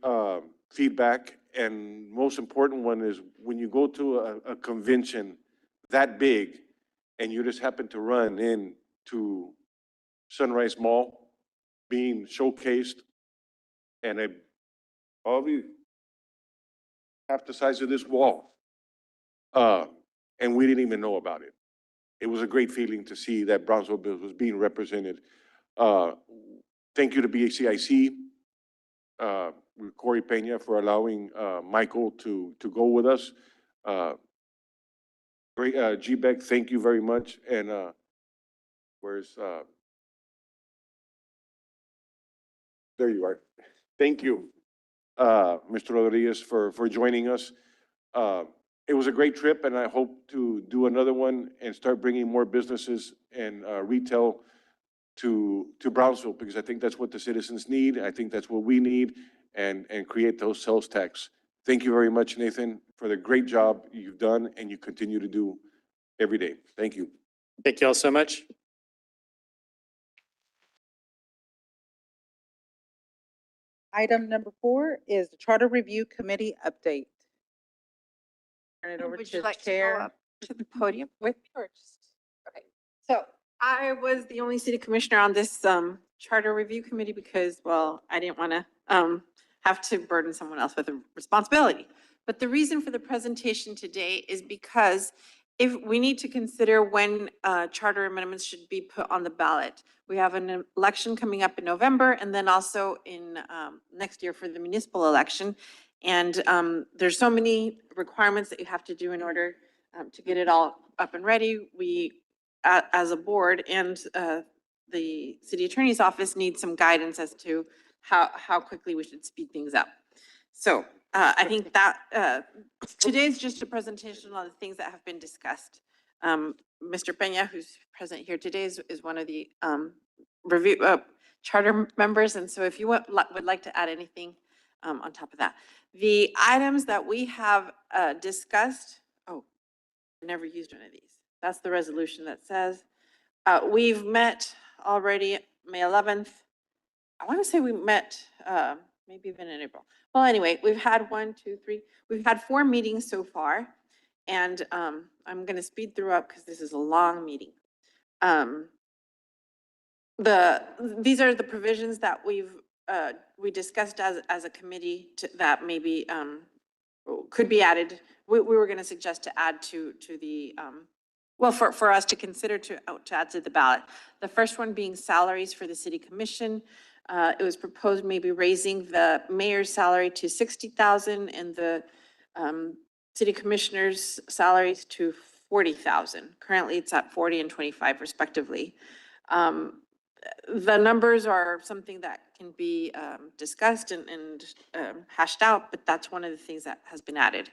feedback, and most important one is when you go to a convention that big and you just happen to run into Sunrise Mall being showcased, and probably half the size of this wall. and we didn't even know about it. It was a great feeling to see that Brownsville was being represented. Thank you to BACIC, with Corey Peña for allowing Michael to go with us. Great, GBEC, thank you very much. And where's there you are. Thank you, Mr. Rodriguez, for joining us. It was a great trip, and I hope to do another one and start bringing more businesses and retail to Brownsville, because I think that's what the citizens need. I think that's what we need, and create those sales tax. Thank you very much, Nathan, for the great job you've done and you continue to do every day. Thank you. Thank you all so much. Item number 4 is the Charter Review Committee update. Turn it over Would to you like to go Chair. up to the podium with me or just? Okay. So I was the only city commissioner on this charter review committee because, well, I didn't want to have to burden someone else with a responsibility. But the reason for the presentation today is because if we need to consider when charter amendments should be put on the ballot. We have an election coming up in November and then also in next year for the municipal election. And there's so many requirements that you have to do in order to get it all up and ready. We, as a board and the city attorney's office need some guidance as to how quickly we should speed things up. So I think that today's just a presentation on the things that have been discussed. Mr. Peña, who's present here today, is one of the review charter members. And so if you would like to add anything on top of that. The items that we have discussed, oh, I never used one of these. That's the resolution that says, we've met already May 11th. I want to say we met maybe even in April. Well, anyway, we've had we've had 4 meetings so far. And I'm going to speed through up because this is a long meeting. These are the provisions that we discussed as a committee that maybe could be added. We were going to suggest to add to the well, for us to consider to add to the ballot. The first one being salaries for the city commission. It was proposed maybe raising the mayor's salary to 60,000 and the city commissioners' salaries to 40,000. Currently, it's at 40 and 25 respectively. The numbers are something that can be discussed and hashed out, but that's one of the things that has been added.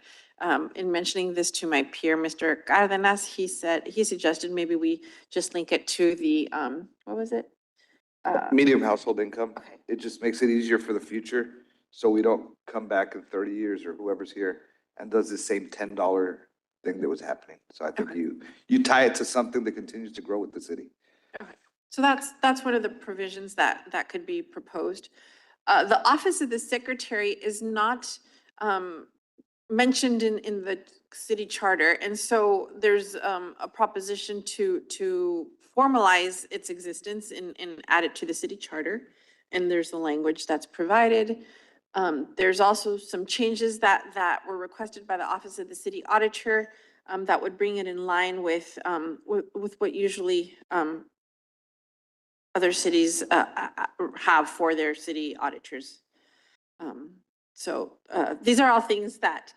In mentioning this to my peer, Mr. Cardenas, he suggested maybe we just link it to the, what was it? Medium household income. Okay. It just makes it easier for the future. So we don't come back in 30 years or whoever's here and does the same $10 thing that was happening. So I think you tie it to something that continues to grow with the city. Okay. So that's one of the provisions that could be proposed. The office of the secretary is not mentioned in the city charter. And so there's a proposition to formalize its existence and add it to the city charter. And there's the language that's provided. There's also some changes that were requested by the Office of the City Auditor that would bring it in line with what usually other cities have for their city auditors. So these are all things that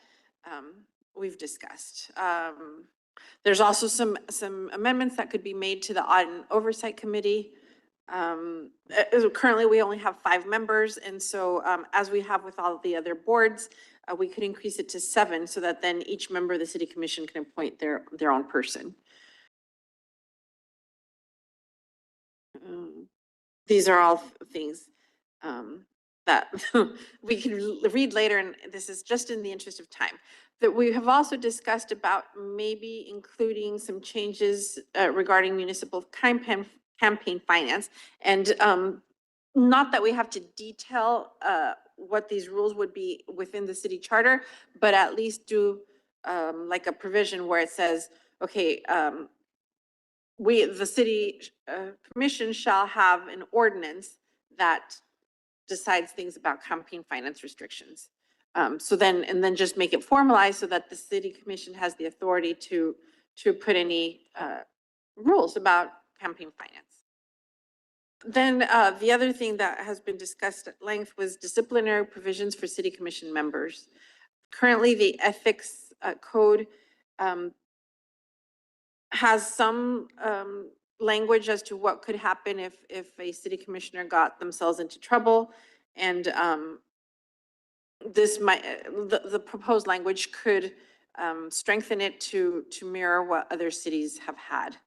we've discussed. There's also some amendments that could be made to the Audit and Oversight Committee. Currently, we only have 5 members, and so as we have with all the other boards, we could increase it to 7 so that then each member of the City Commission can appoint their own person. These are all things that we can read later, and this is just in the interest of time. That we have also discussed about maybe including some changes regarding municipal campaign finance. And not that we have to detail what these rules would be within the city charter, but at least do like a provision where it says, okay, the city commission shall have an ordinance that decides things about campaign finance restrictions. So then, and then just make it formalized so that the city commission has the authority to put any rules about campaign finance. Then the other thing that has been discussed at length was disciplinary provisions for city commission members. Currently, the ethics code has some language as to what could happen if a city commissioner got themselves into trouble. And this might, the proposed language could strengthen it to mirror what other cities have had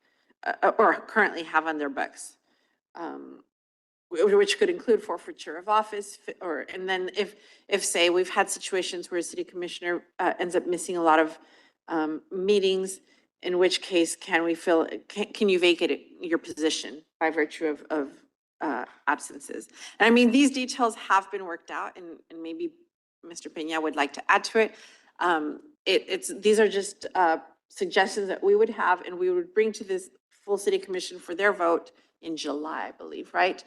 or currently have on their books. Which could include forfeiture of office, or, and then if say we've had situations where a city commissioner ends up missing a lot of meetings, in which case can you vacate your position by virtue of absences? And I mean, these details have been worked out, and maybe Mr. Peña would like to add to it. These are just suggestions that we would have, and we would bring to this full city commission for their vote in July, I believe, right?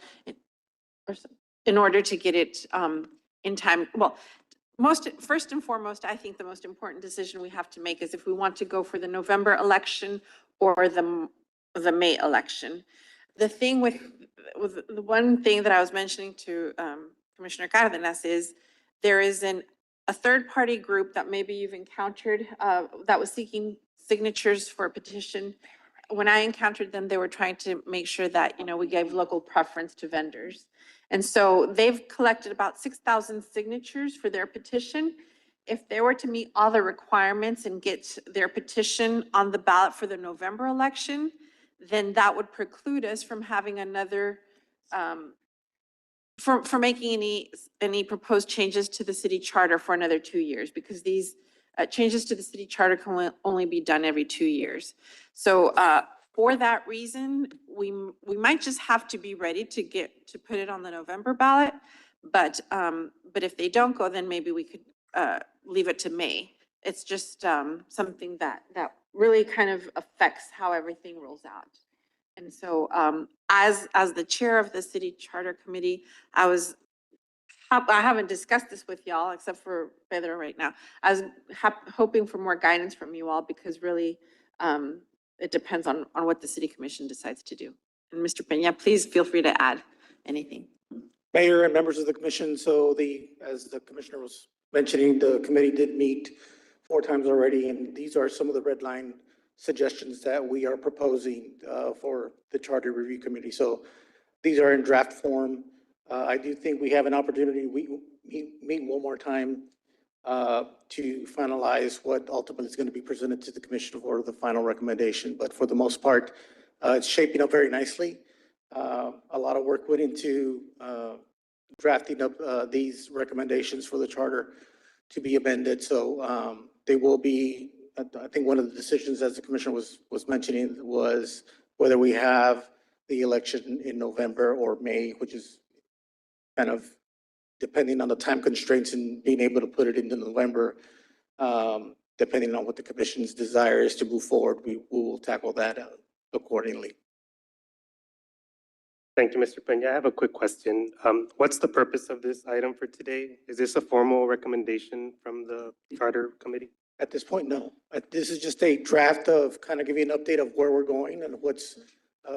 In order to get it in time. Well, first and foremost, I think the most important decision we have to make is if we want to go for the November election or the May election. The thing with the one thing that I was mentioning to Commissioner Cardenas is there is a third-party group that maybe you've encountered that was seeking signatures for a petition. When I encountered them, they were trying to make sure that, we gave local preference to vendors. And so they've collected about 6,000 signatures for their petition. If they were to meet all the requirements and get their petition on the ballot for the November election, then that would preclude us from having another, for making any proposed changes to the city charter for another 2 years, because these changes to the city charter can only be done every 2 years. So for that reason, we might just have to be ready to put it on the November ballot. But if they don't go, then maybe we could leave it to May. It's just something that really kind of affects how everything rolls out. And so as the chair of the city charter committee, I haven't discussed this with y'all except for Pedro right now. I was hoping for more guidance from you all, because really it depends on what the city commission decides to do. And Mr. Peña, please feel free to add anything. Mayor and members of the commission, so as the commissioner was mentioning, the committee did meet 4 times already, and these are some of the red line suggestions that we are proposing for the Charter Review Committee. So these are in draft form. I do think we have an opportunity, we meet one more time to finalize what ultimately is going to be presented to the commission for the final recommendation. But for the most part, it's shaping up very nicely. A lot of work went into drafting up these recommendations for the charter to be amended. So they will be, I think one of the decisions, as the commissioner was mentioning, was whether we have the election in November or May, which is kind of depending on the time constraints and being able to put it into November, depending on what the commission's desire is to move forward, we will tackle that accordingly. Thank you, Mr. Peña. I have a quick question. What's the purpose of this item for today? Is this a formal recommendation from the Charter Committee? At this point, no. This is just a draft of kind of giving an update of where we're going and what's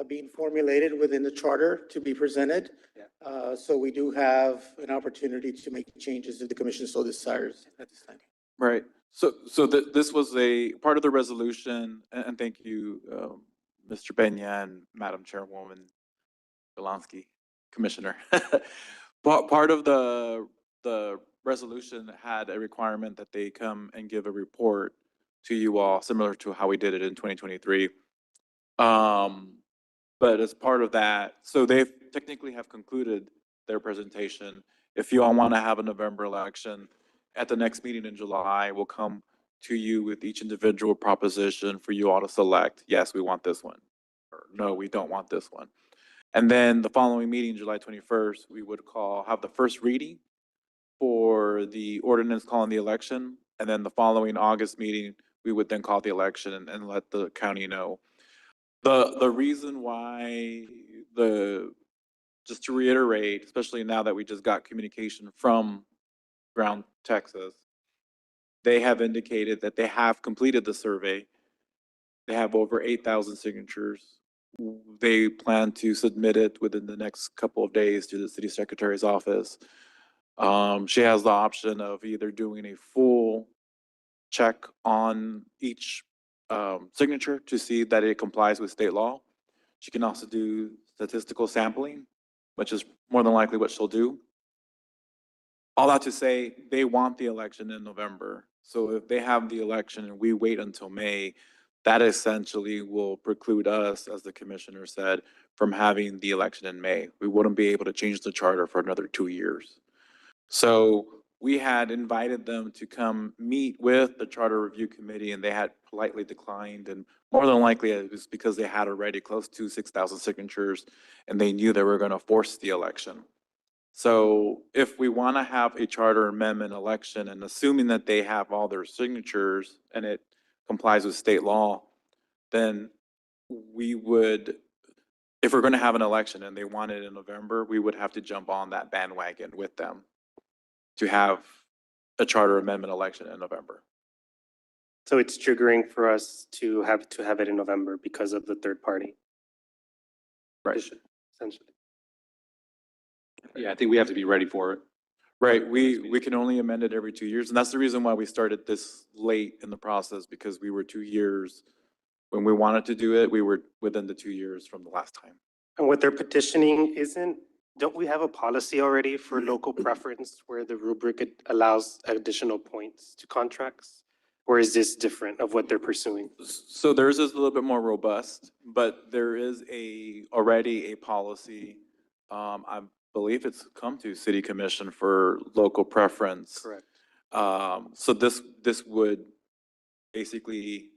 being formulated within the charter to be presented. So we do have an opportunity to make changes if the commission so desires at this time. Right. So this was a part of the resolution, and thank you, Mr. Peña and Madam Chairwoman Galansky, Commissioner. Part of the resolution had a requirement that they come and give a report to you all, similar to how we did it in 2023. But as part of that, so they technically have concluded their presentation. If you all want to have a November election, at the next meeting in July, we'll come to you with each individual proposition for you all to select. Yes, we want this one. Or no, we don't want this one. And then the following meeting, July 21st, we would have the first reading for the ordinance calling the election. And then the following August meeting, we would then call the election and let the county know. The reason why just to reiterate, especially now that we just got communication from Ground Texas. They have indicated that they have completed the survey. They have over 8,000 signatures. They plan to submit it within the next couple of days to the city secretary's office. She has the option of either doing a full check on each signature to see that it complies with state law. She can also do statistical sampling, which is more than likely what she'll do. All that to say, they want the election in November. So if they have the election and we wait until May, that essentially will preclude us, as the commissioner said, from having the election in May. We wouldn't be able to change the charter for another 2 years. So we had invited them to come meet with the Charter Review Committee, and they had politely declined. And more than likely, it was because they had already close to 6,000 signatures, and they knew they were going to force the election. So if we want to have a charter amendment election, and assuming that they have all their signatures and it complies with state law, then we would, if we're going to have an election and they want it in November, we would have to jump on that bandwagon with them to have a charter amendment election in November. So it's triggering for us to have it in November because of the third party. Right. Essentially. Yeah, I think we have to be ready for it. Right, we can only amend it every 2 years, and that's the reason why we started this late in the process, because we were 2 years. When we wanted to do it, we were within the 2 years from the last time. And what they're petitioning don't we have a policy already for local preference where the rubric allows additional points to contracts? Or is this different of what they're pursuing? So theirs is a little bit more robust, but there is already a policy. I believe it's come to city commission for local preference. Correct. So this would basically,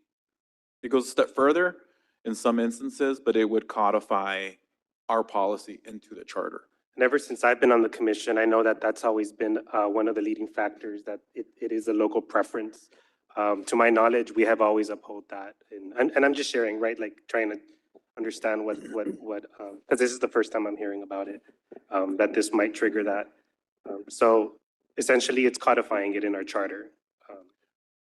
it goes a step further in some instances, but it would codify our policy into the charter. And ever since I've been on the commission, I know that that's always been one of the leading factors, that it is a local preference. To my knowledge, we have always upheld that. And I'm just sharing, right? Like trying to understand what, because this is the first time I'm hearing about it, that this might trigger that. So essentially it's codifying it in our charter.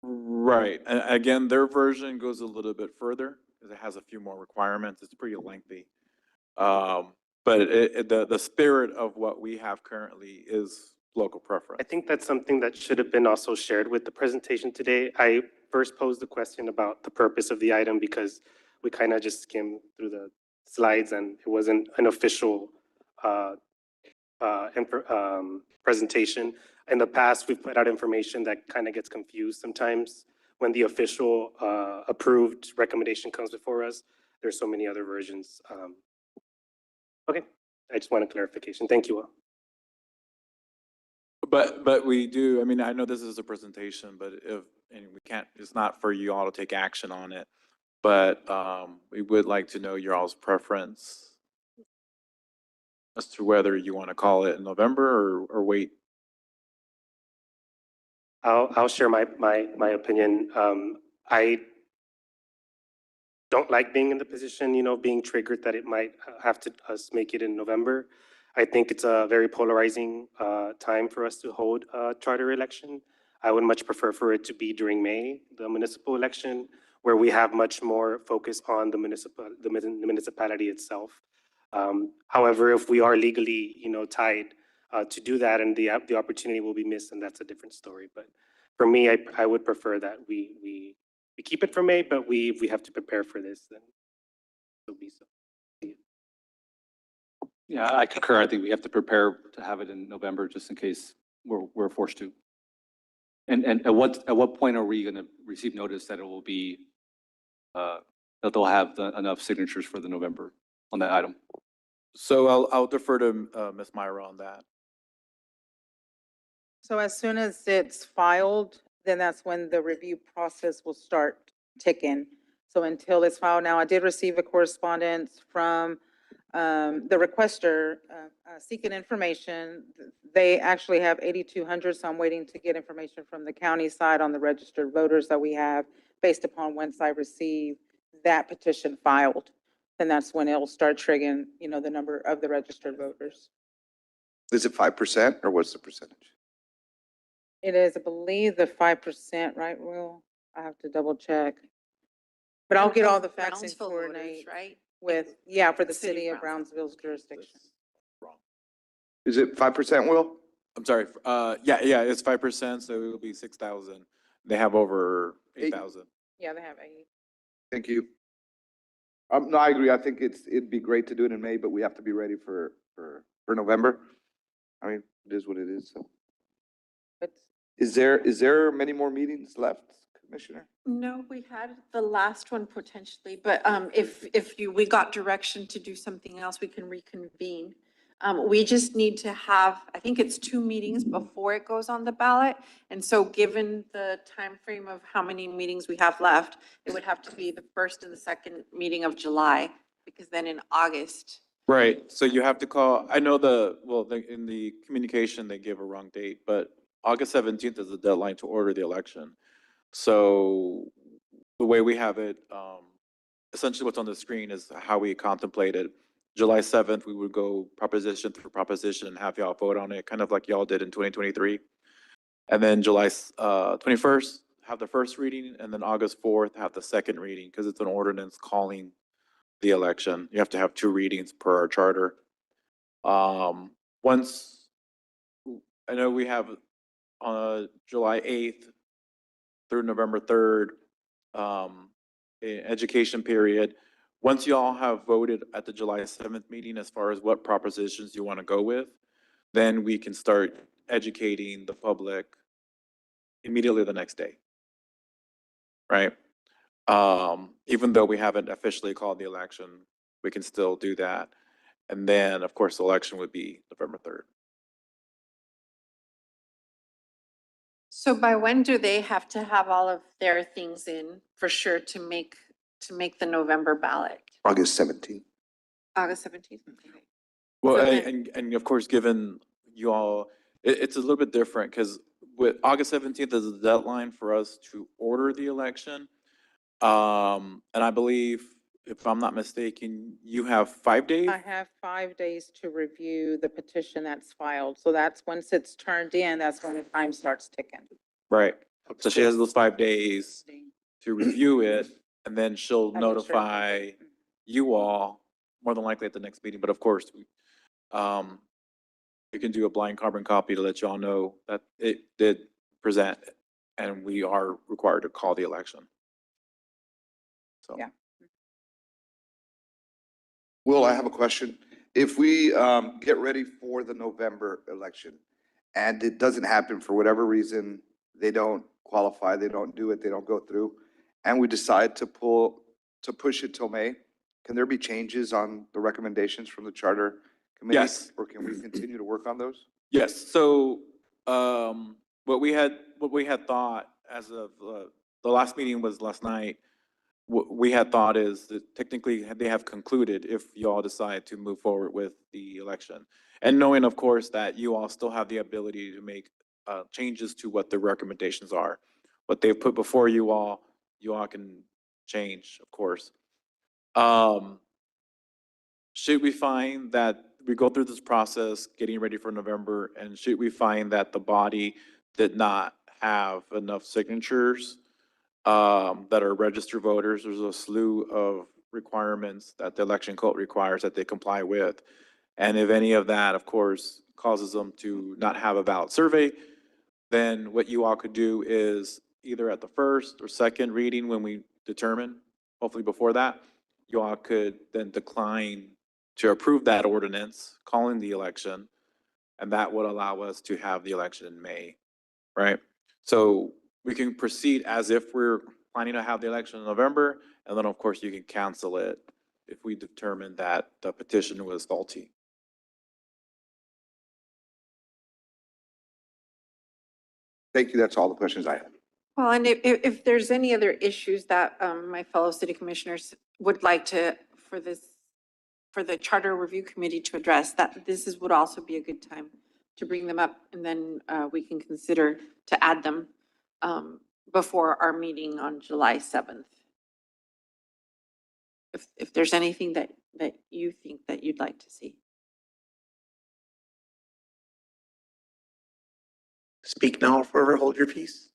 Right. And again, their version goes a little bit further because it has a few more requirements. It's pretty lengthy. But the spirit of what we have currently is local preference. I think that's something that should have been also shared with the presentation today. I first posed the question about the purpose of the item because we kind of just skimmed through the slides and it wasn't an official presentation. In the past, we've put out information that kind of gets confused sometimes when the official approved recommendation comes before us. There's so many other versions. Okay, I just want a clarification. Thank you all. But we do, I mean, I know this is a presentation, but and we can't, it's not for you all to take action on it. But we would like to know your all's preference as to whether you want to call it in November or wait. I'll share my opinion. I don't like being in the position, being triggered that it might have to us make it in November. I think it's a very polarizing time for us to hold a charter election. I would much prefer for it to be during May, the municipal election, where we have much more focus on the municipality itself. However, if we are legally, tied to do that and the opportunity will be missed, and that's a different story. But for me, I would prefer that we keep it for May, but if we have to prepare for this, then it'll be so. Yeah, I concur. I think we have to prepare to have it in November just in case we're forced to. And at what point are we going to receive notice that it will be that they'll have enough signatures for the November on that item? So I'll defer to Ms. Myra on that. So as soon as it's filed, then that's when the review process will start ticking. So until it's filed, now I did receive a correspondence from the requester seeking information. They actually have 8,200, so I'm waiting to get information from the county side on the registered voters that we have based upon once I receive that petition filed. Then that's when it'll start triggering, the number of the registered voters. Is it 5% or what's the percentage? It is, I believe, the 5%, right, Will? I have to double check. But I'll get all the facts and Brownsville voters, coordinate right? with, yeah, for the City city of of Brownsville's jurisdiction. Is it 5%, Will? I'm sorry, yeah, it's 5%, so it will be 6,000. They have over 8,000. Yeah, they have 8. Thank you. No, I agree. I think it'd be great to do it in May, but we have to be ready for November. I mean, it is what it is, so. But Is there many more meetings left, Commissioner? No, we had the last one potentially, but we got direction to do something else, we can reconvene. We just need to have, I think it's 2 meetings before it goes on the ballot. And so given the time frame of how many meetings we have left, it would have to be the first and the second meeting of July, because then in August. Right, so you have to call, I know in the communication, they gave a wrong date, but August 17th is the deadline to order the election. So the way we have it, essentially what's on the screen is how we contemplated. July 7th, we would go proposition for proposition and have y'all vote on it, kind of like y'all did in 2023. And then July 21st, have the first reading, and then August 4th, have the second reading, because it's an ordinance calling the election. You have to have 2 readings per our charter. Once, I know we have July 8th through November 3rd, education period. Once you all have voted at the July 7th meeting as far as what propositions you want to go with, then we can start educating the public immediately the next day. Right? Even though we haven't officially called the election, we can still do that. And then, of course, the election would be November 3rd. So by when do they have to have all of their things in for sure to make the November ballot? August 17th. August 17th? Okay. Well, So then- and of course, given you all, it's a little bit different because with August 17th is the deadline for us to order the election. And I believe, if I'm not mistaken, you have 5 days? I have 5 days to review the petition that's filed. So that's once it's turned in, that's when the time starts ticking. Right. So she has those 5 days to review it, and then she'll And then she'll- notify you all, more than likely at the next meeting, but of course, you can do a blind carbon copy to let you all know that it did present, and we are required to call the election. So. Yeah. Will, I have a question. If we get ready for the November election and it doesn't happen for whatever reason, they don't qualify, they don't do it, they don't go through, and we decide to push it till May, can there be changes on the recommendations from the charter committee? Yes. Or can we continue to work on those? Yes, so, what we had thought as of, the last meeting was last night. What we had thought is that technically they have concluded if you all decide to move forward with the election. And knowing, of course, that you all still have the ability to make, changes to what the recommendations are. What they've put before you all can change, of course. Should we find that we go through this process, getting ready for November, and should we find that the body did not have enough signatures that are registered voters, there's a slew of requirements that the election code requires that they comply with. And if any of that, of course, causes them to not have a valid survey, then what you all could do is either at the first or second reading when we determine, hopefully before that, you all could then decline to approve that ordinance calling the election, and that would allow us to have the election in May, right? So we can proceed as if we're planning to have the election in November, and then of course you can cancel it if we determine that the petition was faulty. Thank you, that's all the questions I have. Well, and if there's any other issues that my fellow city commissioners would like to, for the Charter Review Committee to address, would also be a good time to bring them up, and then we can consider to add them before our meeting on July 7th. If there's anything that you think that you'd like to see. speak now or forever hold your peace.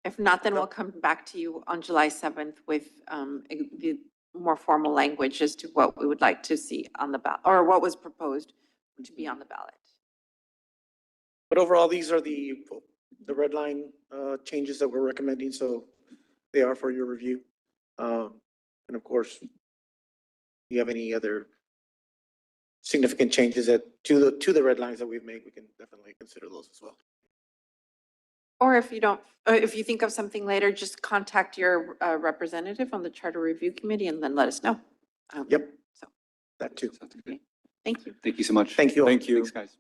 If not, then we'll come back to you on July 7th with the more formal language as to what we would like to see on the ballot, or what was proposed to be on the ballot. But overall, these are the red line changes that we're recommending, so they are for your review. And of course, you have any other significant changes to the red lines that we've made, we can definitely consider those as well. Or if you don't, if you think of something later, just contact your representative on the Charter Review Committee and then let us know. Yep. So. That too. Thank you. Thank you so much. Thank you. Thank you. Thanks, guys.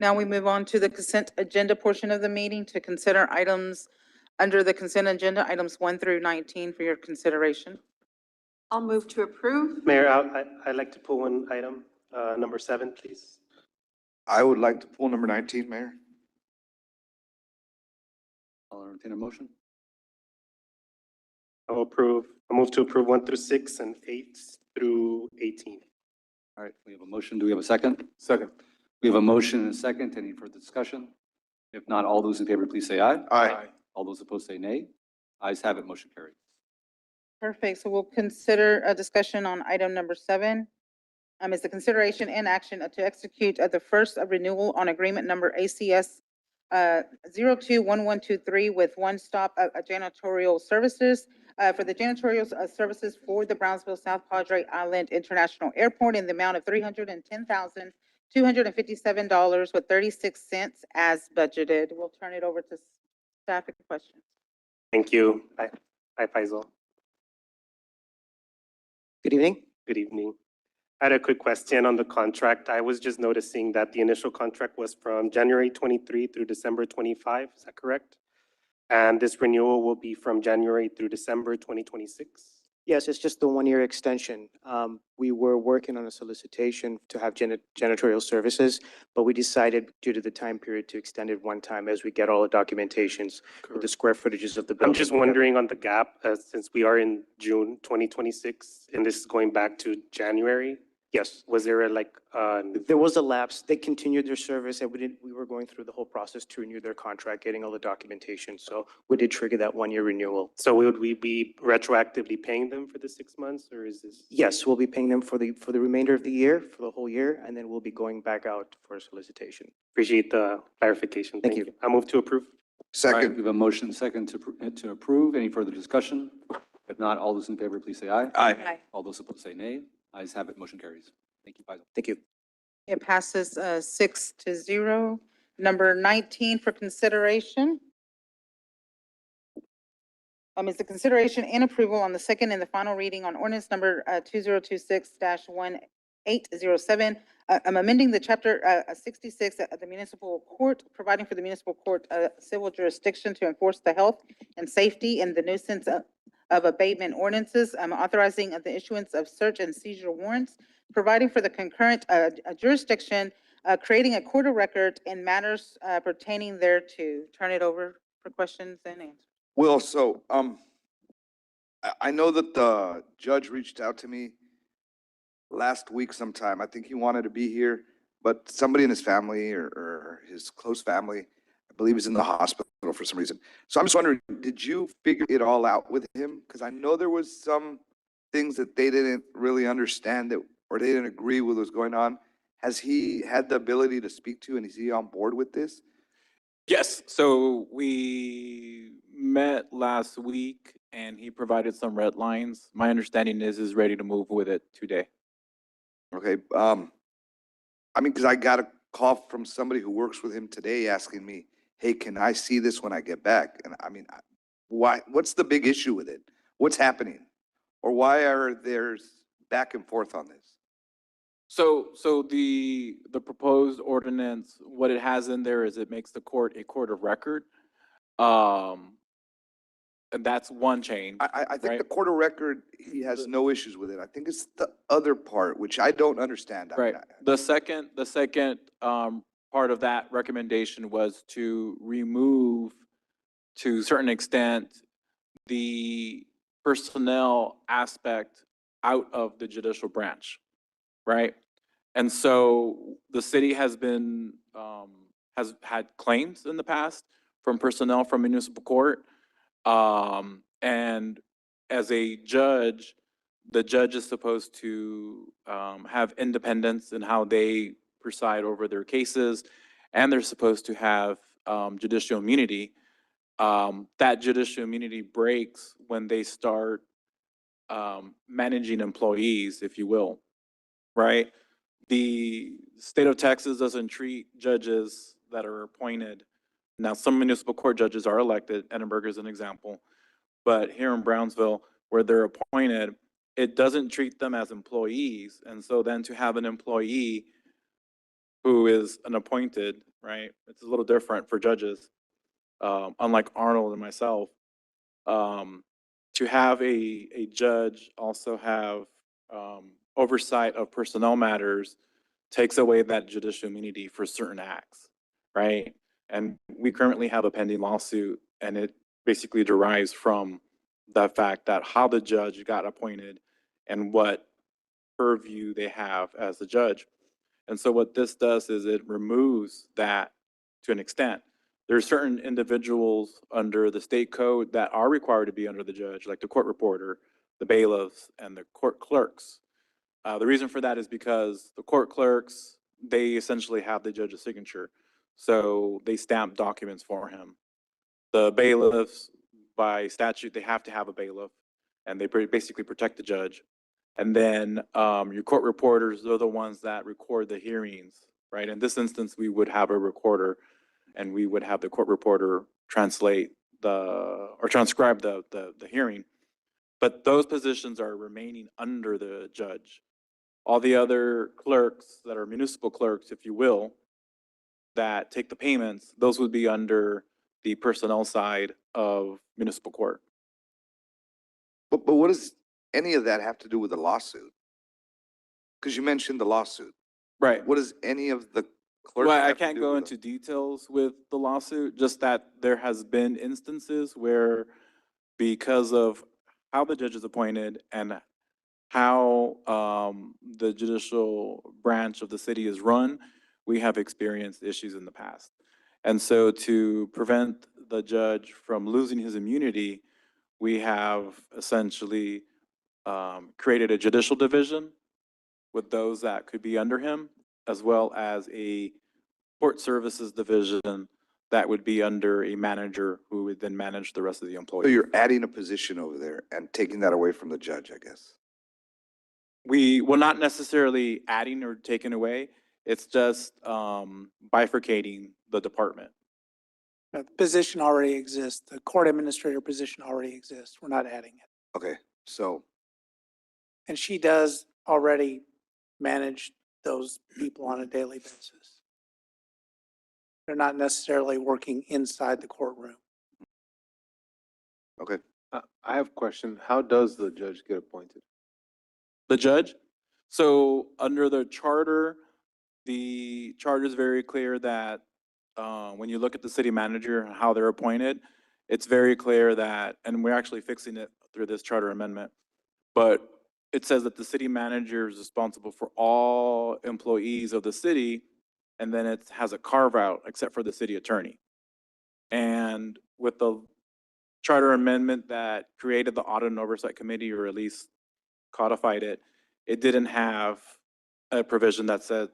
Now we move on to the consent agenda portion of the meeting to consider items under the consent agenda, items 1 through 19 for your consideration. I'll move to approve. Mayor, I'd like to pull one item, number 7, please. I would like to pull number 19, Mayor. I'll entertain a motion. I move to approve 1 through 6 and 8 through 18. All right, we have a motion. Do we have a second? Second. We have a motion and a second. Any further discussion? If not, all those in favor, please say aye. Aye. All those opposed say nay. Ayes have it, motion carries. Perfect. So we'll consider a discussion on item number 7. Is the consideration and action to execute the first renewal on agreement number ACS 021123 with One Stop Janitorial Services for the janitorial services for the Brownsville South Padre Island International Airport in the amount of $310,257 with 36 cents as budgeted. We'll turn it over to staff for questions. Thank you. Hi, Faisal. Good evening. Good evening. I had a quick question on the contract. I was just noticing that the initial contract was from January 23 through December 25. Is that correct? And this renewal will be from January through December 2026? Yes, it's just the 1-year extension. We were working on a solicitation to have janitorial services, but we decided due to the time period to extend it one time as we get all the documentations with the square footages of the building. I'm just wondering on the gap, since we are in June 2026, and this is going back to January? Yes. Was there There was a lapse. They continued their service and we were going through the whole process to renew their contract, getting all the documentation. So we did trigger that 1-year renewal. So would we be retroactively paying them for the 6 months, or is this? Yes, we'll be paying them for the remainder of the year, for the whole year, and then we'll be going back out for a solicitation. Appreciate the clarification. Thank you. I move to approve. All right, we have a motion second to approve. Any further discussion? If not, all those in favor, please say aye. Aye. All those opposed say nay. Ayes have it, motion carries. Thank you, Faisal. Thank you. It passes 6-0. Number 19 for consideration. Is the consideration and approval on the second and the final reading on ordinance number 2026-1807. I'm amending the chapter 66 of the municipal court, providing for the municipal court civil jurisdiction to enforce the health and safety and the nuisance of abatement ordinances. I'm authorizing the issuance of search and seizure warrants, providing for the concurrent jurisdiction, creating a court of record in matters pertaining thereto. Turn it over for questions and answers. Will, so, I know that the judge reached out to me last week sometime. I think he wanted to be here, but somebody in his family or his close family, I believe, is in the hospital for some reason. So I'm just wondering, did you figure it all out with him? Because I know there was some things that they didn't really understand or they didn't agree with what was going on. Has he had the ability to speak to, and is he on board with this? Yes, so we met last week and he provided some red lines. My understanding is he's ready to move with it today. Okay, I mean, because I got a call from somebody who works with him today asking me, hey, can I see this when I get back? And I mean, what's the big issue with it? What's happening? Or why are there's back and forth on this? So the proposed ordinance, what it has in there is it makes the court a court of record. And that's one change. I think right? the court of record, he has no issues with it. I think it's the other part, which I don't understand. I Right. mean, The second part of that recommendation was to remove, to a certain extent, the personnel aspect out of the judicial branch, right? And so the city has been, has had claims in the past from personnel from municipal court. And as a judge, the judge is supposed to have independence in how they preside over their cases, and they're supposed to have judicial immunity. That judicial immunity breaks when they start managing employees, if you will, right? The state of Texas doesn't treat judges that are appointed. Now, some municipal court judges are elected. Edinburgh is an example. But here in Brownsville, where they're appointed, it doesn't treat them as employees. And so then to have an employee who is an appointed, right? It's a little different for judges, unlike Arnold and myself. To have a judge also have oversight of personnel matters takes away that judicial immunity for certain acts, right? And we currently have a pending lawsuit, and it basically derives from the fact that how the judge got appointed and what purview they have as a judge. And so what this does is it removes that to an extent. There are certain individuals under the state code that are required to be under the judge, like the court reporter, the bailiffs, and the court clerks. The reason for that is because the court clerks, they essentially have the judge's signature. So they stamp documents for him. The bailiffs, by statute, they have to have a bailiff, and they basically protect the judge. And then your court reporters are the ones that record the hearings, right? In this instance, we would have a recorder, and we would have the court reporter translate or transcribe the hearing. But those positions are remaining under the judge. All the other clerks that are municipal clerks, if you will, that take the payments, those would be under the personnel side of municipal court. But what does any of that have to do with the lawsuit? Because you mentioned the lawsuit. Right. What does any of the clerks? Well, I have to can't do go with into details with the lawsuit, just that there has been instances where, because of how the judge is appointed and how the judicial branch of the city is run, we have experienced issues in the past. And so to prevent the judge from losing his immunity, we have essentially created a judicial division with those that could be under him, as well as a court services division that would be under a manager who would then manage the rest of the So employees. you're adding a position over there and taking that away from the judge, I guess. We will not necessarily adding or taking away. It's just bifurcating the department. The position already exists. The court administrator position already exists. We're not adding it. Okay, so And she does already manage those people on a daily basis. They're not necessarily working inside the courtroom. okay. I have a question. How does the judge get appointed? The judge? So under the charter is very clear that when you look at the city manager and how they're appointed, it's very clear that, and we're actually fixing it through this charter amendment, but it says that the city manager is responsible for all employees of the city, and then it has a carve out except for the city attorney. And with the charter amendment that created the Audit and Oversight Committee, or at least codified it, it didn't have a provision that said,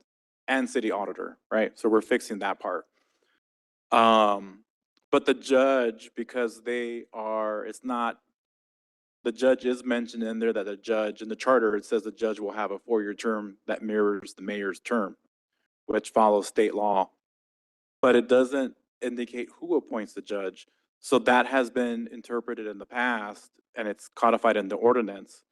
and city auditor, right? So we're fixing that part. But the judge, because the judge is mentioned in there, that the judge, in the charter, it says the judge will have a 4-year term that mirrors the mayor's term, which follows state law. But it doesn't indicate who appoints the judge. So that has been interpreted in the past, and it's codified in the ordinance,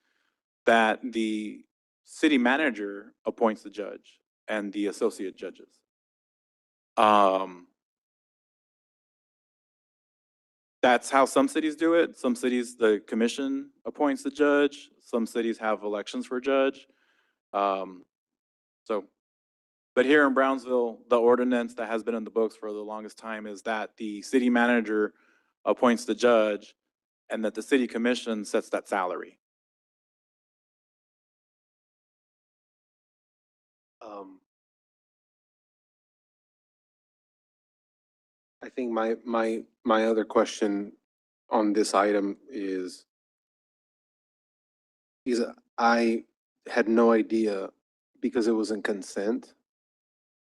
that the city manager appoints the judge and the associate judges. That's how some cities do it. Some cities, the commission appoints the judge. Some cities have elections for a judge. But here in Brownsville, the ordinance that has been in the books for the longest time is that the city manager appoints the judge, and that the city commission sets that salary. I think my other question on this item is I had no idea because it was in consent.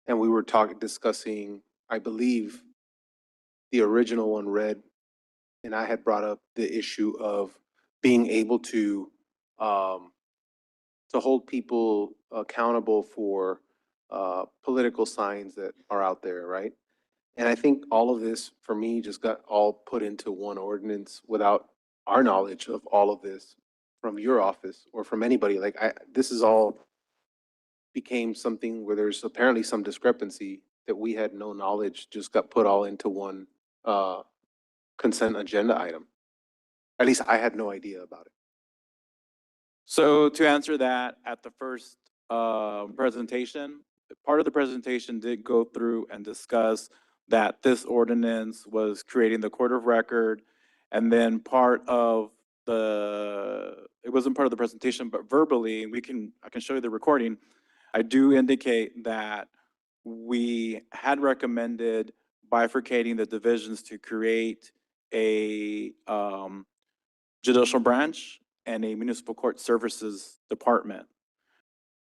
And we were discussing, I believe, the original one read, and I had brought up the issue of being able to hold people accountable for political signs that are out there, right? And I think all of this, for me, just got all put into one ordinance without our knowledge of all of this from your office or from anybody. Like, this is all became something where there's apparently some discrepancy that we had no knowledge, just got put all into one consent agenda item. At least I had no idea about it. So to answer that, at the first presentation, part of the presentation did go through and discuss that this ordinance was creating the court of record. And then it wasn't part of the presentation, but verbally, I can show you the recording. I do indicate that we had recommended bifurcating the divisions to create a judicial branch and a municipal court services department.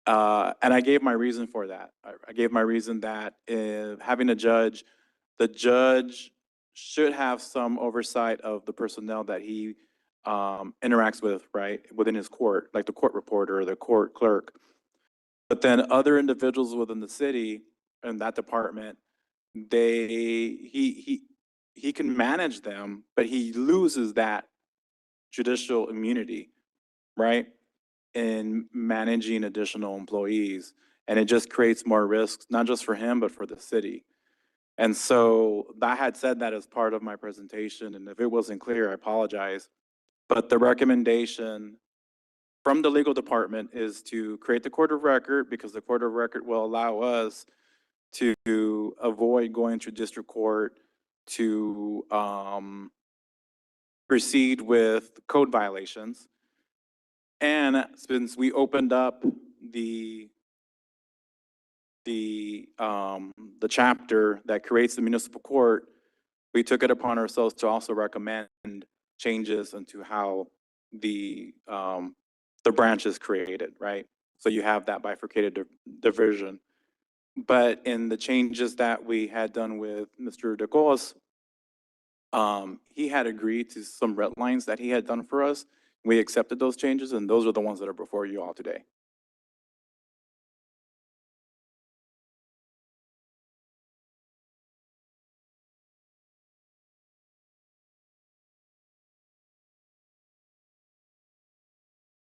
And I gave my reason for that. I gave my reason that having a judge, the judge should have some oversight of the personnel that he interacts with, right, within his court, like the court reporter or the court clerk. But then other individuals within the city and that department, he can manage them, but he loses that judicial immunity, right, in managing additional employees. And it just creates more risks, not just for him, but for the city. And so I had said that as part of my presentation, and if it wasn't clear, I apologize. But the recommendation from the legal department is to create the court of record, because the court of record will allow us to avoid going to district court to proceed with code violations. And since we opened up the chapter that creates the municipal court, we took it upon ourselves to also recommend changes into how the branch is created, right? So you have that bifurcated division. But in the changes that we had done with Mr. DeCos, he had agreed to some red lines that he had done for us. We accepted those changes, and those are the ones that are before you all today.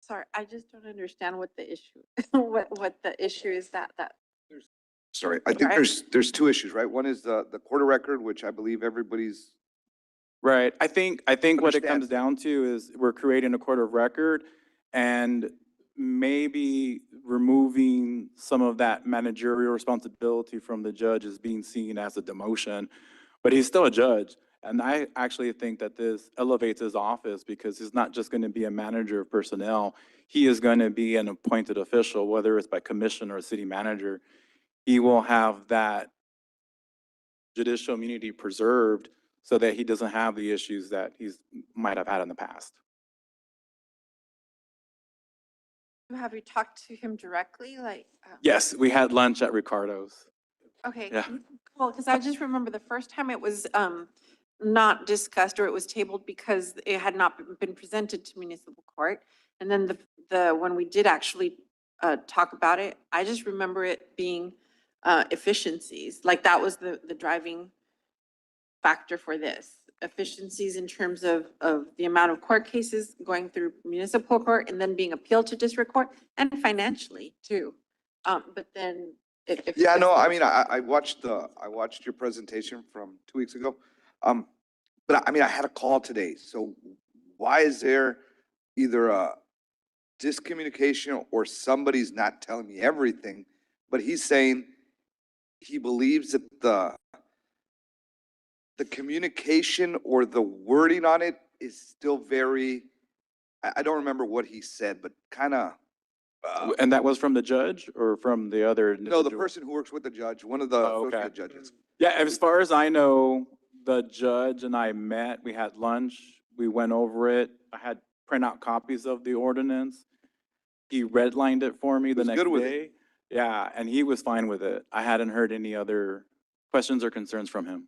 Sorry, I just don't understand what the issue, what the issue is that. Sorry, I think Right. there's two issues, right? One is the court of record, which I believe everybody's, Right. I think what it comes Understand. down to is we're creating a court of record and maybe removing some of that managerial responsibility from the judge is being seen as a demotion, but he's still a judge. And I actually think that this elevates his office because he's not just going to be a manager of personnel. He is going to be an appointed official, whether it's by commission or city manager. He will have that judicial immunity preserved so that he doesn't have the issues that might have had in the past. Have you talked to him directly? Like, Yes, we had lunch at Ricardo's. okay. Yeah. Well, because I just remember the first time it was not discussed or it was tabled because it had not been presented to municipal court. And then when we did actually talk about it, I just remember it being efficiencies. Like that was the driving factor for this. Efficiencies in terms of the amount of court cases going through municipal court and then being appealed to district court and financially too. But then if. yeah, no, I mean, I watched your presentation from 2 weeks ago. But I mean, I had a call today, so why is there either a discommunication or somebody's not telling me everything? But he's saying he believes that the communication or the wording on it is still very, I don't remember what he said, but kind of, And that was from the judge or from the other? no, the individual? person who works with the judge, one of the Oh, okay. associate judges. Yeah, as far as I know, the judge and I met, we had lunch, we went over it. I had printout copies of the ordinance. He redlined it for me the Was next good with it. day. Yeah, and he was fine with it. I hadn't heard any other questions or concerns from him.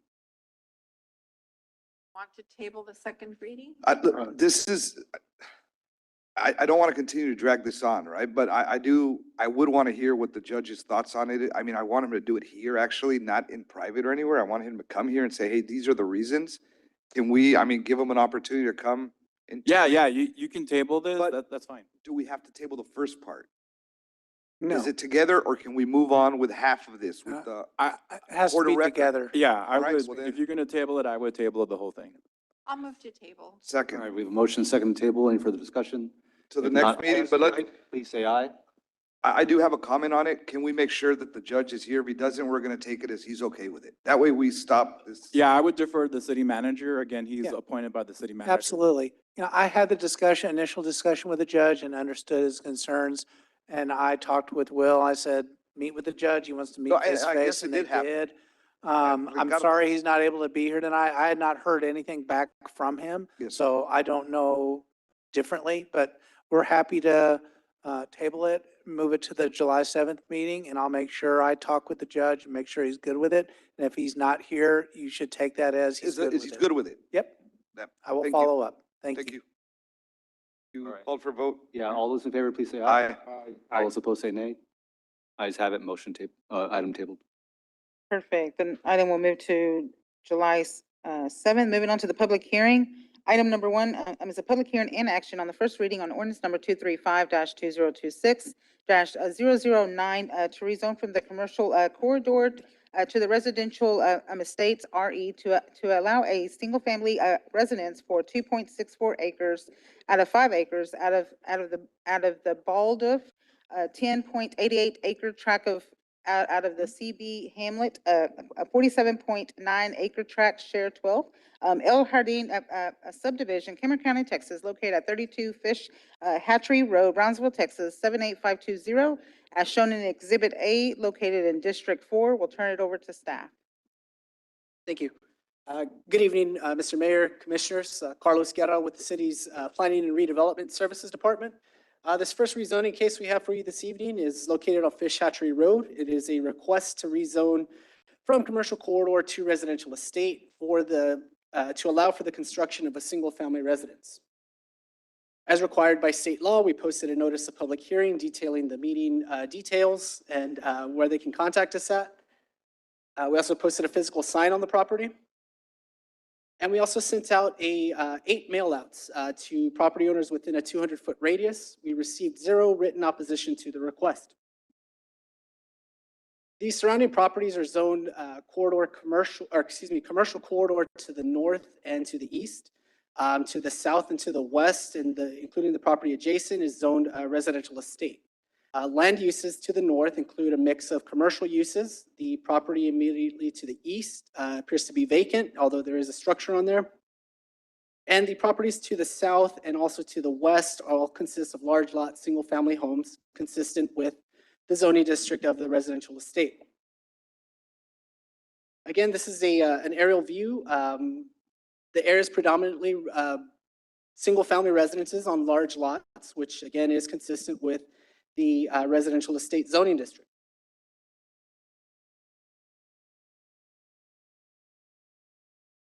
Want to table the second reading? Look, this is, I don't want to continue to drag this on, right? But I would want to hear what the judge's thoughts on it. I mean, I want him to do it here, actually, not in private or anywhere. I want him to come here and say, hey, these are the reasons. Can we, I mean, give him an opportunity to come? And Yeah, you can table this, But- that's fine. do we have to table the first part? No, Is it together, or can we move on with half of this with the? it has to Board of be Record. together. Yeah, I All right, would, well then- if you're gonna table it, I would table the whole thing. I'll move to table. All Second, right, we have a motion, second table. Any further discussion? to the If next not, all meeting, those but in let, favor, please say aye. I do have a comment on it. Can we make sure that the judge is here? If he doesn't, we're gonna take it as he's okay with it. That way we stop this. Yeah, I would defer to the city manager. Again, he's Yeah. appointed by the city manager. Absolutely. You know, I had the discussion, initial discussion with the judge and understood his concerns. And I talked with Will. I said, meet with the judge. He wants to meet No, face to I guess face, it and they did happen. did. we I'm got- sorry he's not able to be here tonight. I had not heard anything back from him. Yes, sir. So I don't know differently, but we're happy to table it, move it to the July 7th meeting, and I'll make sure I talk with the judge and make sure he's good with it. And if he's not here, you should take that as he's good Is with he's it. good with it? Yep, That- I will thank you. follow up. Thank Thank you. you. You All right. called for a vote? Yeah, all those in favor, please say aye. Aye. All those opposed, say nay. Ayes have it, motion item tabled. Perfect. Then item will move to July 7th. Moving on to the public hearing. Item number one is a public hearing and action on the first reading on ordinance number 235-2026-009 to rezone from the commercial corridor to the residential estates RE to allow a single-family residence for 2.64 acres out of 5 acres out of the Baldoff 10.88 acre tract of out of the CB Hamlet, a 47.9 acre tract, share 12. El Jardín, a subdivision, Cameron County, Texas, located at 32 Fish Hatchery Road, Brownsville, Texas, 78520, as shown in Exhibit A, located in District 4. We'll turn it over to staff. Thank you. Good evening, Mr. Mayor, Commissioners. Carlos Guerra with the city's Planning and Redevelopment Services Department. This first rezoning case we have for you this evening is located on Fish Hatchery Road. It is a request to rezone from commercial corridor to residential estate for to allow for the construction of a single-family residence. As required by state law, we posted a notice of public hearing detailing the meeting details and where they can contact us at. We also posted a physical sign on the property. And we also sent out 8 mail-outs to property owners within a 200-foot radius. We received 0 written opposition to the request. These surrounding properties are zoned commercial corridor to the north and to the east. To the south and to the west, and including the property adjacent, is zoned residential estate. Land uses to the north include a mix of commercial uses. The property immediately to the east appears to be vacant, although there is a structure on there. And the properties to the south and also to the west all consist of large lot, single-family homes consistent with the zoning district of the residential estate. Again, this is an aerial view. The area is predominantly single-family residences on large lots, which again is consistent with the residential estate zoning district.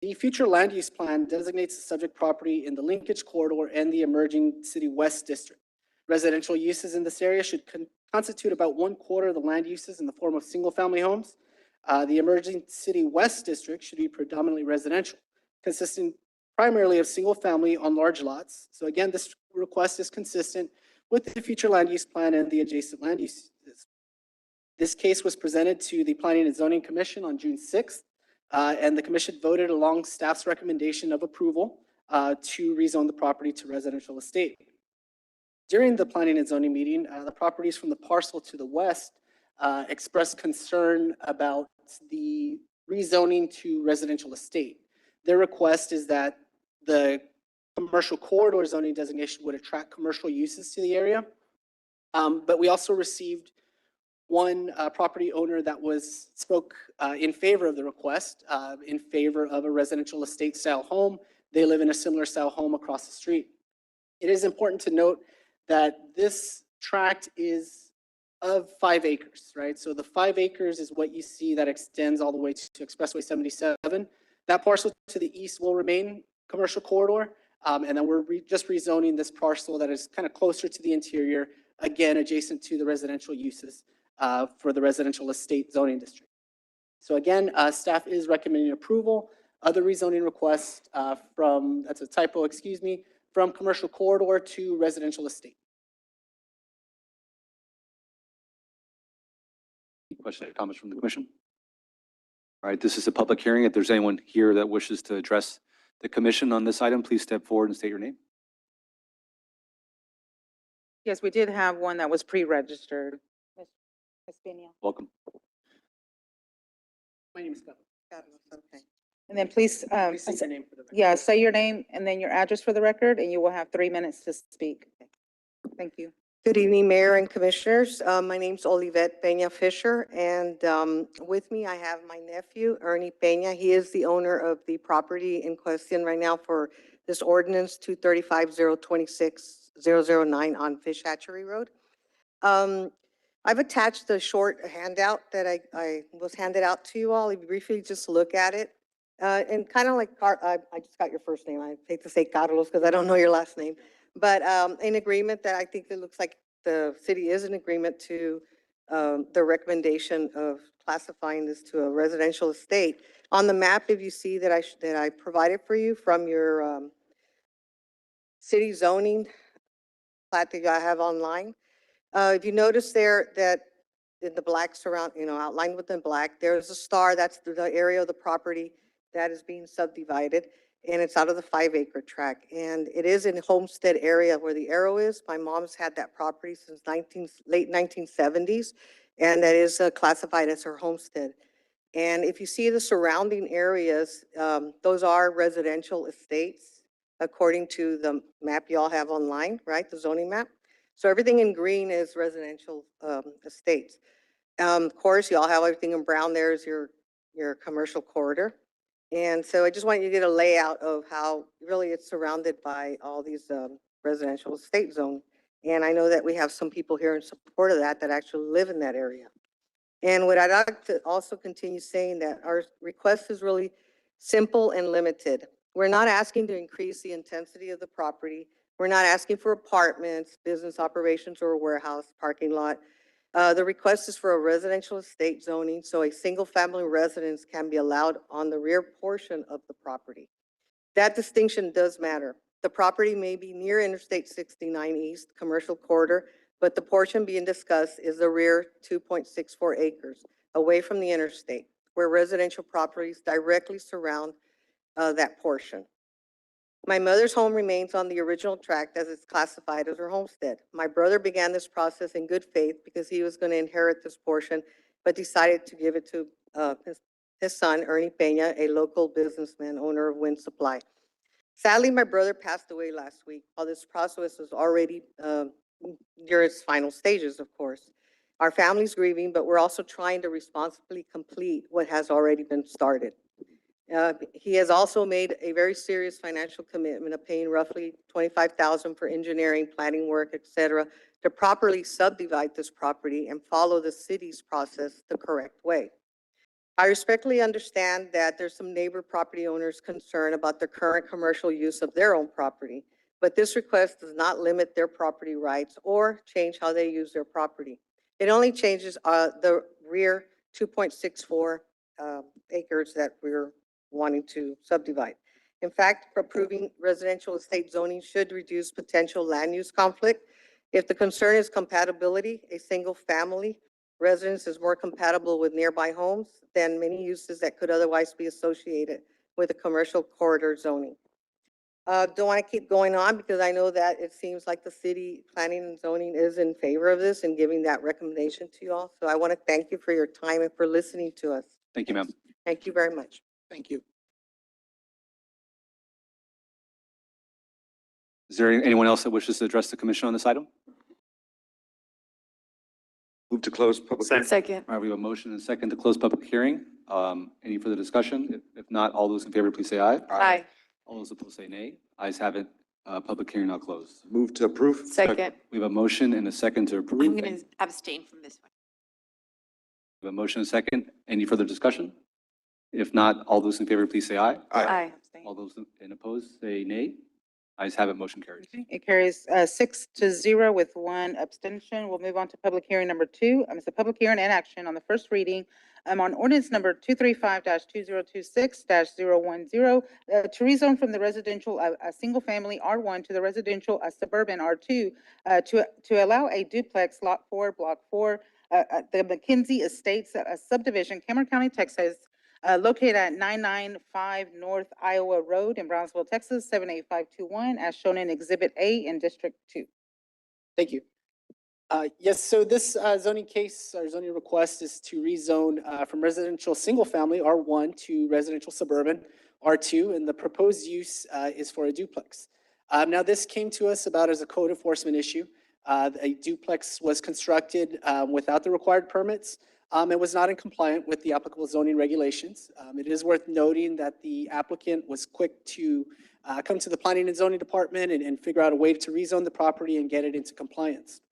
The future land use plan designates the subject property in the linkage corridor and the emerging City West district. Residential uses in this area should constitute about 1/4 of the land uses in the form of single-family homes. The emerging City West district should be predominantly residential, consisting primarily of single-family on large lots. So again, this request is consistent with the future land use plan and the adjacent land uses. This case was presented to the Planning and Zoning Commission on June 6th, and the commission voted along staff's recommendation of approval to rezone the property to residential estate. During the Planning and Zoning meeting, the properties from the parcel to the west expressed concern about the rezoning to residential estate. Their request is that the commercial corridor zoning designation would attract commercial uses to the area. But we also received one property owner that spoke in favor of the request, in favor of a residential estate style home. They live in a similar style home across the street. It is important to note that this tract is of 5 acres, right? So the 5 acres is what you see that extends all the way to Expressway 77. That parcel to the east will remain commercial corridor. And then we're just rezoning this parcel that is kind of closer to the interior, again, adjacent to the residential uses for the residential estate zoning district. So again, staff is recommending approval. Other rezoning requests that's a typo, excuse me, from commercial corridor to residential estate. Questions or comments from the commission? All right, this is a public hearing. If there's anyone here that wishes to address the commission on this item, please step forward and state your name. Yes, we did have one that was pre-registered. Ms. Peña. Welcome. My name is Carlos. Okay. And then please, Please state your name for the record. yeah, say your name and then your address for the record, and you will have 3 minutes to speak. Thank you. Good evening, Mayor and Commissioners. My name's Olivette Peña Fisher, and with me I have my nephew, Ernie Peña. He is the owner of the property in question right now for this ordinance 235-026-009 on Fish Hatchery Road. I've attached a short handout that I was handed out to you all. If you briefly just look at it. And kind of like, I just got your first name. I hate to say Carlos because I don't know your last name. But in agreement that I think it looks like the city is in agreement to the recommendation of classifying this to a residential estate. On the map, if you see that I provided for you from your city zoning plat that I have online, if you notice there that in the black surround, outlined with the black, there's a star. That's the area of the property that is being subdivided. And it's out of the 5 acre tract. And it is in Homestead area where the arrow is. My mom's had that property since late 1970s. And that is classified as her homestead. And if you see the surrounding areas, those are residential estates, according to the map you all have online, right? The zoning map. So everything in green is residential estates. Of course, you all have everything in brown. There's your commercial corridor. And so I just want you to get a layout of how really it's surrounded by all these residential estate zone. And I know that we have some people here in support of that actually live in that area. And what I'd like to also continue saying that our request is really simple and limited. We're not asking to increase the intensity of the property. We're not asking for apartments, business operations, or a warehouse parking lot. The request is for a residential estate zoning, so a single-family residence can be allowed on the rear portion of the property. That distinction does matter. The property may be near Interstate 69 East Commercial Corridor, but the portion being discussed is the rear 2.64 acres away from the interstate, where residential properties directly surround that portion. My mother's home remains on the original tract as it's classified as her homestead. My brother began this process in good faith because he was going to inherit this portion, but decided to give it to his son, Ernie Peña, a local businessman, owner of Wind Supply. Sadly, my brother passed away last week while this process was already near its final stages, of course. Our family's grieving, but we're also trying to responsibly complete what has already been started. He has also made a very serious financial commitment of paying roughly $25,000 for engineering, planning work, et cetera, to properly subdivide this property and follow the city's process the correct way. I respectfully understand that there's some neighbor property owners concerned about the current commercial use of their own property, but this request does not limit their property rights or change how they use their property. It only changes the rear 2.64 acres that we're wanting to subdivide. In fact, approving residential estate zoning should reduce potential land use conflict. If the concern is compatibility, a single family residence is more compatible with nearby homes than many uses that could otherwise be associated with a commercial corridor zoning. Don't want to keep going on because I know that it seems like the city planning and zoning is in favor of this and giving that recommendation to you all. So I want to thank you for your time and for listening to us. Thank you, ma'am. Thank you very much. Thank you. Is there anyone else that wishes to address the commission on this item? Move to close public hearing. Second. All right, we have a motion and a second to close public hearing. Any further discussion? If not, all those in favor, please say aye. Aye. All those opposed say nay. Ayes have it. Public hearing now closed. Move to approve. Second. We have a motion and a second to approve. I'm going to abstain from this one. We have a motion and a second. Any further discussion? If not, all those in favor, please say aye. Aye. All those in opposed, say nay. Ayes have it. Motion carries. It carries 6-0 with one abstention. We'll move on to public hearing number 2. It's a public hearing and action on the first reading on ordinance number 235-2026-010 to rezone from the residential a single family R1 to the residential suburban R2 to allow a duplex lot 4, block 4, the McKinsey Estates subdivision, Cameron County, Texas, located at 995 North Iowa Road in Brownsville, Texas, 78521, as shown in Exhibit A in District 2. Thank you. Yes, so this zoning case or zoning request is to rezone from residential single family R1 to residential suburban R2, and the proposed use is for a duplex. Now, this came to us about as a code enforcement issue. A duplex was constructed without the required permits. It was not in compliant with the applicable zoning regulations. It is worth noting that the applicant was quick to come to the planning and zoning department and figure out a way to rezone the property and get it into compliance.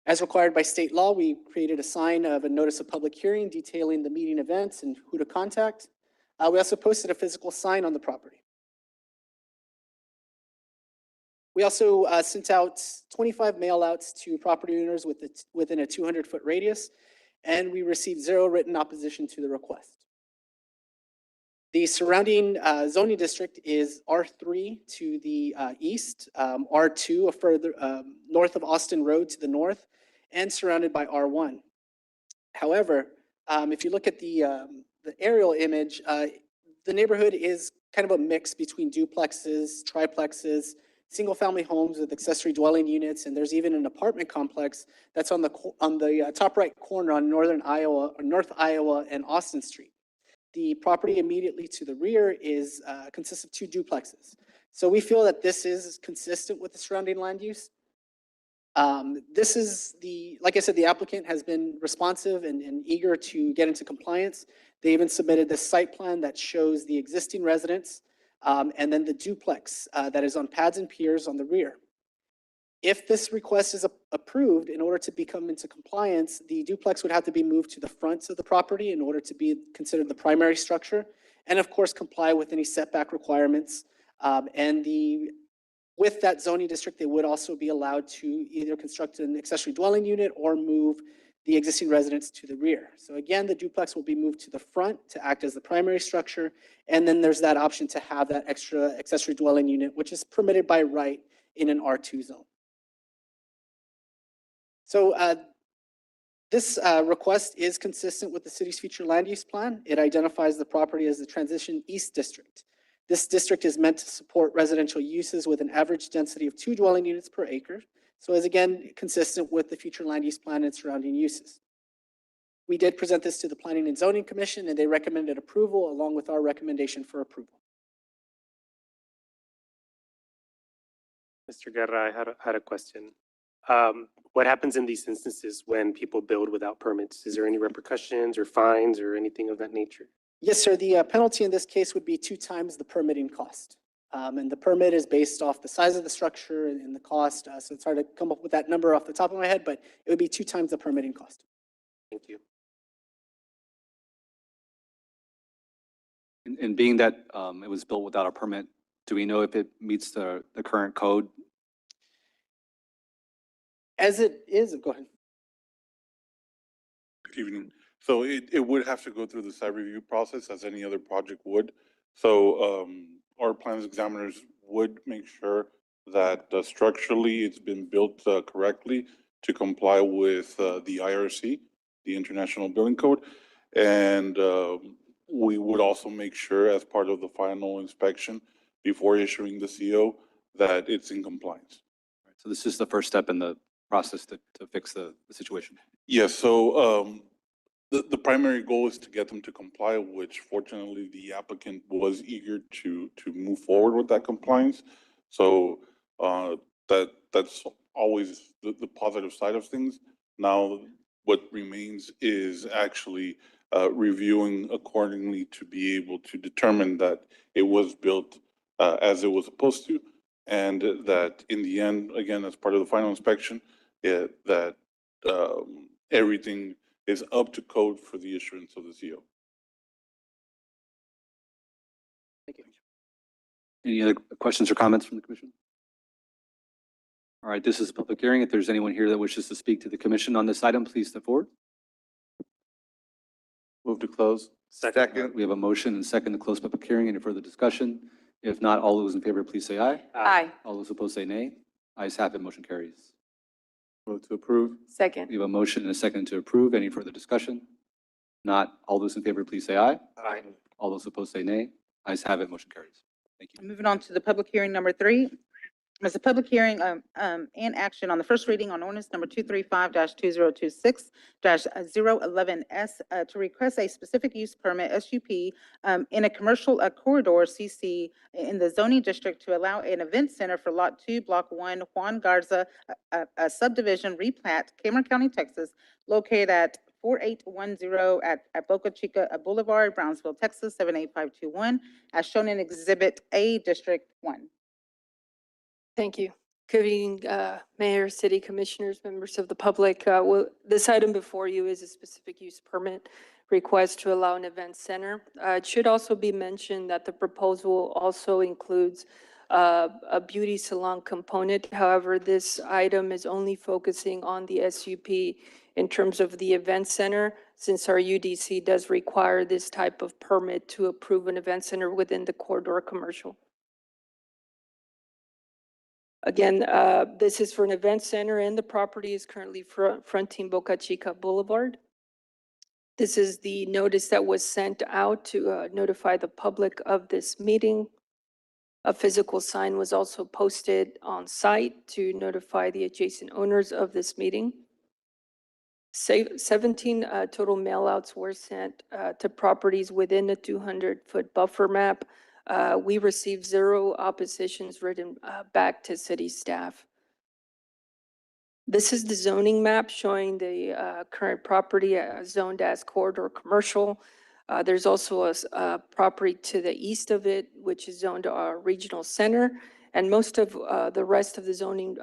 As required by state law, we created a sign of a notice of public hearing detailing the meeting events and who to contact. We also posted a physical sign on the property. We also sent out 25 mail outs to property owners within a 200-foot radius, and we received 0 written opposition to the request. The surrounding zoning district is R3 to the east, R2 further north of Austin Road to the north, and surrounded by R1. However, if you look at the aerial image, the neighborhood is kind of a mix between duplexes, triplexes, single-family homes with accessory dwelling units, and there's even an apartment complex that's on the top right corner on North Iowa and Austin Street. The property immediately to the rear consists of 2 duplexes. So we feel that this is consistent with the surrounding land use. Like I said, the applicant has been responsive and eager to get into compliance. They even submitted the site plan that shows the existing residence and then the duplex that is on pads and piers on the rear. If this request is approved, in order to become into compliance, the duplex would have to be moved to the front of the property in order to be considered the primary structure, and of course comply with any setback requirements. With that zoning district, they would also be allowed to either construct an accessory dwelling unit or move the existing residence to the rear. So again, the duplex will be moved to the front to act as the primary structure. And then there's that option to have that extra accessory dwelling unit, which is permitted by right in an R2 zone. So this request is consistent with the city's future land use plan. It identifies the property as the Transition East District. This district is meant to support residential uses with an average density of 2 dwelling units per acre. So is again consistent with the future land use plan and surrounding uses. We did present this to the Planning and Zoning Commission, and they recommended approval along with our recommendation for approval. Mr. Guerra, I had a question. What happens in these instances when people build without permits? Is there any repercussions or fines or anything of that nature? Yes, sir. The penalty in this case would be 2 times the permitting cost. And the permit is based off the size of the structure and the cost. So it's hard to come up with that number off the top of my head, but it would be 2 times the permitting cost. Thank you. And being that it was built without a permit, do we know if it meets the current code? As it is, go ahead. Good evening. So it would have to go through the site review process as any other project would. So our plans examiners would make sure that structurally it's been built correctly to comply with the IRC, the International Building Code. And we would also make sure as part of the final inspection before issuing the CO that it's in compliance. So this is the first step in the process to fix the situation. Yes, so the primary goal is to get them to comply, which fortunately the applicant was eager to move forward with that compliance. So That's always the positive side of things. Now, what remains is actually reviewing accordingly to be able to determine that it was built as it was supposed to, and that in the end, again, as part of the final inspection, that everything is up to code for the issuance of the CO. Any other questions or comments from the commission? All right, this is a public hearing. If there's anyone here that wishes to speak to the commission on this item, please step forward. Move to close. Second. We have a motion and second to close public hearing. Any further discussion? If not, all those in favor, please say aye. Aye. All those opposed say nay. Ayes have it, motion carries. Move to approve. Second. We have a motion and a second to approve. Any further discussion? Not, all those in favor, please say aye. Aye. All those opposed say nay. Ayes have it, motion carries. Thank you. Moving on to the public hearing number 3. It's a public hearing and action on the first reading on ordinance number 235-2026-011S to request a specific use permit, SUP, in a commercial corridor, CC, in the zoning district to allow an event center for Lot 2, Block 1, Juan Garza, a subdivision replat, Cameron County, Texas, located at 4810 at Boca Chica Boulevard, Brownsville, Texas, 78521, as shown in Exhibit A, District 1. Thank you. Good evening, Mayor, City Commissioners, members of the public. This item before you is a specific use permit request to allow an event center. It should also be mentioned that the proposal also includes a beauty salon component. However, this item is only focusing on the SUP in terms of the event center, since our UDC does require this type of permit to approve an event center within the corridor commercial. Again, this is for an event center and the property is currently fronting Boca Chica Boulevard. This is the notice that was sent out to notify the public of this meeting. A physical sign was also posted on site to notify the adjacent owners of this meeting. 17 total mailouts were sent to properties within the 200-foot buffer map. We received 0 oppositions written back to city staff. This is the zoning map showing the current property zoned as corridor commercial. There's also a property to the east of it, which is zoned our regional center. And most of the rest of the zoning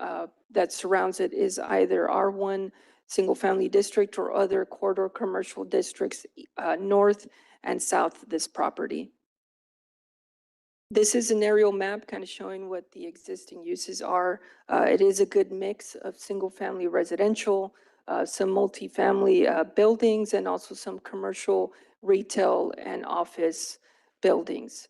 that surrounds it is either R1 single family district or other corridor commercial districts north and south of this property. This is an aerial map kind of showing what the existing uses are. It is a good mix of single-family residential, some multifamily buildings, and also some commercial, retail, and office buildings.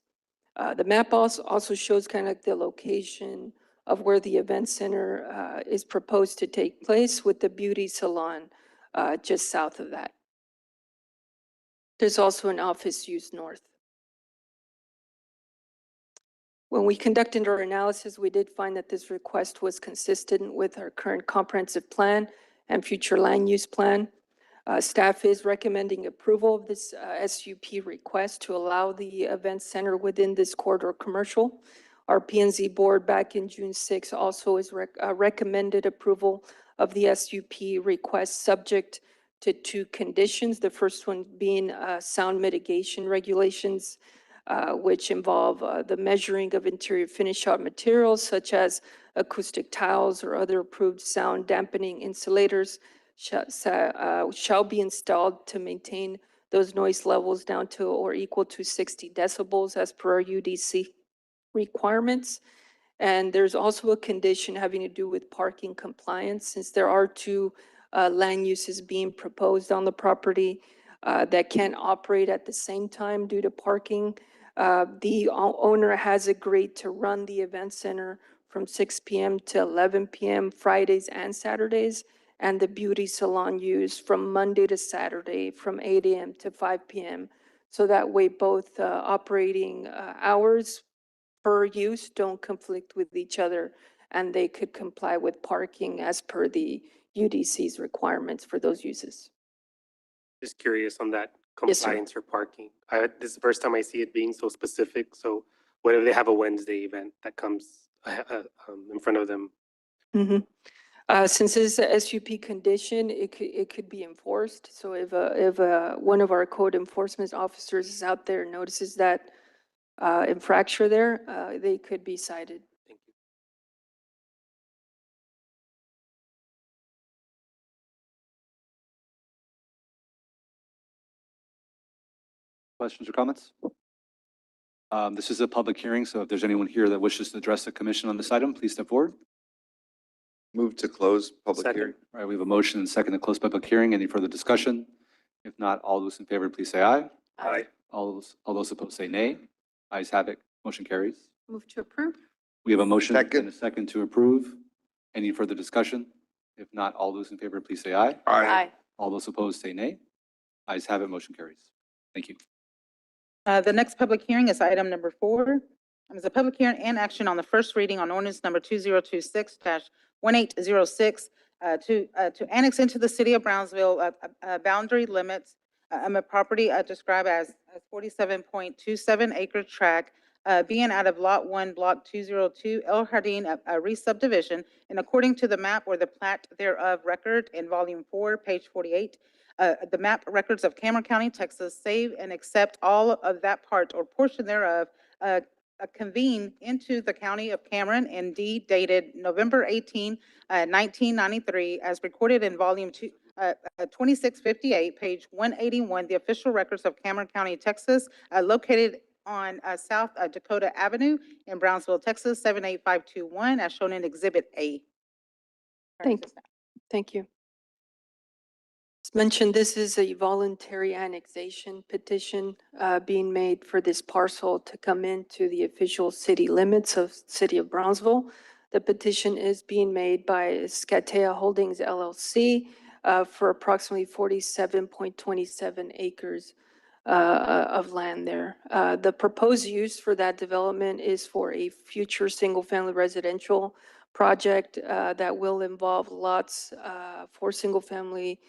The map also shows kind of the location of where the event center is proposed to take place, with the beauty salon just south of that. There's also an office use north. When we conducted our analysis, we did find that this request was consistent with our current comprehensive plan and future land use plan. Staff is recommending approval of this SUP request to allow the event center within this corridor commercial. Our P&Z board back in June 6 also is recommended approval of the SUP request subject to 2 conditions. The first one being sound mitigation regulations, which involve the measuring of interior finish out materials such as acoustic tiles or other approved sound dampening insulators shall be installed to maintain those noise levels down to or equal to 60 decibels as per our UDC requirements. And there's also a condition having to do with parking compliance, since there are 2 land uses being proposed on the property that can operate at the same time due to parking. The owner has agreed to run the event center from 6 p.m. to 11 p.m. Fridays and Saturdays, and the beauty salon use from Monday to Saturday from 8 a.m. to 5 p.m. So that way both operating hours per use don't conflict with each other, and they could comply with parking as per the UDC's requirements for those uses. Just curious on that Yes, sir. compliance for parking. This is the first time I see it being so specific. So what if they have a Wednesday event that comes in front of them. Mhm. Since it's a SUP condition, it could be enforced. So if one of our code enforcement officers is out there and notices that infraction there, they could be cited. Questions or comments? This is a public hearing, so if there's anyone here that wishes to address the commission on this item, please step forward. Move to close public Second. hearing. All right, we have a motion and second to close public hearing. Any further discussion? If not, all those in favor, please say aye. Aye. All those opposed say nay. Ayes have it. Motion carries. Move to approve? We have a motion Second. and a second to approve. Any further discussion? If not, all those in favor, please say aye. All those opposed say nay. Ayes have it. Motion carries. Thank you. The next public hearing is item number 4. It's a public hearing and action on the first reading on ordinance number 2026-1806 to annex into the city of Brownsville boundary limits a property described as 47.27 acre tract being out of Lot 1, Block 202, El Jardín, a re-subdivision, and according to the map or the plat thereof record in Volume 4, page 48, the map records of Cameron County, Texas, save and accept all of that part or portion thereof, convene into the county of Cameron and deed dated November 18, 1993, as recorded in Volume 2, 2658, page 181, the official records of Cameron County, Texas, located on South Dakota Avenue in Brownsville, Texas, 78521, as shown in Exhibit A. Thank you. As mentioned, this is a voluntary annexation petition being made for this parcel to come into the official city limits of City of Brownsville. The petition is being made by Scatea Holdings LLC for approximately 47.27 acres of land there. The proposed use for that development is for a future single-family residential project that will involve lots for single-family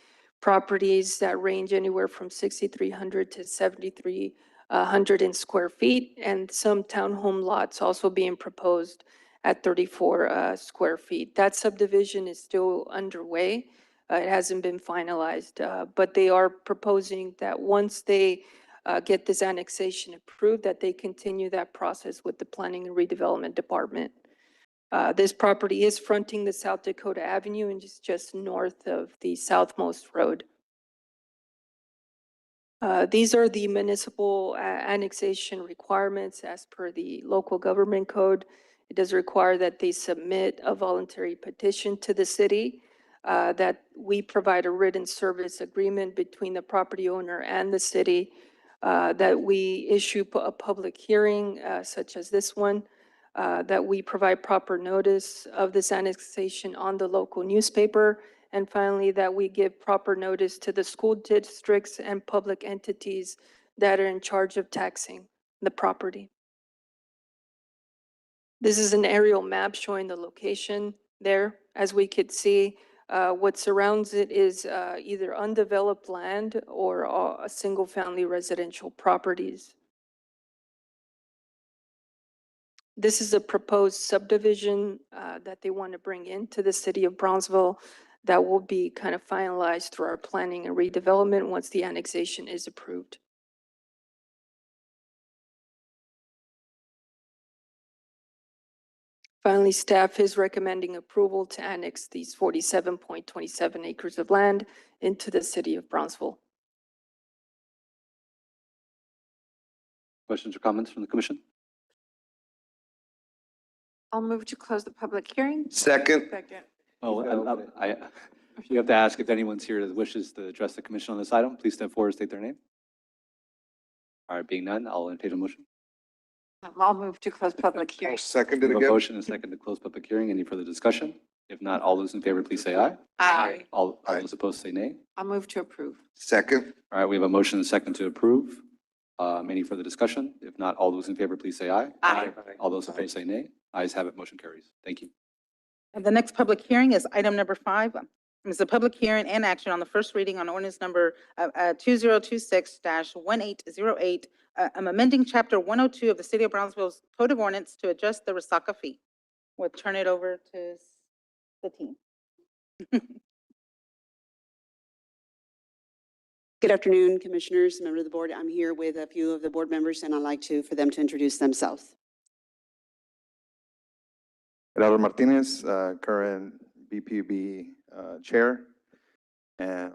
properties that range anywhere from 6,300 to 7,300 in square feet, and some townhome lots also being proposed at 34 square feet. That subdivision is still underway. It hasn't been finalized, but they are proposing that once they get this annexation approved, that they continue that process with the Planning and Redevelopment Department. This property is fronting the South Dakota Avenue and just north of the southmost road. These are the municipal annexation requirements as per the local government code. It does require that they submit a voluntary petition to the city, that we provide a written service agreement between the property owner and the city, that we issue a public hearing such as this one, that we provide proper notice of this annexation on the local newspaper, and finally, that we give proper notice to the school districts and public entities that are in charge of taxing the property. This is an aerial map showing the location there. As we could see, what surrounds it is either undeveloped land or a single-family residential properties. This is a proposed subdivision that they want to bring into the city of Brownsville that will be kind of finalized through our planning and redevelopment once the annexation is approved. Finally, staff is recommending approval to annex these 47.27 acres of land into the city of Brownsville. Questions or comments from the commission? I'll move to close the public hearing. Second. Oh, you have to ask if anyone's here that wishes to address the commission on this item. Please step forward, state their name. All right, being none, I'll entertain a motion. I'll move to close public hearing. Second it We have a again. motion and a second to close public hearing. Any further discussion? If not, all those in favor, please say aye. Aye. All those opposed say nay. I'll move to approve. Second. All right, we have a motion and a second to approve. Any further discussion? If not, all those in favor, please say aye. Aye. All those opposed say nay. Ayes have it, motion carries. Thank you. And the next public hearing is item number 5. It's a public hearing and action on the first reading on ordinance number 2026-1808. I'm amending chapter 102 of the City of Brownsville's Code of Ordinance to adjust the Resaca fee. We'll turn it over to the team. Good afternoon, Commissioners, members of the board. I'm here with a few of the board members, and I'd like for them to introduce themselves. Gerardo Martinez, current BPB Chair. And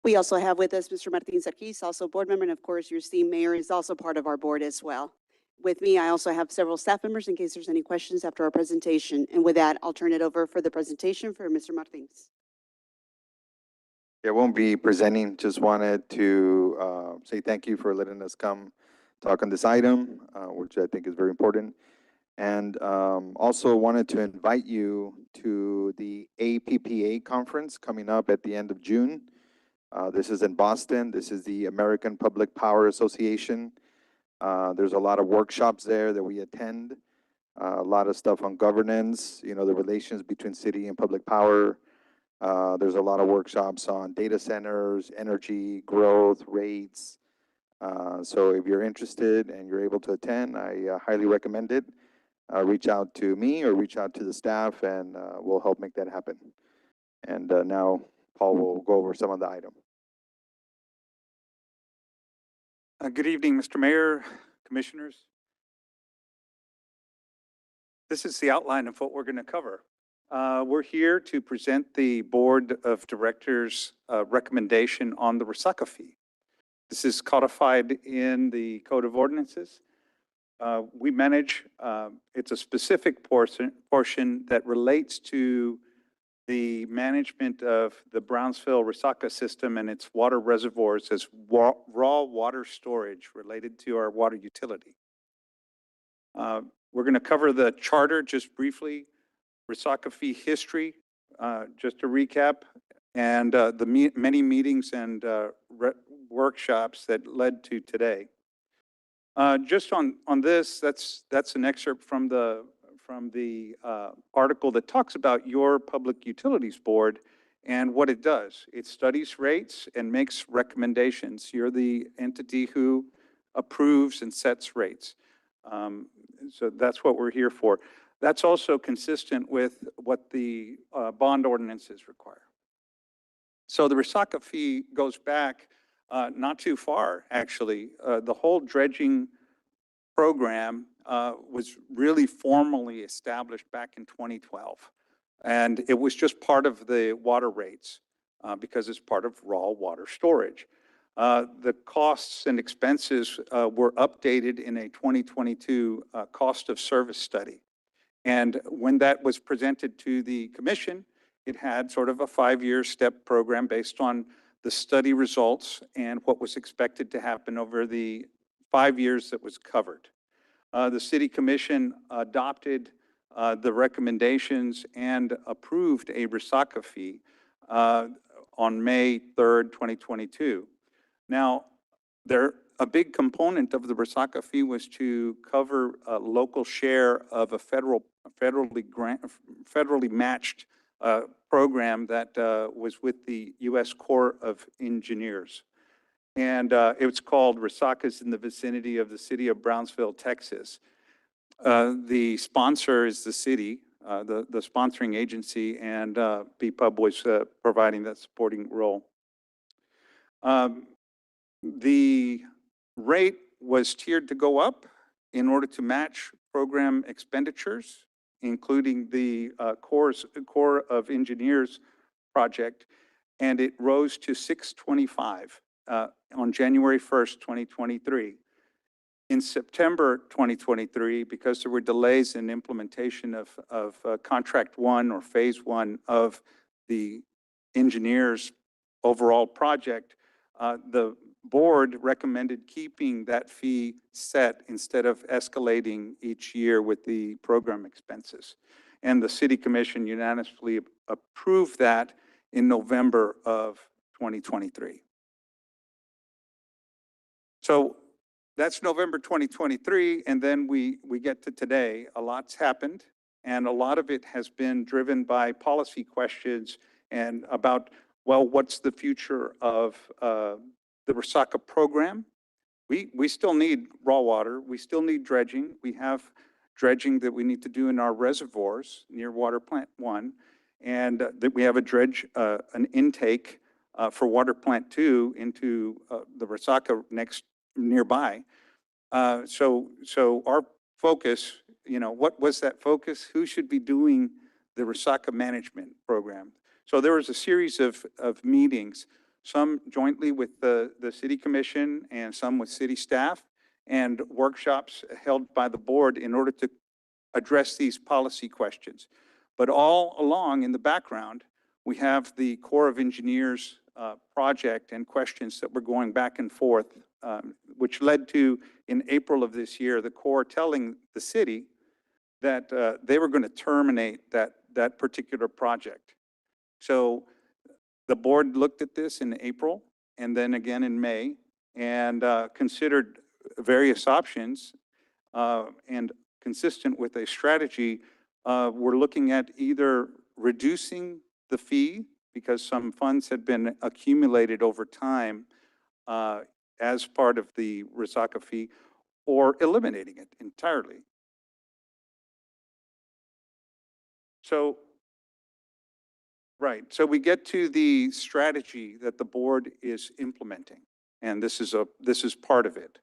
We also have with us Mr. Martin Sarkis, also a board member, and of course, your esteemed mayor is also part of our board as well. With me, I also have several staff members in case there's any questions after our presentation. And with that, I'll turn it over for the presentation for Mr. Martins. I won't be presenting, just wanted to say thank you for letting us come talk on this item, which I think is very important. And also wanted to invite you to the APPA conference coming up at the end of June. This is in Boston. This is the American Public Power Association. There's a lot of workshops there that we attend, a lot of stuff on governance, the relations between city and public power. There's a lot of workshops on data centers, energy, growth, rates. So if you're interested and you're able to attend, I highly recommend it. Reach out to me or reach out to the staff and we'll help make that happen. And now Paul will go over some of the items. Good evening, Mr. Mayor, Commissioners. This is the outline of what we're going to cover. We're here to present the Board of Directors' recommendation on the Resaca fee. This is codified in the Code of Ordinances. We manage, it's a specific portion that relates to the management of the Brownsville Resaca system and its water reservoirs as raw water storage related to our water utility. We're going to cover the charter just briefly, Resaca fee history, just to recap, and the many meetings and workshops that led to today. Just on this, that's an excerpt from the article that talks about your Public Utilities Board and what it does. It studies rates and makes recommendations. You're the entity who approves and sets rates. So that's what we're here for. That's also consistent with what the bond ordinances require. So the Resaca fee goes back not too far, actually. The whole dredging program was really formally established back in 2012. And it was just part of the water rates because it's part of raw water storage. The costs and expenses were updated in a 2022 cost of service study. And when that was presented to the commission, it had sort of a 5-year step program based on the study results and what was expected to happen over the 5 years that was covered. The city commission adopted the recommendations and approved a Resaca fee on May 3rd, 2022. Now, a big component of the Resaca fee was to cover a local share of a federally matched program that was with the U.S. Corps of Engineers. And it was called Resaca's in the Vicinity of the City of Brownsville, Texas. The sponsor is the city, the sponsoring agency, and BPUB was providing that supporting role. The rate was tiered to go up in order to match program expenditures, including the Corps of Engineers project, and it rose to $625 on January 1st, 2023. In September 2023, because there were delays in implementation of contract one or phase one of the engineers' overall project, the board recommended keeping that fee set instead of escalating each year with the program expenses. And the city commission unanimously approved that in November of 2023. So that's November 2023, and then we get to today. A lot's happened, and a lot of it has been driven by policy questions and about, well, what's the future of the Resaca program We still need raw water. We still need dredging. We have dredging that we need to do in our reservoirs near Water Plant 1. And that we have a an intake for Water Plant 2 into the Resaca nearby. So our focus, what was that focus? Who should be doing the Resaca management program? So there was a series of meetings, some jointly with the city commission and some with city staff, and workshops held by the board in order to address these policy questions. But all along in the background, we have the Corps of Engineers project and questions that were going back and forth, which led to, in April of this year, the Corps telling the city that they were going to terminate that particular project. So the board looked at this in April and then again in May and considered various options, and consistent with a strategy, we're looking at either reducing the fee because some funds had been accumulated over time as part of the Resaca fee, or eliminating it entirely. So, right, so we get to the strategy that the board is implementing, and this is part of it.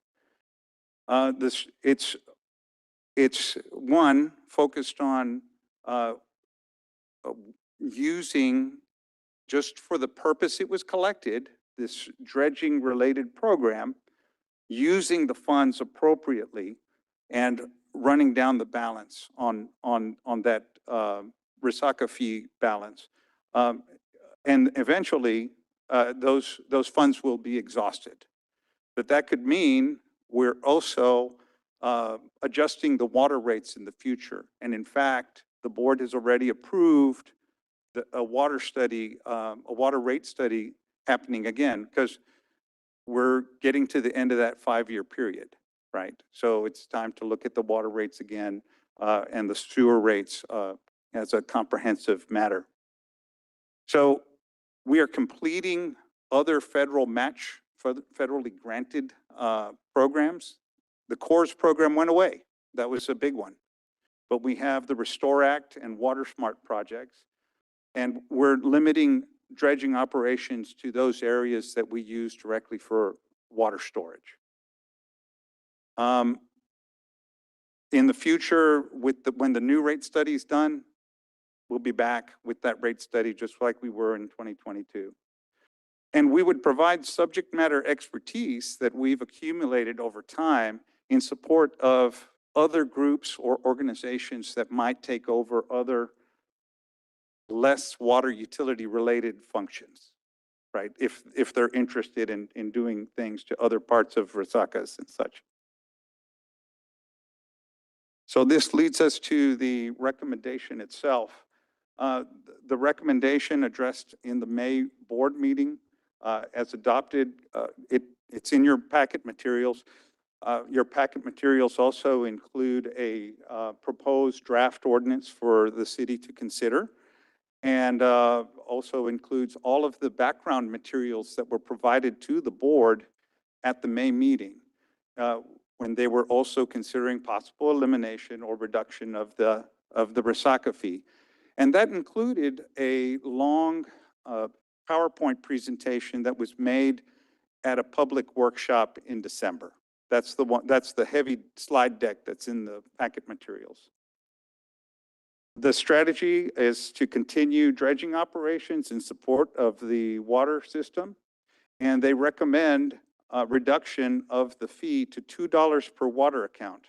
It's one focused on using, just for the purpose it was collected, this dredging related program, using the funds appropriately and running down the balance on that Resaca fee balance. And eventually those funds will be exhausted. But that could mean we're also adjusting the water rates in the future. And in fact, the board has already approved a water rate study happening again, because we're getting to the end of that 5-year period, right? So it's time to look at the water rates again and the sewer rates as a comprehensive matter. So we are completing other federal match, federally granted programs. The Corps program went away. That was a big one. But we have the Restore Act and Water Smart projects, and we're limiting dredging operations to those areas that we use directly for water storage. In the future, when the new rate study is done, we'll be back with that rate study just like we were in 2022. And we would provide subject matter expertise that we've accumulated over time in support of other groups or organizations that might take over other less water utility related functions, right? If they're interested in doing things to other parts of Resacas and such. So this leads us to the recommendation itself. The recommendation addressed in the May board meeting as adopted, it's in your packet materials. Your packet materials also include a proposed draft ordinance for the city to consider, and also includes all of the background materials that were provided to the board at the May meeting when they were also considering possible elimination or reduction of the Resaca fee. And that included a long PowerPoint presentation that was made at a public workshop in December. That's the heavy slide deck that's in the packet materials. The strategy is to continue dredging operations in support of the water system, and they recommend a reduction of the fee to $2 per water account.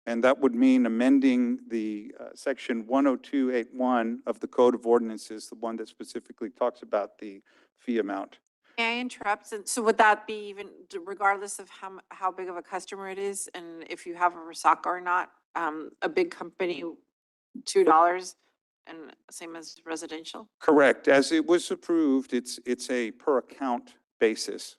And that would mean amending the section 10281 of the Code of Ordinances, the one that specifically talks about the fee amount. May I interrupt? So would that be even regardless of how big of a customer it is and if you have a Resaca or not, a big company, $2 and same as residential? Correct. As it was approved, it's a per account basis.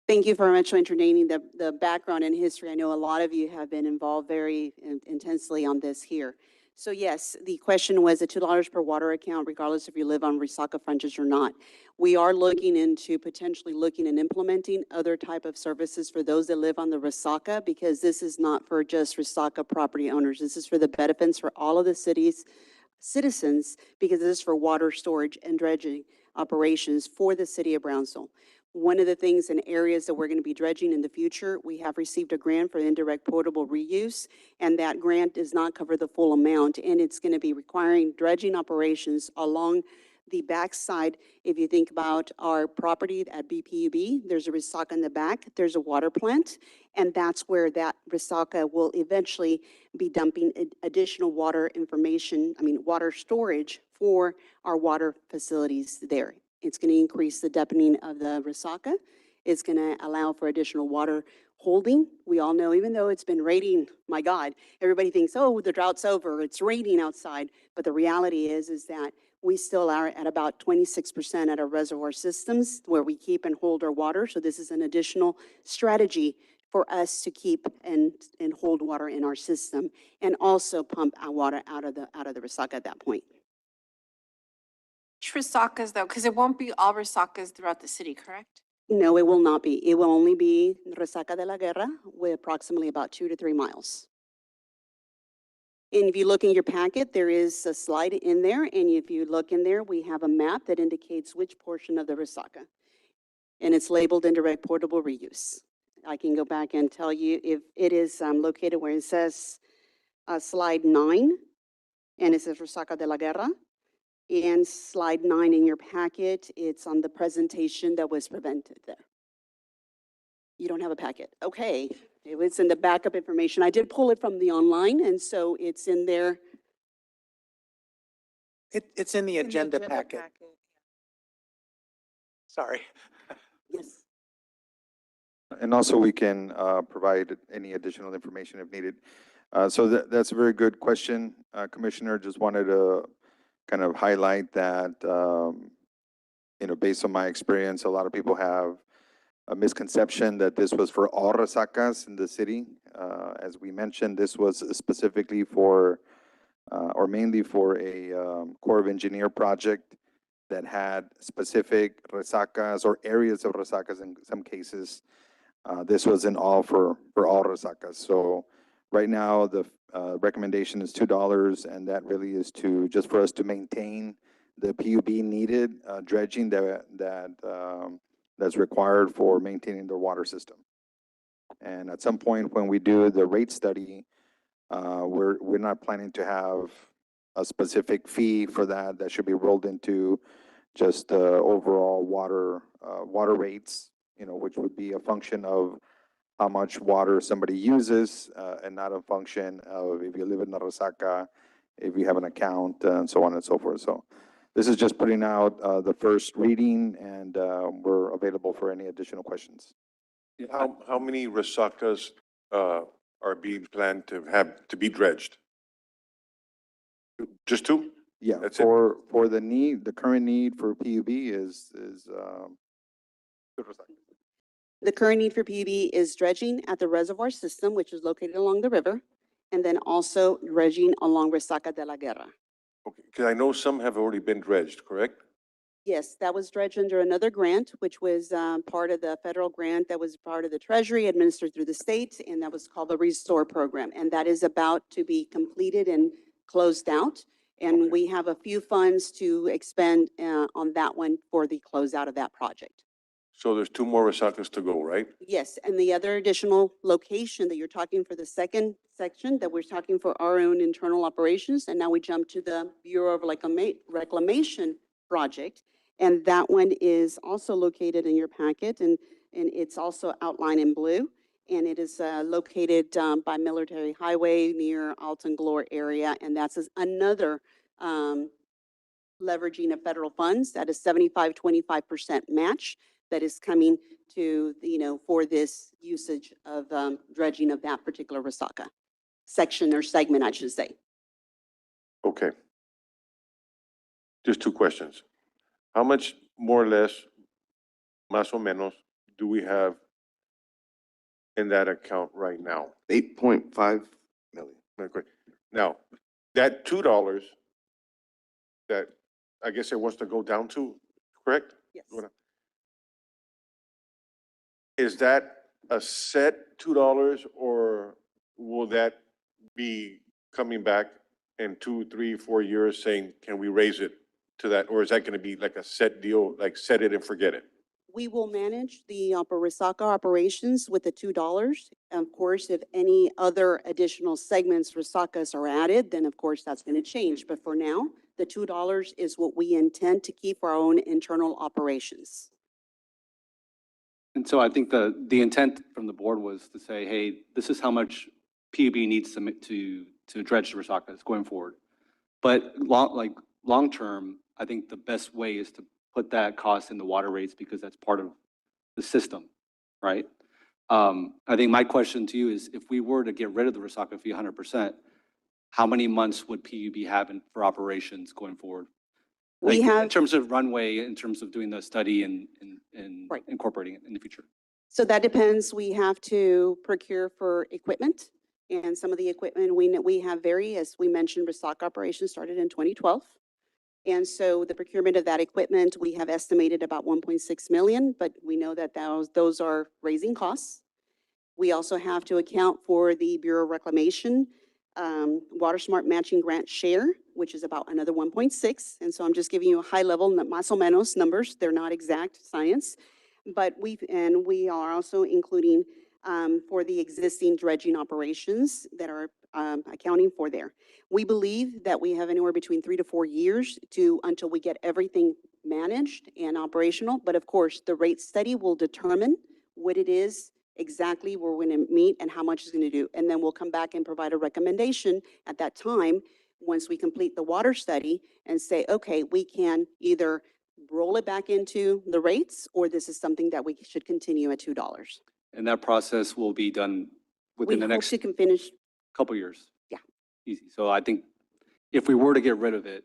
Thank you very much for entertaining the background and history. I know a lot of you have been involved very intensely on this here. So yes, the question was a $2 per water account, regardless if you live on Resaca frontage or not. We are looking into potentially looking and implementing other type of services for those that live on the Resaca, because this is not for just Resaca property owners. This is for the benefits for all of the city's citizens, because this is for water storage and dredging operations for the city of Brownsville. One of the things and areas that we're going to be dredging in the future, we have received a grant for indirect potable reuse, and that grant does not cover the full amount, and it's going to be requiring dredging operations along the backside. If you think about our property at BPUB, there's a Resaca in the back, there's a water plant, and that's where that Resaca will eventually be dumping additional water water storage for our water facilities there. It's going to increase the depthing of the Resaca. It's going to allow for additional water holding. We all know, even though it's been raining, my God, everybody thinks, oh, the drought's over, it's raining outside. But the reality is that we still are at about 26% at our reservoir systems where we keep and hold our water. So this is an additional strategy for us to keep and hold water in our system, and also pump our water out of the Resaca at that point. Resacas though, because it won't be all Resacas throughout the city, correct? No, it will not be. It will only be Resaca de la Guerra, with approximately about 2 to 3 miles. And if you look in your packet, there is a slide in there, and if you look in there, we have a map that indicates which portion of the Resaca. And it's labeled indirect portable reuse. I can go back and tell you if it is located where it says slide 9, and it says Resaca de la Guerra. And slide 9 in your packet, it's on the presentation that was presented there. You don't have a packet. Okay, it was in the backup information. I did pull it from the online, and so it's in there. It's in the agenda packet. Sorry. Yes. And also we can provide any additional information if needed. So that's a very good question, Commissioner. Just wanted to kind of highlight that, based on my experience, a lot of people have a misconception that this was for all resacas in the city. As we mentioned, this was specifically for, or mainly for a Corps of Engineer project that had specific resacas or areas of resacas in some cases. This wasn't all for all resacas. So right now, the recommendation is $2, and that really is just for us to maintain the PUB needed dredging that's required for maintaining the water system. And at some point when we do the rate study, we're not planning to have a specific fee for that. That should be rolled into just overall water rates, which would be a function of how much water somebody uses, and not a function of if you live in the Resaca, if you have an account, and so on and so forth. So this is just putting out the first reading, and we're available for any additional questions. How many resacas are being planned to be dredged? Just 2? Yeah, That's for the current need for PUB is 2 resacas. The current need for PUB is dredging at the reservoir system, which is located along the river, and then also dredging along Resaca de la Guerra. Okay, because I know some have already been dredged, correct? Yes, that was dredged under another grant, which was part of the federal grant that was part of the Treasury administered through the state, and that was called the Restore Program. And that is about to be completed and closed out. And we have a few funds to expend on that one for the closeout of that project. So there's 2 more resacas to go, right? Yes, and the other additional location that you're talking for the second section, that we're talking for our own internal operations, and now we jump to the Bureau of Reclamation project. And that one is also located in your packet, and it's also outlined in blue. And it is located by Military Highway near Alton Glore area, and that's another leveraging of federal funds. That is 75-25% match that is coming to, for this usage of dredging of that particular Resaca section or segment, I should say. Okay. Just 2 questions. How much more or less, más o menos, do we have in that account right now? 8.5 million. Okay. Now, that $2 that I guess it wants to go down to, correct? Yes. Is that a set $2 or will that be coming back in 2, 3, 4 years saying, can we raise it to that? Or is that going to be like a set deal, like set it and forget it? We will manage the Resaca operations with the $2. Of course, if any other additional segments, Resacas are added, then of course that's going to change. But for now, the $2 is what we intend to keep for our own internal operations. And so I think the intent from the board was to say, hey, this is how much PUB needs to dredge the Resacas going forward. But long term, I think the best way is to put that cost in the water rates because that's part of the system, right? I think my question to you is, if we were to get rid of the Resaca fee 100%, how many months would PUB have for operations going forward? We Like, have. in terms of runway, in terms of doing the study and Right. incorporating it in the future. So that depends. We have to procure for equipment. And some of the equipment we have as we mentioned, Resaca operations started in 2012. And so the procurement of that equipment, we have estimated about 1.6 million, but we know that those are raising costs. We also have to account for the Bureau of Reclamation, Water Smart Matching Grant Share, which is about another 1.6. And so I'm just giving you a high level, más o menos numbers. They're not exact science, but we are also including for the existing dredging operations that are accounting for there. We believe that we have anywhere between 3 to 4 years until we get everything managed and operational. But of course, the rate study will determine what it is exactly we're going to meet and how much it's going to do. And then we'll come back and provide a recommendation at that time once we complete the water study and say, okay, we can either roll it back into the rates or this is something that we should continue at $2. And that process will be done within the next We hope to finish. couple years. Yeah. Easy. So I think if we were to get rid of it,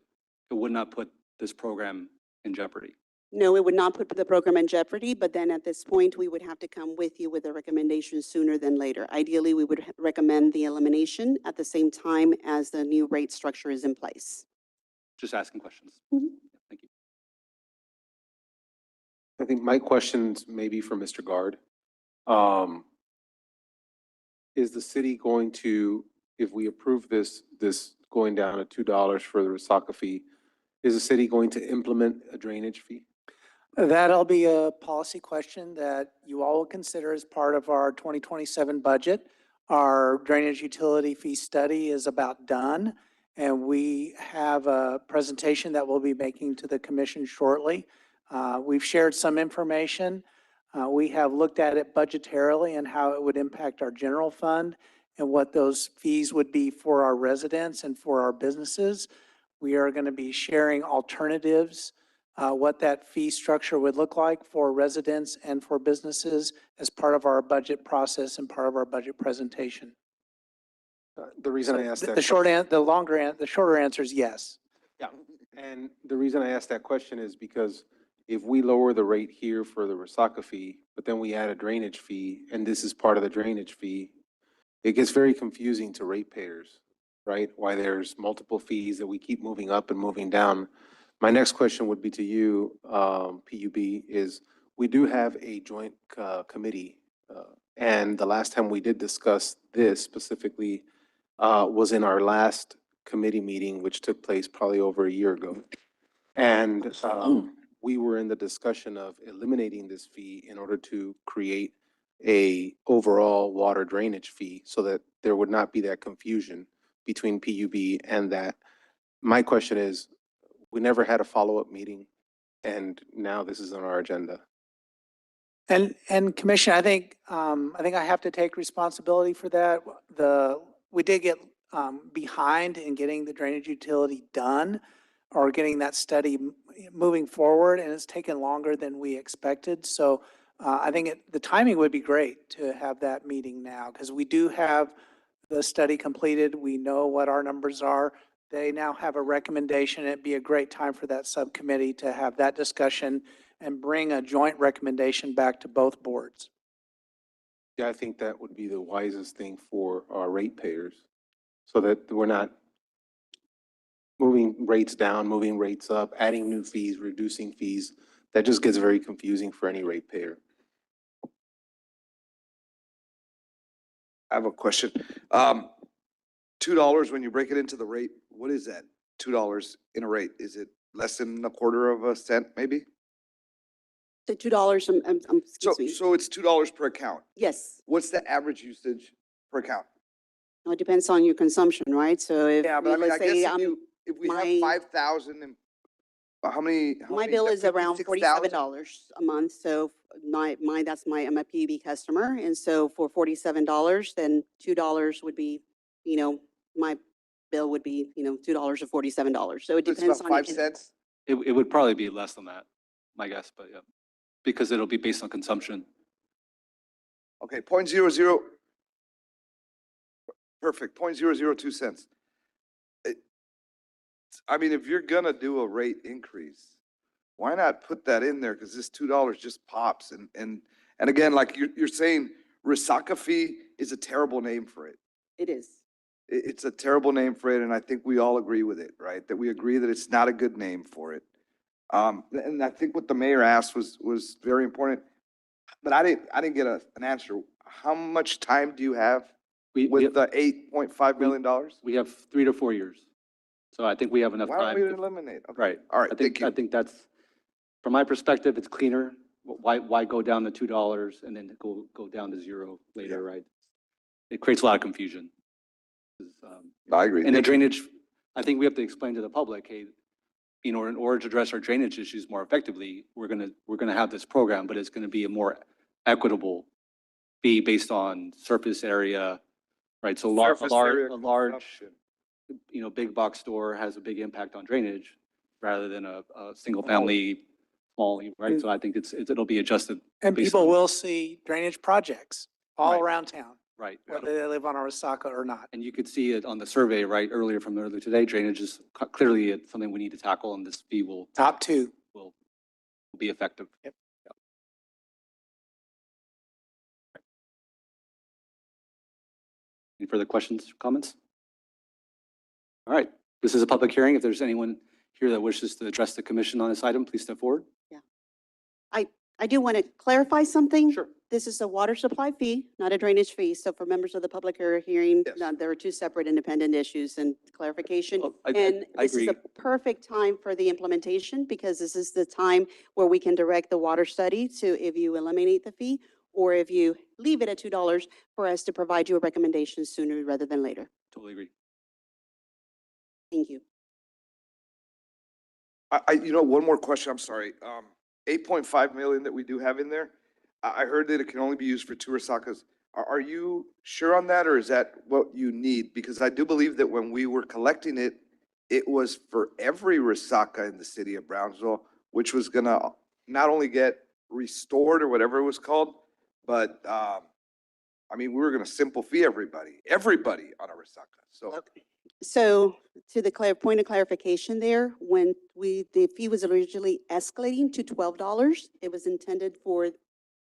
it would not put this program in jeopardy. No, it would not put the program in jeopardy, but then at this point, we would have to come with you with a recommendation sooner than later. Ideally, we would recommend the elimination at the same time as the new rate structure is in place. Just asking questions. Thank you. I think my questions may be for Mr. Guard. Is the city going to, if we approve this going down to $2 for the Resaca fee, is the city going to implement a drainage fee? That'll be a policy question that you all will consider as part of our 2027 budget. Our drainage utility fee study is about done, and we have a presentation that we'll be making to the commission shortly. We've shared some information. We have looked at it budgetarily and how it would impact our general fund and what those fees would be for our residents and for our businesses. We are going to be sharing alternatives, what that fee structure would look like for residents and for businesses as part of our budget process and part of our budget presentation. The reason I asked that. The shorter answer is yes. Yeah. And the reason I asked that question is because if we lower the rate here for the Resaca fee, but then we add a drainage fee, and this is part of the drainage fee, it gets very confusing to ratepayers, right? Why there's multiple fees that we keep moving up and moving down. My next question would be to you, PUB, is we do have a joint committee. And the last time we did discuss this specifically was in our last committee meeting, which took place probably over a year ago. And we were in the discussion of eliminating this fee in order to create a overall water drainage fee so that there would not be that confusion between PUB and that. My question is, we never had a follow-up meeting, and now this is on our agenda. And Commissioner, I think I have to take responsibility for that. We did get behind in getting the drainage utility done or getting that study moving forward, and it's taken longer than we expected. So I think the timing would be great to have that meeting now because we do have the study completed. We know what our numbers are. They now have a recommendation. It'd be a great time for that subcommittee to have that discussion and bring a joint recommendation back to both boards. Yeah, I think that would be the wisest thing for our ratepayers so that we're not moving rates down, moving rates up, adding new fees, reducing fees. That just gets very confusing for any ratepayer. I have a question. $2, when you break it into the rate, what is that? $2 in a rate? Is it less than a quarter of a cent, maybe? The $2, So, excuse me. so it's $2 per account. Yes. What's the average usage per account? Well, it depends on your consumption, right? So if, Yeah, but I mean, I let's guess say if we have my- 5,000 and, how many? my many bill that is around 56,000? $47 a month. So I'm a PUB customer. And so for $47, then $2 would be, my bill would be, $2 or $47. So it So it's depends about on. 5 cents? It would probably be less than that, my guess, but yeah, because it'll be based on consumption. Okay, 0.00. Perfect, 0.002 cents. I mean, if you're gonna do a rate increase, why not put that in there? Because this $2 just pops and again, like you're saying, Resaca fee is a terrible name for it. It is. It's a terrible name for it, and I think we all agree with it, right? That we agree that it's not a good name for it. And I think what the mayor asked was very important, but I didn't get an answer. How much time do you have with the $8.5 million? We have 3 to 4 years. So I think we have enough Why don't time. we to- eliminate? Okay. Right. All right, I think, thank you. I think that's, from my perspective, it's cleaner. Why go down to $2 and then go down to 0 later, right? It creates a lot of confusion. I agree. And the Thank you. drainage, I think we have to explain to the public, hey, in order to address our drainage issues more effectively, we're gonna have this program, but it's gonna be a more equitable fee based on surface area, right? So Surface area a large, consumption. big box store has a big impact on drainage rather than a single family, small, right? So I think it'll be adjusted. And based people on- will see drainage projects all Right. around town, Right. whether they live on a Resaca or not. And you could see it on the survey, right, earlier today, drainage is clearly it's something we need to tackle and this fee will Top 2. be effective. Yep. Any further questions, comments? All right, this is a public hearing. If there's anyone here that wishes to address the commission on this item, please step forward. I do want to clarify something. Sure. This is a water supply fee, not a drainage fee. So for members of the public who are hearing, there are two separate independent issues and clarification. And I this is agree. a perfect time for the implementation because this is the time where we can direct the water study to if you eliminate the fee or if you leave it at $2 for us to provide you a recommendation sooner rather than later. Totally agree. Thank you. One more question, I'm sorry. 8.5 million that we do have in there, I heard that it can only be used for 2 Resacas. Are you sure on that, or is that what you need? Because I do believe that when we were collecting it, it was for every Resaca in the city of Brownsville, which was gonna not only get restored or whatever it was called, but, we were gonna simple fee everybody on a Resaca, so. So to the point of clarification there, when the fee was originally escalating to $12, it was intended for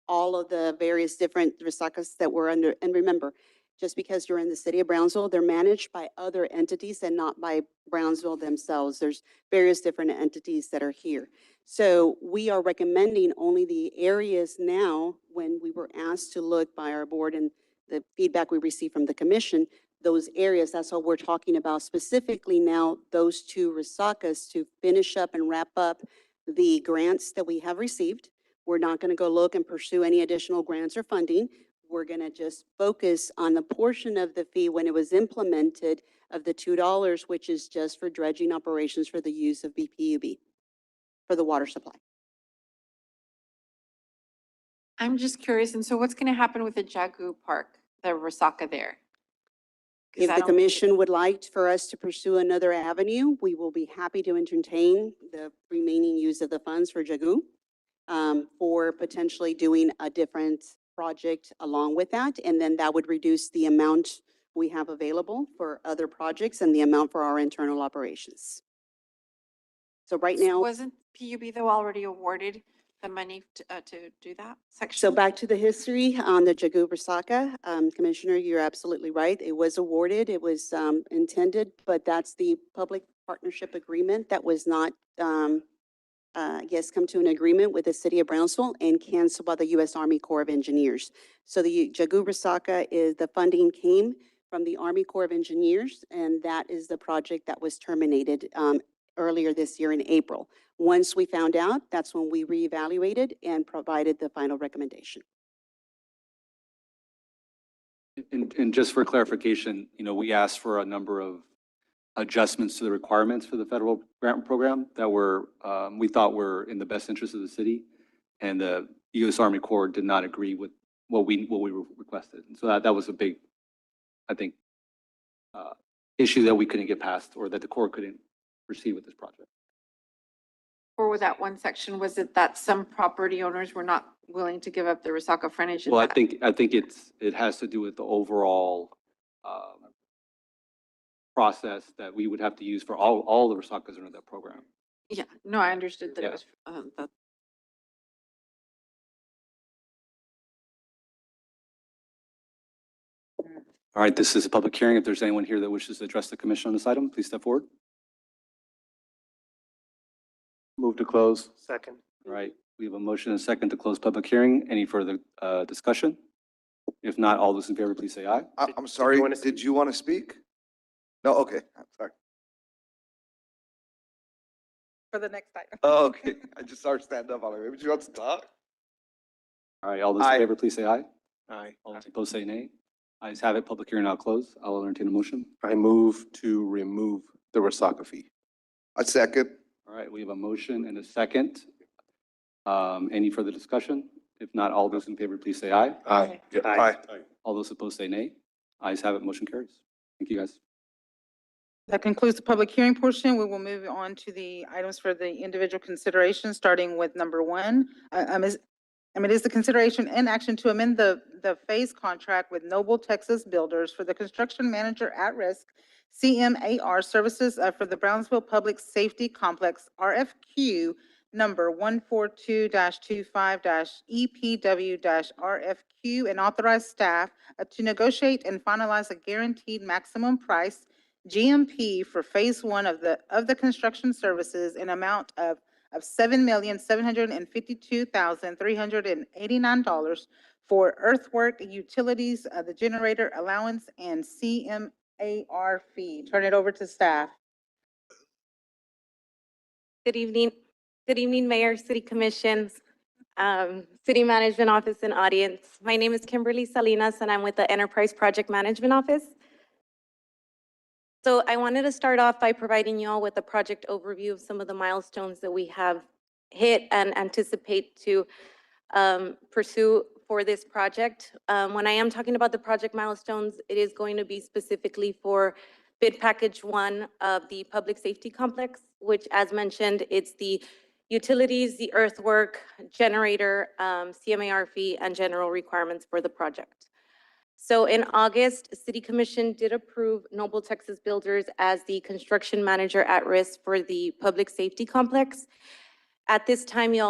all of the various different Resacas that were under, and remember, just because you're in the city of Brownsville, they're managed by other entities and not by Brownsville themselves. There's various different entities that are here. So we are recommending only the areas now when we were asked to look by our board and the feedback we received from the commission, those areas, that's what we're talking about specifically now, those 2 Resacas to finish up and wrap up the grants that we have received. We're not going to go look and pursue any additional grants or funding. We're going to just focus on the portion of the fee when it was implemented of the $2, which is just for dredging operations for the use of BPUB for the water supply. I'm just curious, and so what's going to happen with the Jagu Park, the Resaca there? 'Cause If I the don't- commission would like for us to pursue another avenue, we will be happy to entertain the remaining use of the funds for Jagu for potentially doing a different project along with that. And then that would reduce the amount we have available for other projects and the amount for our internal operations. So right now. Wasn't PUB though already awarded the money to do that section? So back to the history on the Jagu Brasaka, Commissioner, you're absolutely right. It was awarded, it was intended, but that's the public partnership agreement that was not, come to an agreement with the city of Brownsville and canceled by the U.S. Army Corps of Engineers. So the Jagu Brasaka the funding came from the Army Corps of Engineers, and that is the project that was terminated earlier this year in April. Once we found out, that's when we reevaluated and provided the final recommendation. And just for clarification, we asked for a number of adjustments to the requirements for the federal grant program that we thought were in the best interest of the city. And the U.S. Army Corps did not agree with what we requested. And so that was a big, I think, issue that we couldn't get past, or that the Corps couldn't proceed with this project. Or with that one section, was it that some property owners were not willing to give up the Resaca frontage? Well, I think it has to do with the overall process that we would have to use for all the Resacas under that program. Yeah, no, I understood that Yeah. it was, that. All right, this is a public hearing. If there's anyone here that wishes to address the commission on this item, please step forward. Move to close. Second. All right, we have a motion and a second to close public hearing. Any further discussion? If not, all those in favor, please say aye. I'm sorry, wanna did you want to speak? No, okay, I'm sorry. For the next item. Oh, okay, I just saw her stand up. I'm like, maybe she wants to talk? All right, all those in Aye. favor, please say aye. Aye. All those opposed say nay. Ayes have it. Public hearing now closed. I'll entertain a motion. I move to remove the Resaca fee. A second. All right, we have a motion and a second. Any further discussion? If not, all those in favor, please say aye. Aye. Aye. All those opposed say nay. Ayes have it. Motion carries. Thank you, guys. That concludes the public hearing portion. We will move on to the items for the individual consideration, starting with number one. It is the consideration and action to amend the phase contract with Noble Texas Builders for the construction manager at risk CMAR services for the Brownsville Public Safety Complex, RFQ number 142-25-EPW-RFQ, and authorize staff to negotiate and finalize a guaranteed maximum price GMP for phase one of the construction services in amount of $7,752,389 for earthwork, utilities, the generator allowance, and CMAR fee. Turn it over to staff. Good evening, Mayor, City Commissions, City Management Office and audience. My name is Kimberly Salinas and I'm with the Enterprise Project Management Office. So I wanted to start off by providing you all with a project overview of some of the milestones that we have hit and anticipate to pursue for this project. When I am talking about the project milestones, it is going to be specifically for bid package one of the public safety complex, which, as mentioned, it's the utilities, the earthwork, generator, CMAR fee, and general requirements for the project. So in August, City Commission did approve Noble Texas Builders as the construction manager at risk for the public safety complex. At this time, you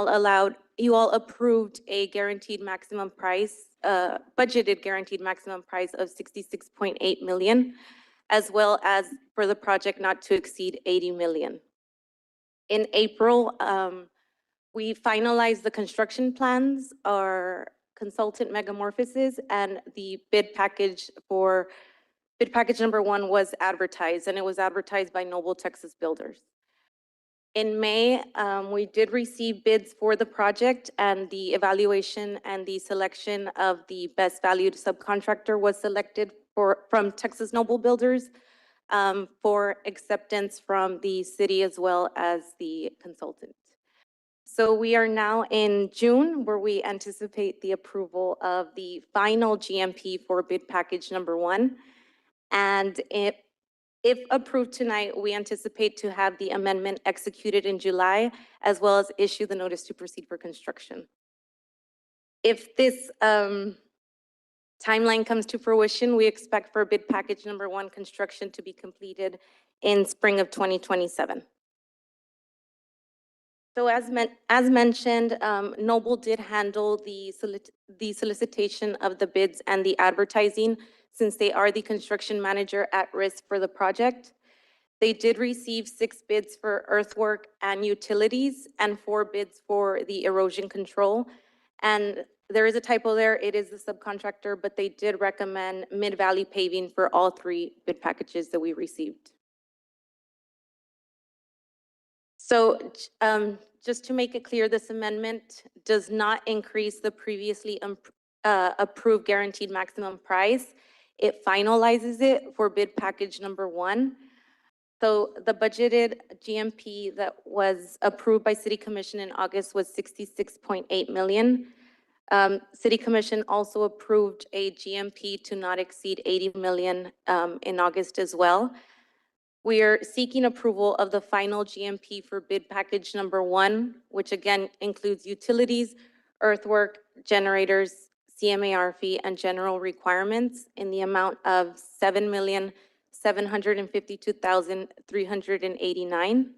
all approved a guaranteed maximum price, budgeted guaranteed maximum price of $66.8 million, as well as for the project not to exceed $80 million. In April, we finalized the construction plans, our consultant Megamorphosis, and the bid package number one was advertised, and it was advertised by Noble Texas Builders. In May, we did receive bids for the project, and the evaluation and the selection of the best valued subcontractor was selected from Texas Noble Builders for acceptance from the city as well as the consultant. So we are now in June, where we anticipate the approval of the final GMP for bid package number one. And if approved tonight, we anticipate to have the amendment executed in July, as well as issue the notice to proceed for construction. If this timeline comes to fruition, we expect for bid package number one construction to be completed in spring of 2027. So as mentioned, Noble did handle the solicitation of the bids and the advertising, since they are the construction manager at risk for the project. They did receive 6 bids for earthwork and utilities and 4 bids for the erosion control. And there is a typo there, it is the subcontractor, but they did recommend Mid-Valley Paving for all 3 bid packages that we received. So just to make it clear, this amendment does not increase the previously approved guaranteed maximum price. It finalizes it for bid package number 1. So the budgeted GMP that was approved by City Commission in August was 66.8 million. City Commission also approved a GMP to not exceed 80 million in August as well. We are seeking approval of the final GMP for bid package number 1, which again includes utilities, earthwork, generators, CMAR fee, and general requirements in the amount of 7,752,389.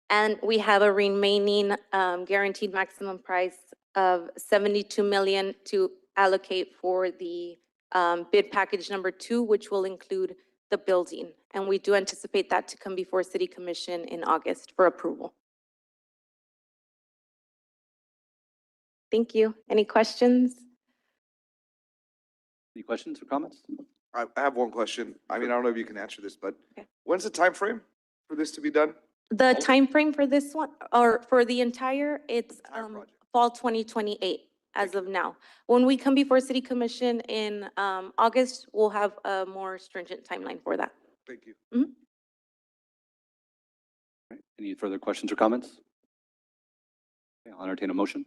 And we have a remaining guaranteed maximum price of 72 million to allocate for the bid package number 2, which will include the building. And we do anticipate that to come before City Commission in August for approval. Thank you. Any questions? Any questions or comments? I have one question. I mean, I don't know if you can answer this, but when's the time frame for this to be done? The time frame for this one, or for the entire, it's fall 2028 as of now. When we come before City Commission in August, we'll have a more stringent timeline for that. Thank you. All right. Any further questions or comments? Okay, I'll entertain a motion.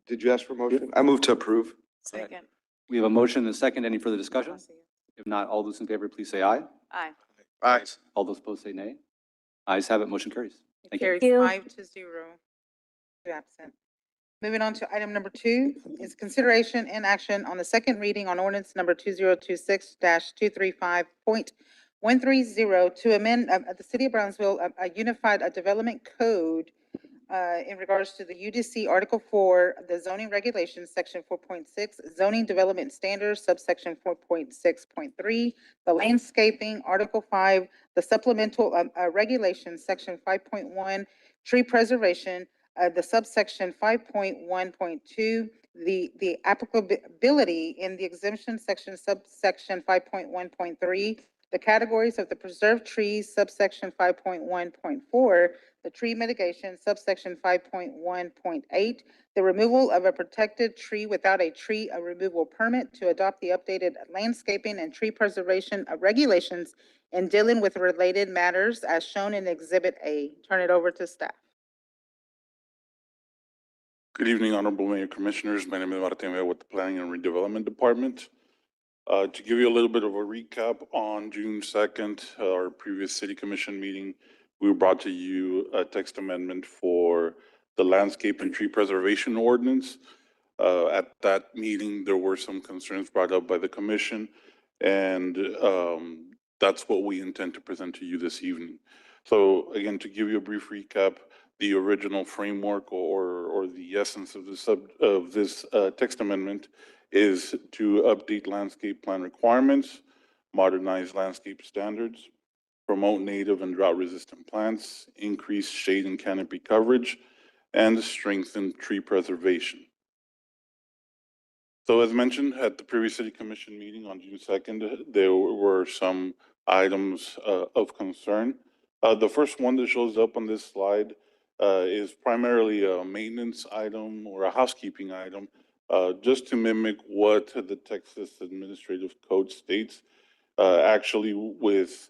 Did you ask for a motion? I move to approve. Second. We have a motion and a second. Any further discussion? If not, all those in favor, please say aye. Aye. Aye. All those opposed say nay. Ayes have it, motion carries. Thank you. Carries 5-0. 2 absent. Moving on to item number 2 is consideration and action on the second reading on ordinance number 2026-235.130 to amend the City of Brownsville a unified development code in regards to the UDC Article 4, the zoning regulations, Section 4.6, zoning development standards, subsection 4.6.3, the landscaping, Article 5, the supplemental regulations, Section 5.1, tree preservation, the subsection 5.1.2, the applicability in the exemption section, subsection 5.1.3, the categories of the preserved trees, subsection 5.1.4, the tree mitigation, subsection 5.1.8, the removal of a protected tree without a tree removal permit to adopt the updated landscaping and tree preservation regulations and dealing with related matters as shown in Exhibit A. Turn it over to staff. Good evening, Honorable Mayor, Commissioners. My name is Martin Vega with the Planning and Redevelopment Department. To give you a little bit of a recap, on June 2nd, our previous City Commission meeting, we brought to you a text amendment for the landscape and tree preservation ordinance. At that meeting, there were some concerns brought up by the commission, and that's what we intend to present to you this evening. So again, to give you a brief recap, the original framework or the essence of this text amendment is to update landscape plan requirements, modernize landscape standards, promote native and drought-resistant plants, increase shade and canopy coverage, and strengthen tree preservation. So as mentioned at the previous City Commission meeting on June 2nd, there were some items of concern. The first one that shows up on this slide is primarily a maintenance item or a housekeeping item, just to mimic what the Texas Administrative Code states. Actually, with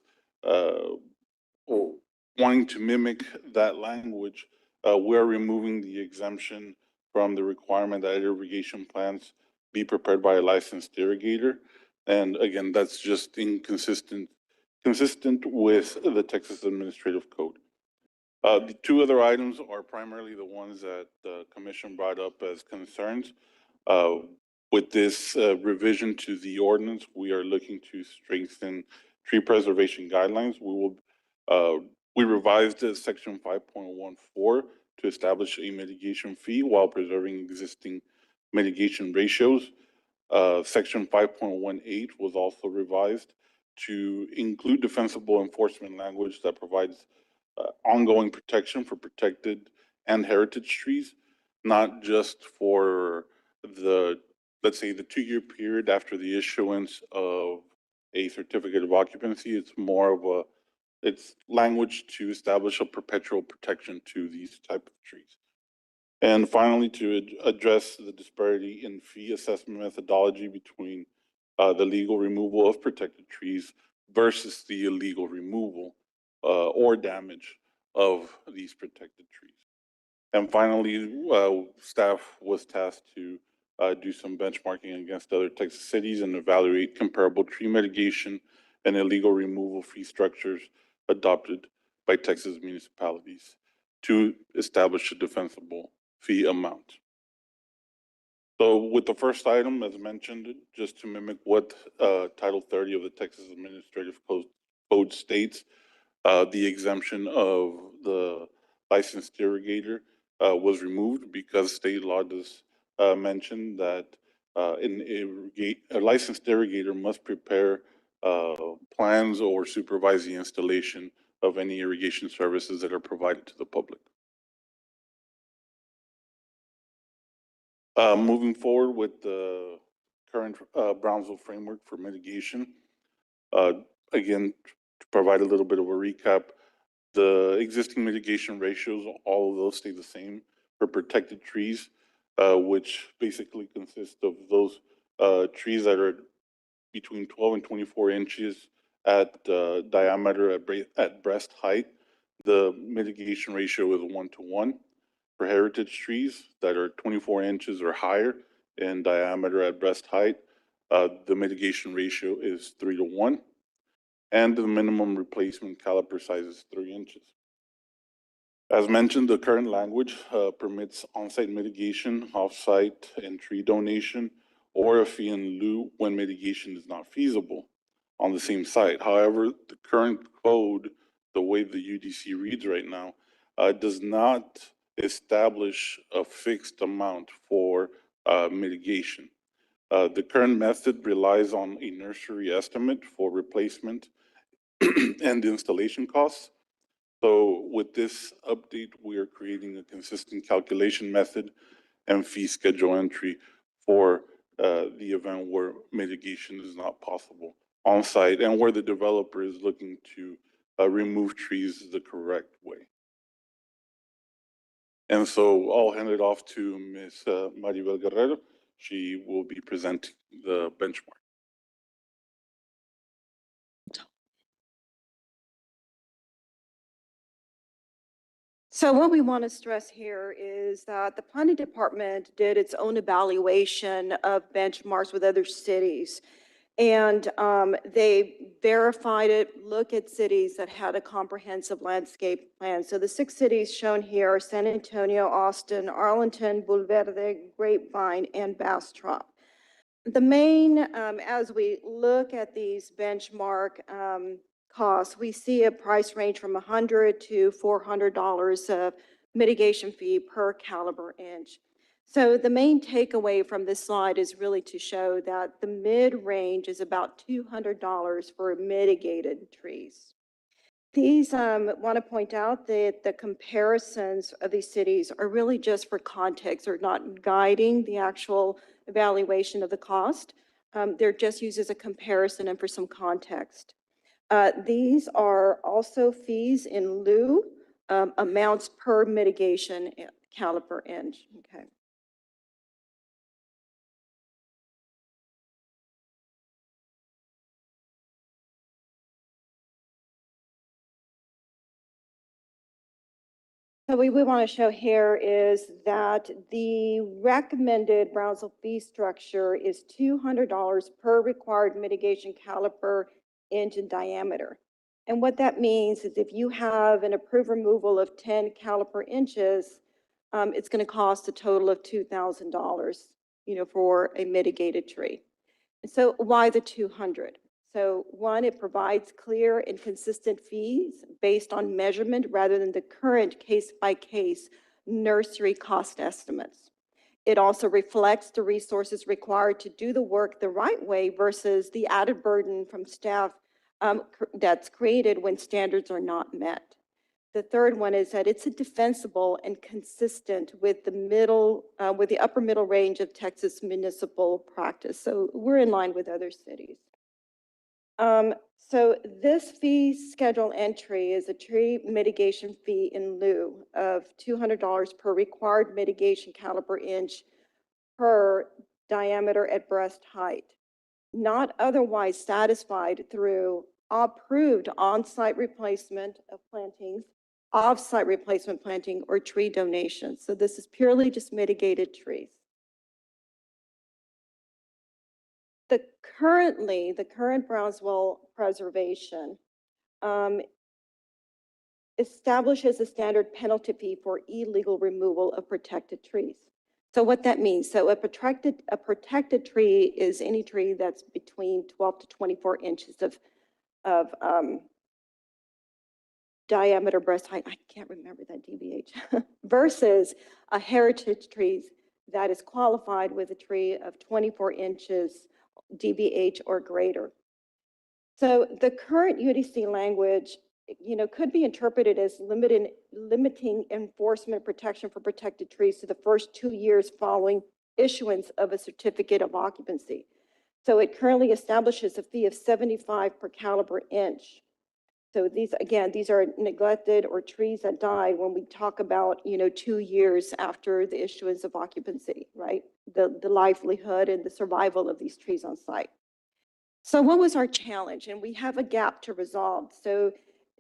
wanting to mimic that language, we're removing the exemption from the requirement that irrigation plants be prepared by a licensed irrigator. And again, that's just consistent with the Texas Administrative Code. The 2 other items are primarily the ones that the commission brought up as concerns. With this revision to the ordinance, we are looking to strengthen tree preservation guidelines. We revised section 5.14 to establish a mitigation fee while preserving existing mitigation ratios. Section 5.18 was also revised to include defensible enforcement language that provides ongoing protection for protected and heritage trees, not just for the, let's say, the 2-year period after the issuance of a certificate of occupancy. It's more of it's language to establish a perpetual protection to these type of trees. And finally, to address the disparity in fee assessment methodology between the legal removal of protected trees versus the illegal removal or damage of these protected trees. And finally, staff was tasked to do some benchmarking against other Texas cities and evaluate comparable tree mitigation and illegal removal fee structures adopted by Texas municipalities to establish a defensible fee amount. So with the first item, as mentioned, just to mimic what Title 30 of the Texas Administrative Code states, the exemption of the licensed irrigator was removed because state law does mention that a licensed irrigator must prepare plans or supervise the installation of any irrigation services that are provided to the public. Moving forward with the current Brownsville framework for mitigation, again, to provide a little bit of a recap, the existing mitigation ratios, all of those stay the same for protected trees, which basically consist of those trees that are between 12 and 24 inches at diameter at breast height. The mitigation ratio is 1:1. For heritage trees that are 24 inches or higher in diameter at breast height, the mitigation ratio is 3:1. And the minimum replacement caliper size is 3 inches. As mentioned, the current language permits on-site mitigation, off-site, and tree donation, or a fee in lieu when mitigation is not feasible on the same site. However, the current code, the way the UDC reads right now, does not establish a fixed amount for mitigation. The current method relies on a nursery estimate for replacement and installation costs. So with this update, we are creating a consistent calculation method and fee schedule entry for the event where mitigation is not possible on site and where the developer is looking to remove trees the correct way. And so I'll hand it off to Ms. Maribel Guerrero. She will be presenting the benchmark. So what we want to stress here is that the planning department did its own evaluation of benchmarks with other cities. And they verified it, look at cities that had a comprehensive landscape plan. So the 6 cities shown here are San Antonio, Austin, Arlington, Bulverde, Grapevine, and Bastrop. The main, as we look at these benchmark costs, we see a price range from $100 to $400 of mitigation fee per caliber inch. So the main takeaway from this slide is really to show that the mid-range is about $200 for mitigated trees. These want to point out that the comparisons of these cities are really just for context. They're not guiding the actual evaluation of the cost. They're just used as a comparison and for some context. These are also fees in lieu, amounts per mitigation caliper inch. Okay. So what we want to show here is that the recommended Brownsville fee structure is $200 per required mitigation caliper inch in diameter. And what that means is if you have an approved removal of 10 caliper inches, it's going to cost a total of $2,000. for a mitigated tree. And so why the 200? So one, it provides clear and consistent fees based on measurement rather than the current case-by-case nursery cost estimates. It also reflects the resources required to do the work the right way versus the added burden from staff that's created when standards are not met. The third one is that it's defensible and consistent with the upper middle range of Texas municipal practice. So we're in line with other cities. So this fee schedule entry is a tree mitigation fee in lieu of $200 per required mitigation caliber inch per diameter at breast height, not otherwise satisfied through approved on-site replacement of plantings, off-site replacement planting, or tree donations. So this is purely just mitigated trees. The current Brownsville preservation establishes a standard penalty fee for illegal removal of protected trees. So what that means, so a protected tree is any tree that's between 12 to 24 inches of diameter breast height. I can't remember that DBH, versus a heritage tree that is qualified with a tree of 24 inches DBH or greater. So the current UDC language, could be interpreted as limiting enforcement protection for protected trees to the first 2 years following issuance of a certificate of occupancy. So it currently establishes a fee of $75 per caliber inch. So these are neglected or trees that died when we talk about, 2 years after the issuance of occupancy, right? The livelihood and the survival of these trees on site. So what was our challenge? And we have a gap to resolve. So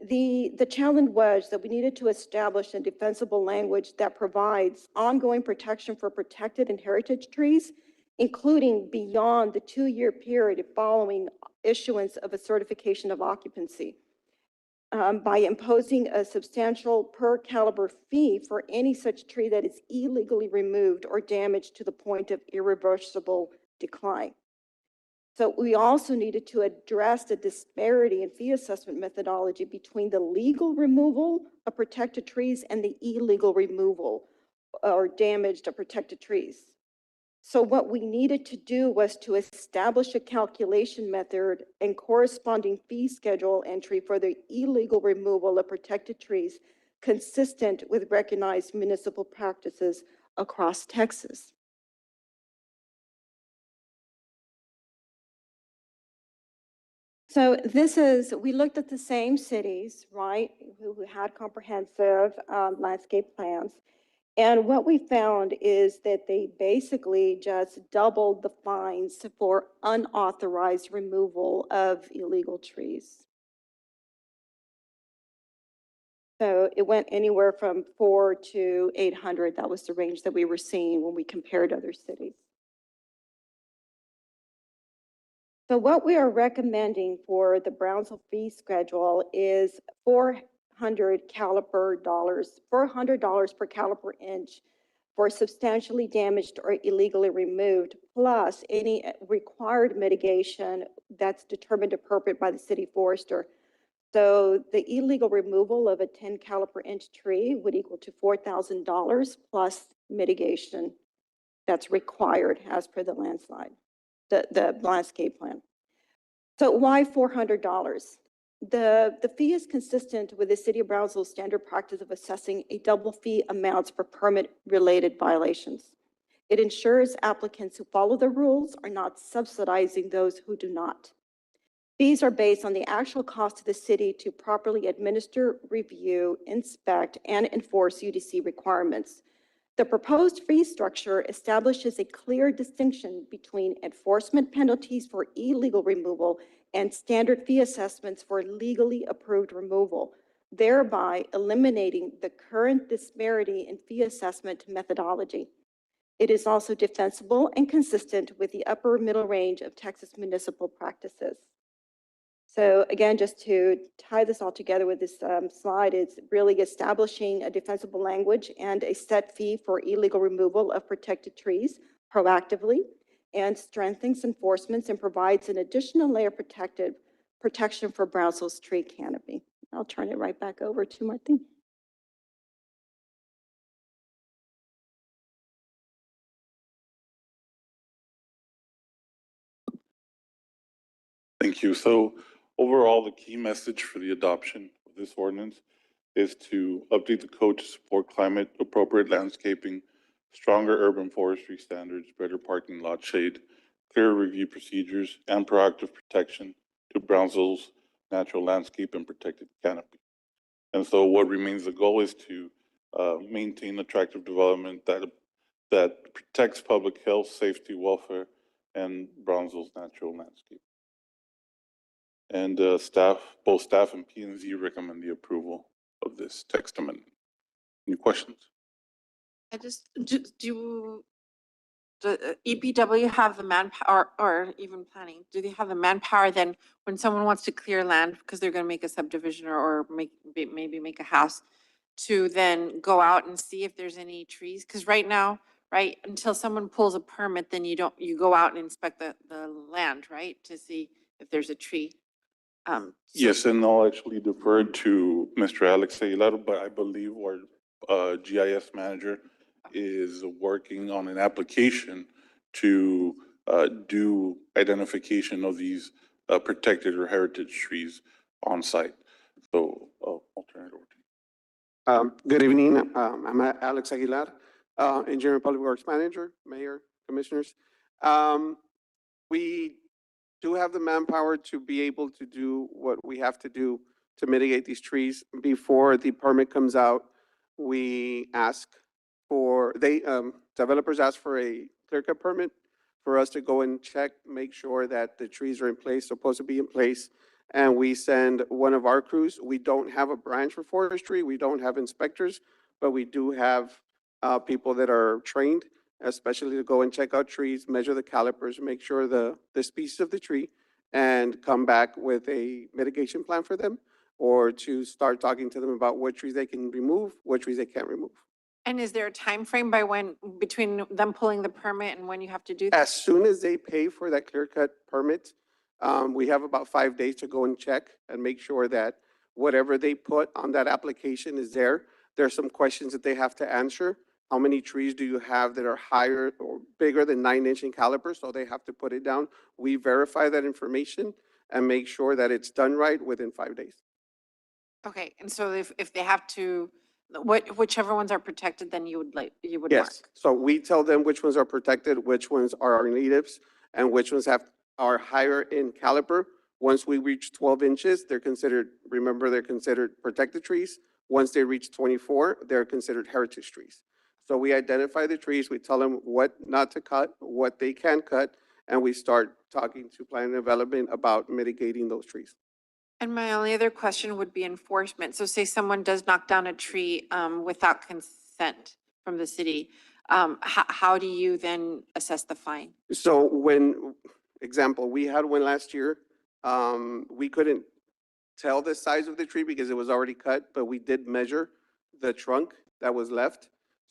the challenge was that we needed to establish a defensible language that provides ongoing protection for protected and heritage trees, including beyond the 2-year period following issuance of a certification of occupancy. By imposing a substantial per caliber fee for any such tree that is illegally removed or damaged to the point of irreversible decline. So we also needed to address the disparity in fee assessment methodology between the legal removal of protected trees and the illegal removal or damaged or protected trees. So what we needed to do was to establish a calculation method and corresponding fee schedule entry for the illegal removal of protected trees consistent with recognized municipal practices across Texas. So we looked at the same cities, right, who had comprehensive landscape plans. And what we found is that they basically just doubled the fines for unauthorized removal of illegal trees. So it went anywhere from $400 to $800. That was the range that we were seeing when we compared other cities. So what we are recommending for the Brownsville fee schedule is $400 per caliper inch for substantially damaged or illegally removed, plus any required mitigation that's determined appropriate by the city forester. So the illegal removal of a 10 caliper inch tree would equal to $4,000 plus mitigation that's required as per the the landscape plan. So why $400? The fee is consistent with the City of Brownsville's standard practice of assessing a double fee amounts for permit-related violations. It ensures applicants who follow the rules are not subsidizing those who do not. Fees are based on the actual cost to the city to properly administer, review, inspect, and enforce UDC requirements. The proposed fee structure establishes a clear distinction between enforcement penalties for illegal removal and standard fee assessments for legally approved removal, thereby eliminating the current disparity in fee assessment methodology. It is also defensible and consistent with the upper middle range of Texas municipal practices. So again, just to tie this all together with this slide, it's really establishing a defensible language and a set fee for illegal removal of protected trees proactively and strengthens enforcement and provides an additional layer of protection for Brownsville's tree canopy. I'll turn it right back over to Martin. Thank you. So overall, the key message for the adoption of this ordinance is to update the code to support climate appropriate landscaping, stronger urban forestry standards, better parking lot shade, clearer review procedures, and proactive protection to Brownsville's natural landscape and protected canopy. And so what remains the goal is to maintain attractive development that protects public health, safety, welfare, and Brownsville's natural landscape. And both staff and P and Z recommend the approval of this text amendment. Any questions? I just, do EPW have the manpower, or even planning, do they have the manpower then when someone wants to clear land because they're gonna make a subdivision or maybe make a house, to then go out and see if there's any trees? Because right now, right, until someone pulls a permit, then you go out and inspect the land, right? To see if there's a tree. Yes, and I'll actually defer to Mr. Alex Aguilar, but I believe our GIS manager is working on an application to do identification of these protected or heritage trees on site. So I'll turn it over to you. Good evening. I'm Alex Aguilar, Engineering Public Works Manager, Mayor, Commissioners. We do have the manpower to be able to do what we have to do to mitigate these trees. Before the permit comes out, we ask for, developers ask for a clear cut permit for us to go and check, make sure that the trees are in place, supposed to be in place. And we send one of our crews. We don't have a branch for forestry. We don't have inspectors, but we do have people that are trained, especially to go and check out trees, measure the calipers, make sure the species of the tree, and come back with a mitigation plan for them, or to start talking to them about what trees they can remove, what trees they can't remove. And is there a time frame by when, between them pulling the permit and when you have to do that? As soon as they pay for that clear cut permit, we have about 5 days to go and check and make sure that whatever they put on that application is there. There are some questions that they have to answer. How many trees do you have that are higher or bigger than 9-inch in caliber? So they have to put it down. We verify that information and make sure that it's done right within 5 days. Okay, and so if they have to, whichever ones are protected, then you would mark? Yes, so we tell them which ones are protected, which ones are our natives, and which ones are higher in caliber. Once we reach 12 inches, they're considered, remember, they're considered protected trees. Once they reach 24, they're considered heritage trees. So we identify the trees, we tell them what not to cut, what they can cut, and we start talking to planning and development about mitigating those trees. And my only other question would be enforcement. So say someone does knock down a tree without consent from the city, how do you then assess the fine? So example, we had one last year. We couldn't tell the size of the tree because it was already cut, but we did measure the trunk that was left.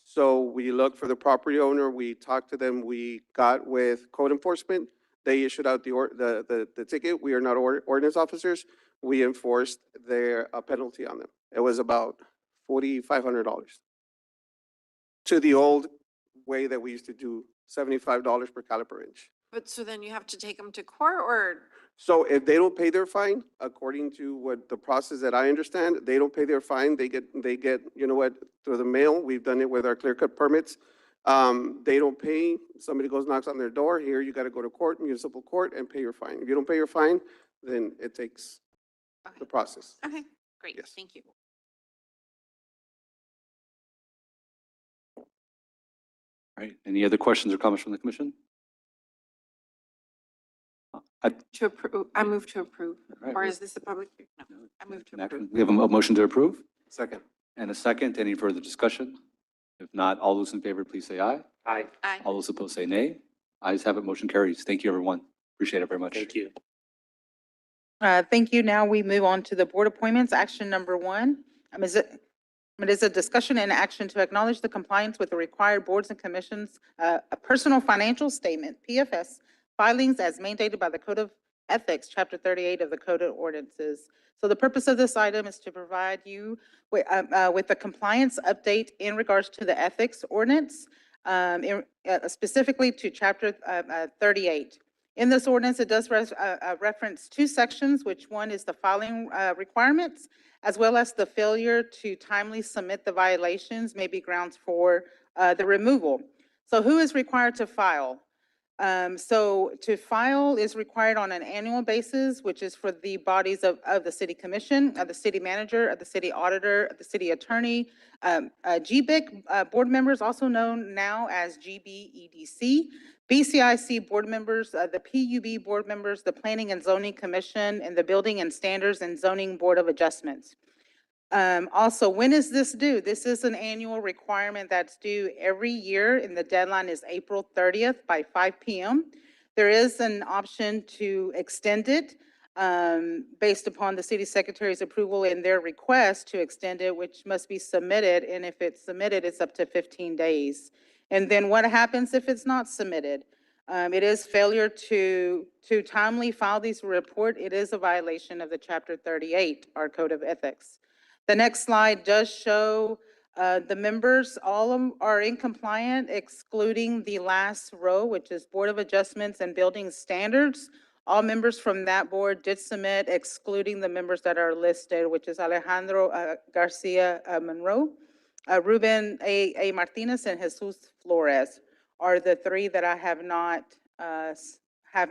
So we looked for the property owner, we talked to them, we got with code enforcement. They issued out the ticket. We are not ordinance officers. We enforced a penalty on them. It was about $4,500. To the old way that we used to do $75 per caliper inch. But so then you have to take them to court, or? So if they don't pay their fine, according to what the process that I understand, they don't pay their fine, they get, you know what, through the mail. We've done it with our clear cut permits. They don't pay, somebody goes, knocks on their door, here, you gotta go to court, municipal court, and pay your fine. If you don't pay your fine, then it takes the process. Okay, great, Yes. thank you. All right, any other questions or comments from the commission? To approve, I move to approve. All right. Or is this a public? No, I move to approve. We have a motion to approve Second. and a second. Any further discussion? If not, all those in favor, please say aye. Aye. Aye. All those opposed say nay. Ayes have it, motion carries. Thank you, everyone. Appreciate it very much. Thank you. Thank you. Now we move on to the board appointments. Action number one. Is it It is a discussion and action to acknowledge the compliance with the required boards and commissions, a personal financial statement, PFS, filings as mandated by the Code of Ethics, Chapter 38 of the Code of Ordinances. So the purpose of this item is to provide you with a compliance update in regards to the ethics ordinance, specifically to Chapter 38. In this ordinance, it does reference two sections, which one is the filing requirements, as well as the failure to timely submit the violations may be grounds for the removal. So who is required to file? So to file is required on an annual basis, which is for the bodies of the city commission, of the city manager, of the city auditor, of the city attorney, GBIC board members, also known now as GBEDC, BCIC board members, the PUB board members, the Planning and Zoning Commission, and the Building and Standards and Zoning Board of Adjustments. Also, when is this due? This is an annual requirement that's due every year, and the deadline is April 30th by 5 p.m. There is an option to extend it based upon the city secretary's approval and their request to extend it, which must be submitted. And if it's submitted, it's up to 15 days. And then what happens if it's not submitted? It is failure to timely file these report. It is a violation of the Chapter 38, our Code of Ethics. The next slide does show the members. All of them are in compliant, excluding the last row, which is Board of Adjustments and Building Standards. All members from that board did submit, excluding the members that are listed, which is Alejandro Garcia Monroe, Ruben A. Martinez, and Jesus Flores are the three that I have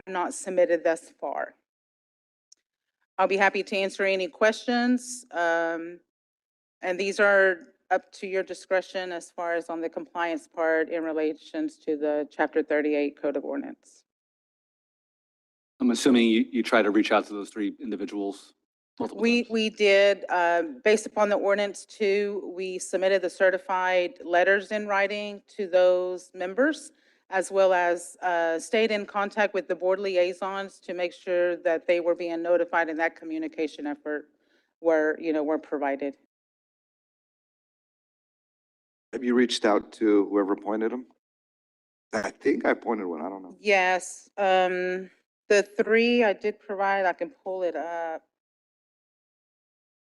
not submitted thus far. I'll be happy to answer any questions. And these are up to your discretion as far as on the compliance part in relations to the Chapter 38 Code of Ordinance. I'm assuming you try to reach out to those three individuals multiple times. We did, based upon the ordinance too, we submitted the certified letters in writing to those members, as well as stayed in contact with the board liaisons to make sure that they were being notified and that communication effort were provided. Have you reached out to whoever appointed them? I think I appointed one, I don't know. Yes, the three I did provide, I can pull it up.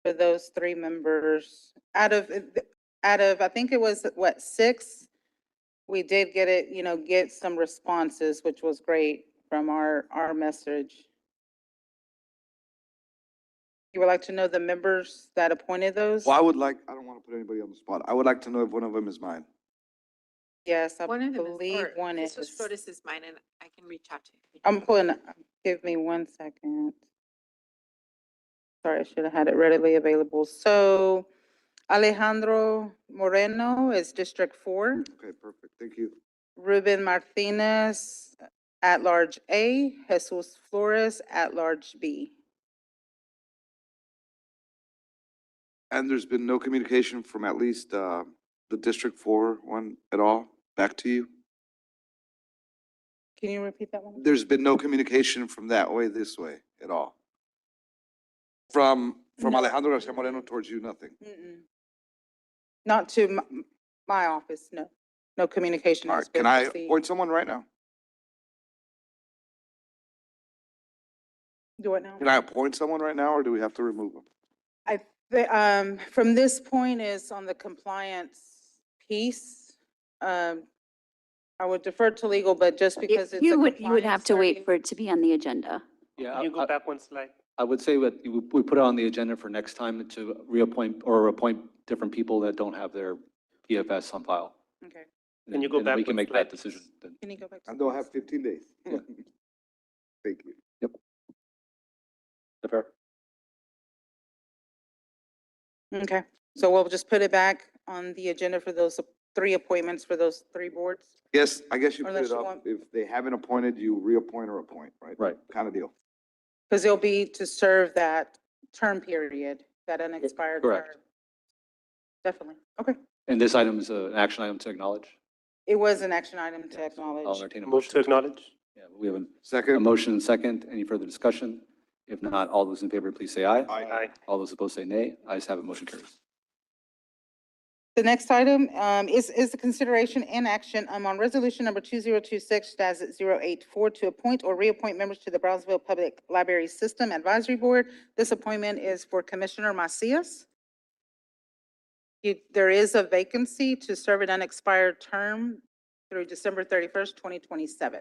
For those three members, out of, I think it was, what, 6? We did get it, get some responses, which was great from our message. You would like to know the members that appointed those? Well, I don't want to put anybody on the spot. I would like to know if one of them is mine. Yes, I One of them believe one is. Jesus Flores is mine, and I can reach out to you. I'm pulling, give me 1 second. Sorry, I should have had it readily available. So Alejandro Moreno is District 4. Okay, perfect. Thank you. Ruben Martinez, at-large A. Jesus Flores, at-large B. And there's been no communication from at least the District 4 one at all? Back to you? Can you repeat that one? There's been no communication from that way, this way at all? From No. Alejandro Garcia Moreno towards you, nothing? Mm-mm. Not to my office, no. No communication All has right, been can I received. appoint someone right now? Do it now? Can I appoint someone right now, or do we have to remove them? From this point is on the compliance piece. I would defer to legal, but just because it's a You would have compliance to wait study- for it to be on the agenda. Yeah, Can you go back one slide? I would say that we put it on the agenda for next time to reappoint or appoint different people that don't have their PFS on file. Okay. Can you go And back we can one make slide, that decision then. Can you go back to? And they'll have 15 days. Yeah. Thank you. Is that fair? Okay, so we'll just put it back on the agenda for those 3 appointments for those 3 boards? Yes, I guess you put Unless it you up. want- If they haven't appointed, you reappoint or appoint, right? Right. Kind of deal. Because they'll be to serve that term period, that unexpired term. Correct. Definitely, okay. And this item is an action item to acknowledge. It was an action item to I'll acknowledge. entertain a Move motion. to acknowledge. Yeah, we have a Second? motion and second. Any further discussion? If not, all those in favor, please say aye. Aye. All those opposed say nay. Ayes have it, motion carries. The next item is the consideration and action on resolution number 2026-084 to appoint or reappoint members to the Brownsville Public Library System Advisory Board. This appointment is for Commissioner Macias. There is a vacancy to serve an unexpired term through December 31st, 2027.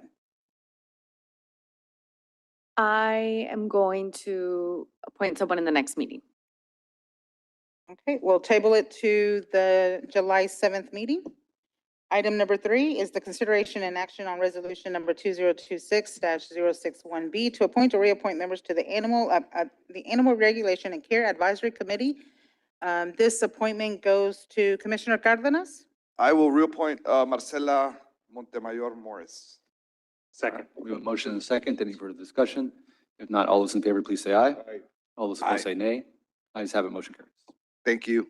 I am going to appoint someone in the next meeting. Okay, we'll table it to the July 7th meeting. Item number 3 is the consideration and action on resolution number 2026-061B to appoint or reappoint members to the Animal Regulation and Care Advisory Committee. This appointment goes to Commissioner Cardenas. I will reappoint Marcela Montemayor Morris. Second. We have a motion and a second. Any further discussion? If not, all those in favor, please say aye. All those opposed say nay. Ayes have it, motion carries. Thank you.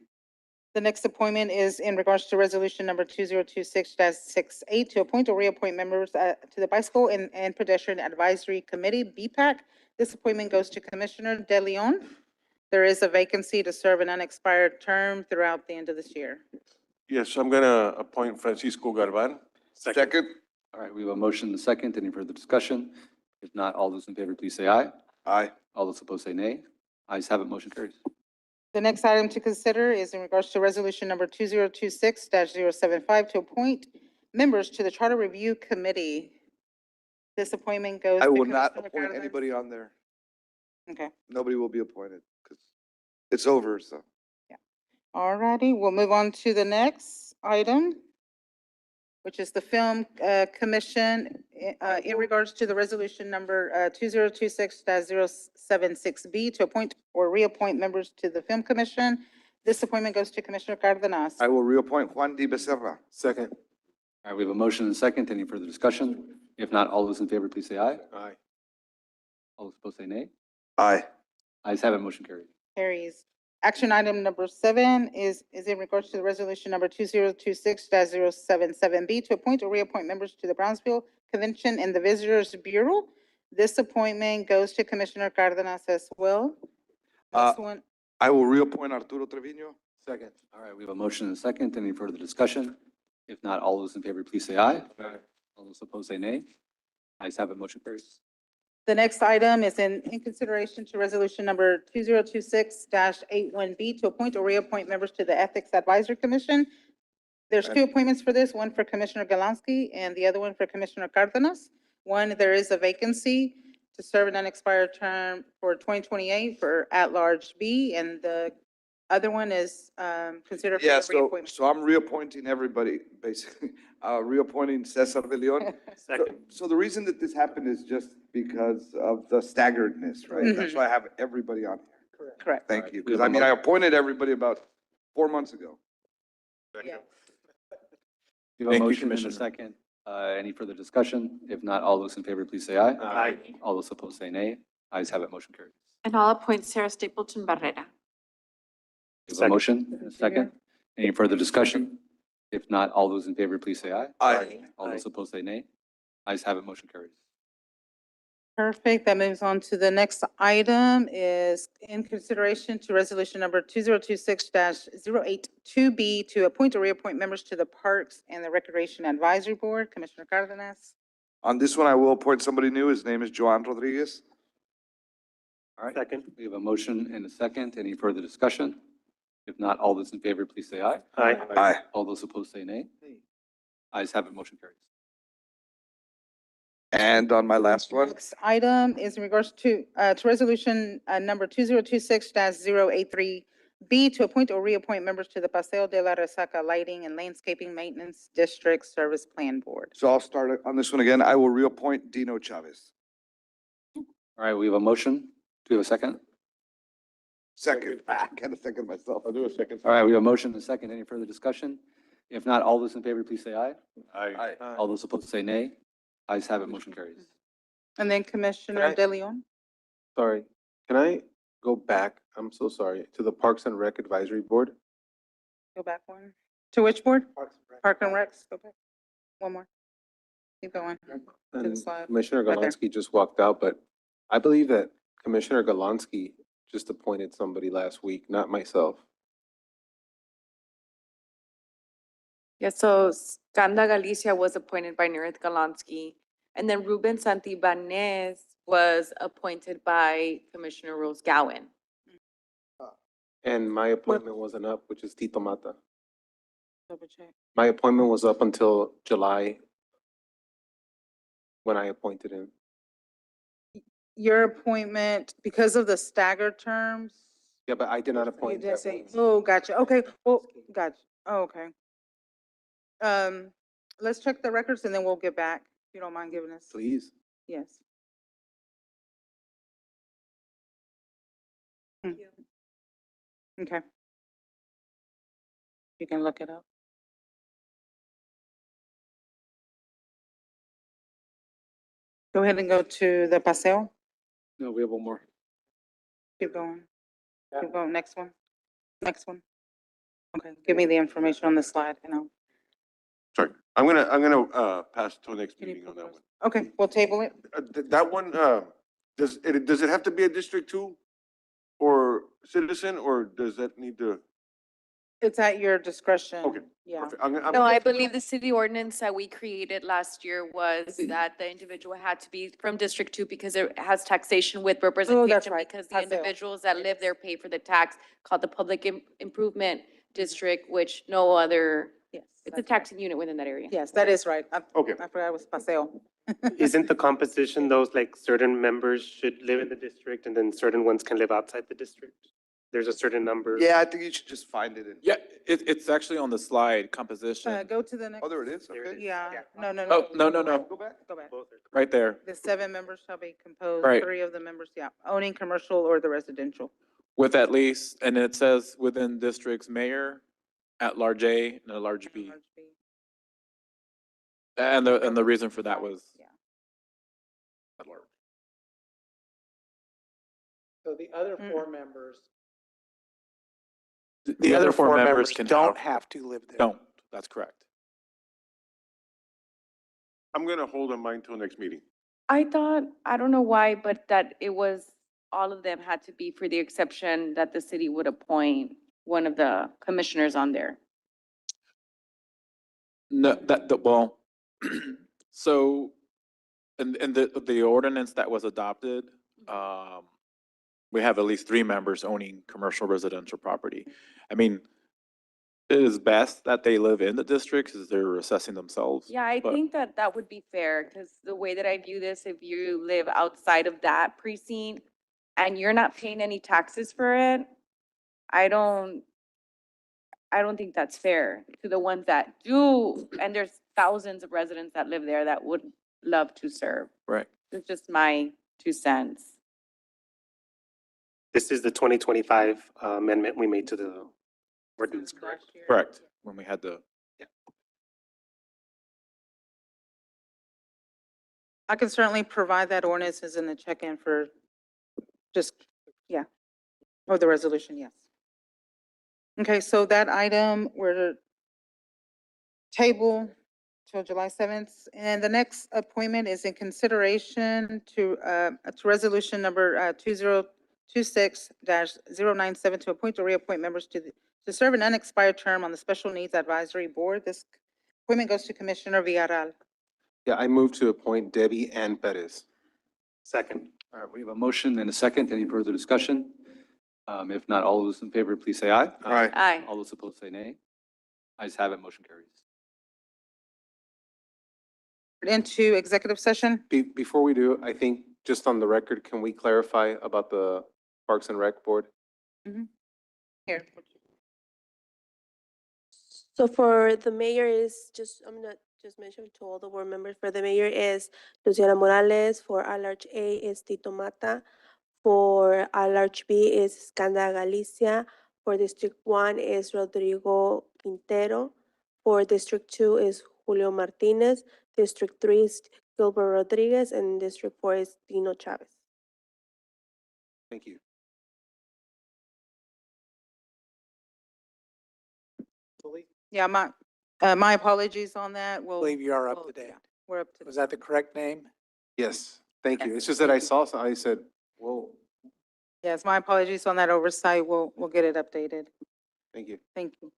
The next appointment is in regards to resolution number 2026-68 to appoint or reappoint members to the Bicycle and Pedestrian Advisory Committee, BPAC. This appointment goes to Commissioner De Leon. There is a vacancy to serve an unexpired term throughout the end of this year. Yes, I'm gonna appoint Francisco Garban. Second. All right, we have a motion and a second. Any further discussion? If not, all those in favor, please say aye. Aye. All those opposed say nay. Ayes have it, motion carries. The next item to consider is in regards to resolution number 2026-075 to appoint members to the Charter Review Committee. This appointment goes. I to will not Commissioner appoint Cardenas. anybody on there. Okay, Nobody will be appointed because it's over, so. all righty, we'll move on to the next item, which is the Film Commission in regards to the resolution number 2026-076B to appoint or reappoint members to the Film Commission. This appointment goes to Commissioner Cardenas. I will reappoint Juan Di Becerra. Second. All right, we have a motion and a second. Any further discussion? If not, all those in favor, please say aye. Aye. All those opposed say nay. Aye. Ayes have it, motion carries. Carries. Action item number 7 is in regards to the resolution number 2026-077B to appoint or reappoint members to the Brownsville Convention and the Visitors Bureau. This appointment goes to Commissioner Cardenas as well. This one, I will reappoint Arturo Trevino. Second. All right, we have a motion and a second. Any further discussion? If not, all those in favor, please say aye. Aye. All those opposed say nay. Ayes have it, motion carries. the next item is in consideration to resolution number 2026-81B to appoint or reappoint members to the Ethics Advisory Commission. There's two appointments for this, one for Commissioner Galansky and the other one for Commissioner Cardenas. One, there is a vacancy to serve an unexpired term for 2028 for at-large B, and the other one is considered for Yeah, the so, reappointment. so I'm reappointing everybody, basically, reappointing Cesar de Leon. So the reason that this happened is just because of the staggeredness, right? That's why I have everybody on here. Correct. Thank you, because I mean, I appointed everybody about 4 months ago. Yeah. We have a Thank you, motion and a Commissioner. second. Any further discussion? If not, all those in favor, please say aye. Aye. All those opposed say nay. Ayes have it, motion carries. And I'll appoint Sarah Stapleton Barrera. We have a motion and a second. Any further discussion? If not, all those in favor, please say aye. Aye. All those opposed say nay. Ayes have it, motion carries. Perfect. That moves on to the next item is in consideration to resolution number 2026-082B to appoint or reappoint members to the Parks and the Recreation Advisory Board. Commissioner Cardenas. On this one, I will appoint somebody new. His name is Joan Rodriguez. All right. Second. We have a motion and a second. Any further discussion? If not, all those in favor, please say aye. Aye. Aye. All those opposed say nay. Ayes have it, motion carries. And on my last one, Next item is in regards to resolution number 2026-083B to appoint or reappoint members to the Paseo de la Resaca Lighting and Landscaping Maintenance District Service Plan Board. so I'll start on this one again. I will reappoint Dino Chavez. All right, we have a motion. Do we have a second? Second. I gotta second myself. I'll do a second. All right, we have a motion and a second. Any further discussion? If not, all those in favor, please say aye. Aye. All those opposed say nay. Ayes have it, motion carries. And then Commissioner De Leon. Sorry, can I go back? I'm so sorry, to the Parks and Rec Advisory Board? Go back one. To which board? Park and Recs. Go back. One more. Keep going. To the And slide. Commissioner Right there. Galansky just walked out, but I believe that Commissioner Galansky just appointed somebody last week, not myself. Yeah, so Skanda Galicia was appointed by Nerith Galansky, and then Ruben Santibanez was appointed by Commissioner Rose Gowen. And my appointment wasn't up, which is Tito Mata. Double check. My appointment was up until July when I appointed him. Your appointment, because of the staggered terms? Yeah, but I did not You appoint did that say, one. oh, gotcha, okay, well, gotcha, oh, okay. Let's check the records and then we'll get back, if you don't mind giving us. Please. Yes. Hmm. Okay. You can look it up. Go ahead and go to the paseo. No, we have one more. Keep going. Keep going. Next one. Next one. Okay, give me the information on the slide and I'll, Sorry, I'm gonna pass to the next meeting on that one. okay, we'll table it. That one, does it have to be a District Two or citizen, or does that need to? It's at your discretion. Okay, Yeah. perfect. I'm- No, I believe the city ordinance that we created last year was that the individual had to be from District Two because it has taxation with representation. right. Because the Paseo. individuals that live there pay for the tax called the Public Improvement District, which no other, Yes. it's a taxing unit within that area. Yes, that is right. Okay. I forgot it was paseo. Isn't the composition those like certain members should live in the district and then certain ones can live outside the district? There's a certain number. Yeah, I think you should just find it in. Yeah, it's actually on the slide, composition, Go to the next. Oh, there it is, okay. Yeah, no, no, Oh, no. no. Go back. Go back. right there. The 7 members shall be composed, Right. 3 of the members, yeah, owning commercial or the residential. With at least, and it says within districts, mayor, at large A, and at large B. And the reason for that was. Yeah. at large. So the other 4 members. The other 4 members can don't have to live there. Don't, that's correct. I'm gonna hold on mine till next meeting. I thought, I don't know why, but that it was, all of them had to be for the exception that the city would appoint one of the commissioners on there. No, well, so, in the ordinance that was adopted, we have at least 3 members owning commercial residential property. I mean, it is best that they live in the districts as they're assessing themselves. Yeah, I but- think that that would be fair, because the way that I view this, if you live outside of that precinct and you're not paying any taxes for it, I don't think that's fair to the ones that do, and there's thousands of residents that live there that would love to serve. Right. It's just my 2 cents. This is the 2025 amendment we made to the ordinance, correct? Correct, when we had the, I can certainly provide that ordinance as in the check-in for just, yeah, or the resolution, yes. Okay, so that item, we're to table till July 7th. And the next appointment is in consideration to resolution number 2026-097 to appoint or reappoint members to serve an unexpired term on the Special Needs Advisory Board. This appointment goes to Commissioner Villarreal. Yeah, I move to appoint Debbie Ann Perez. Second. All right, we have a motion and a second. Any further discussion? If not, all those in favor, please say aye. Aye. Aye. All those opposed say nay. Ayes have it, motion carries. Into executive session. Before we do, I think, just on the record, can we clarify about the Parks and Rec Board? Here. So for the mayor is just, I'm gonna just mention to all the board members, for the mayor is Luciana Morales, for at-large A is Tito Mata, for at-large B is Skanda Galicia, for District 1 is Rodrigo Quintero, for District 2 is Julio Martinez, District 3 is Gilbert Rodriguez, and District 4 is Dino Chavez. Thank you. Yeah, my apologies on that. I We'll. believe you are up we'll- to date. yeah, We're up to. Was that the correct name? Yes, thank you. It's just that I saw, so I said, whoa, Yes, my apologies on that oversight. We'll get it updated. thank you. Thank you.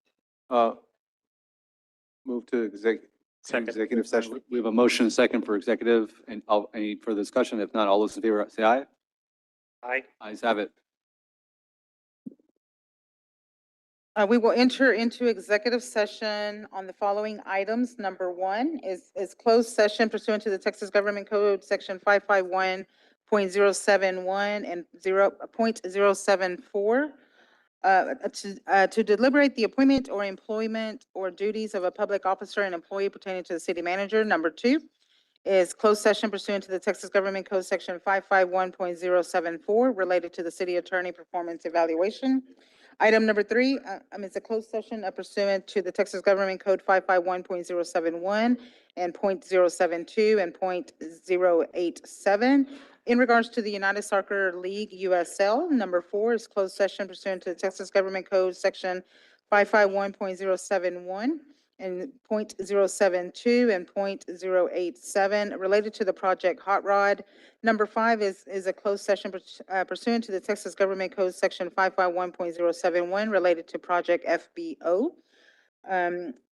Move to executive session. We have a motion and second for executive, and any further discussion? If not, all those in favor, say aye. Aye. Ayes have it. We will enter into executive session on the following items. Number one is closed session pursuant to the Texas Government Code, Section 551.071 and 0.074. To deliberate the appointment or employment or duties of a public officer and employee pertaining to the city manager. Number two is closed session pursuant to the Texas Government Code, Section 551.074, related to the city attorney performance evaluation. Item number three is a closed session pursuant to the Texas Government Code 551.071 and .072 and .087. In regards to the United Soccer League USL, number four is closed session pursuant to the Texas Government Code, Section 551.071 and .072 and .087, related to the project Hot Rod. Number five is a closed session pursuant to the Texas Government Code, Section 551.071, related to project FBO.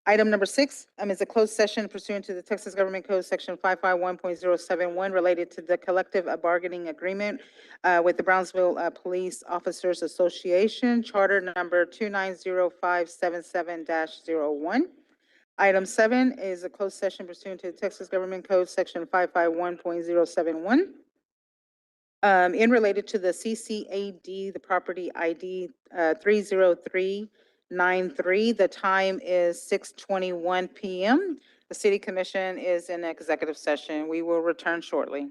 Item number six is a closed session pursuant to the Texas Government Code, Section 551.071, related to the collective bargaining agreement with the Brownsville Police Officers Association, Charter number 290577-01. Item seven is a closed session pursuant to the Texas Government Code, Section 551.071. In related to the CCAD, the property ID 30393. The time is 6:21 p.m. The City Commission is in executive session. We will return shortly.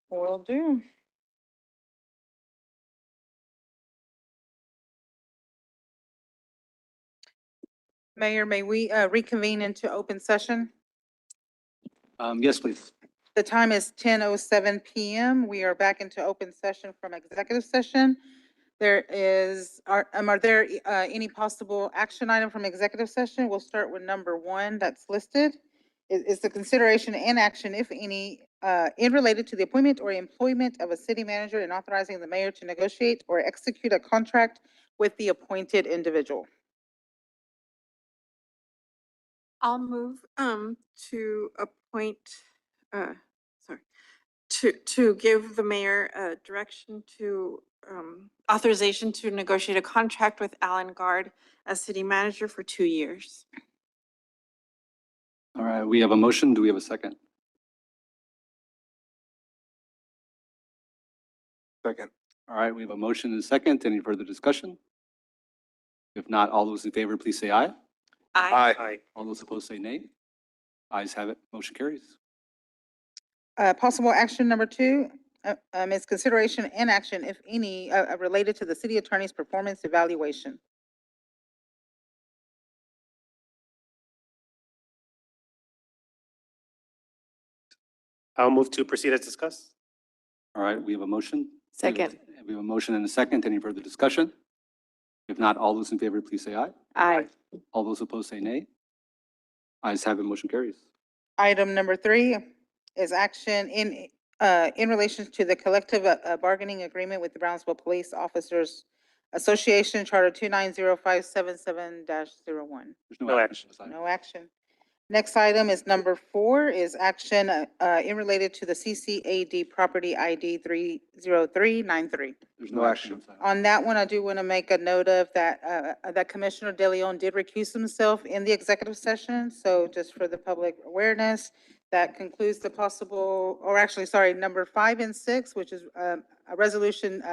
Will do. Mayor, may we reconvene into open session? Yes, please. The time is 10:07 PM. We are back into open session from executive session. Are there any possible action item from executive session? We'll start with number 1 that's listed. Is the consideration and action, if any, in related to the appointment or employment of a city manager and authorizing the mayor to negotiate or execute a contract with the appointed individual. I'll move to appoint, sorry, to give the mayor direction to authorization to negotiate a contract with Alan Guard as city manager for 2 years. All right, we have a motion. Do we have a second? Second. All right, we have a motion and a second. Any further discussion? If not, all those in favor, please say aye. Aye. All those opposed say nay. Ayes have it. Motion carries. Possible action number 2 is consideration and action, if any, related to the city attorney's performance evaluation. I'll move to proceed as discussed. All right, we have a motion. Second. We have a motion and a second. Any further discussion? If not, all those in favor, please say aye. Aye. All those opposed say nay. Ayes have it. Motion carries. Item number 3 is action in relation to the collective bargaining agreement with the Brownsville Police Officers Association, Charter 290577-01. There's No action. No action. Next item is number 4, is action in related to the CCAD property ID 30393. There's No action. On that one, I do want to make a note of that, that Commissioner De Leon did recuse himself in the executive session. So just for the public awareness, that concludes the possible, or actually, sorry, number 5 and 6, which is a resolution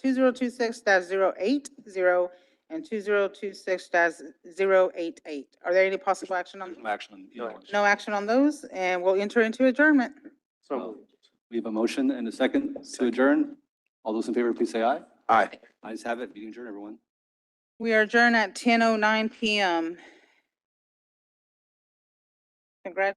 2026-080 and 2026-088. Are there any possible action on? There's no action on either one. No action on those, and we'll enter into adjournment. So Well, moved. We have a motion and a second to adjourn. All those in favor, please say aye. Aye. Ayes have it. Meeting adjourned, everyone. We are adjourned at 10:09 PM. Congratulations.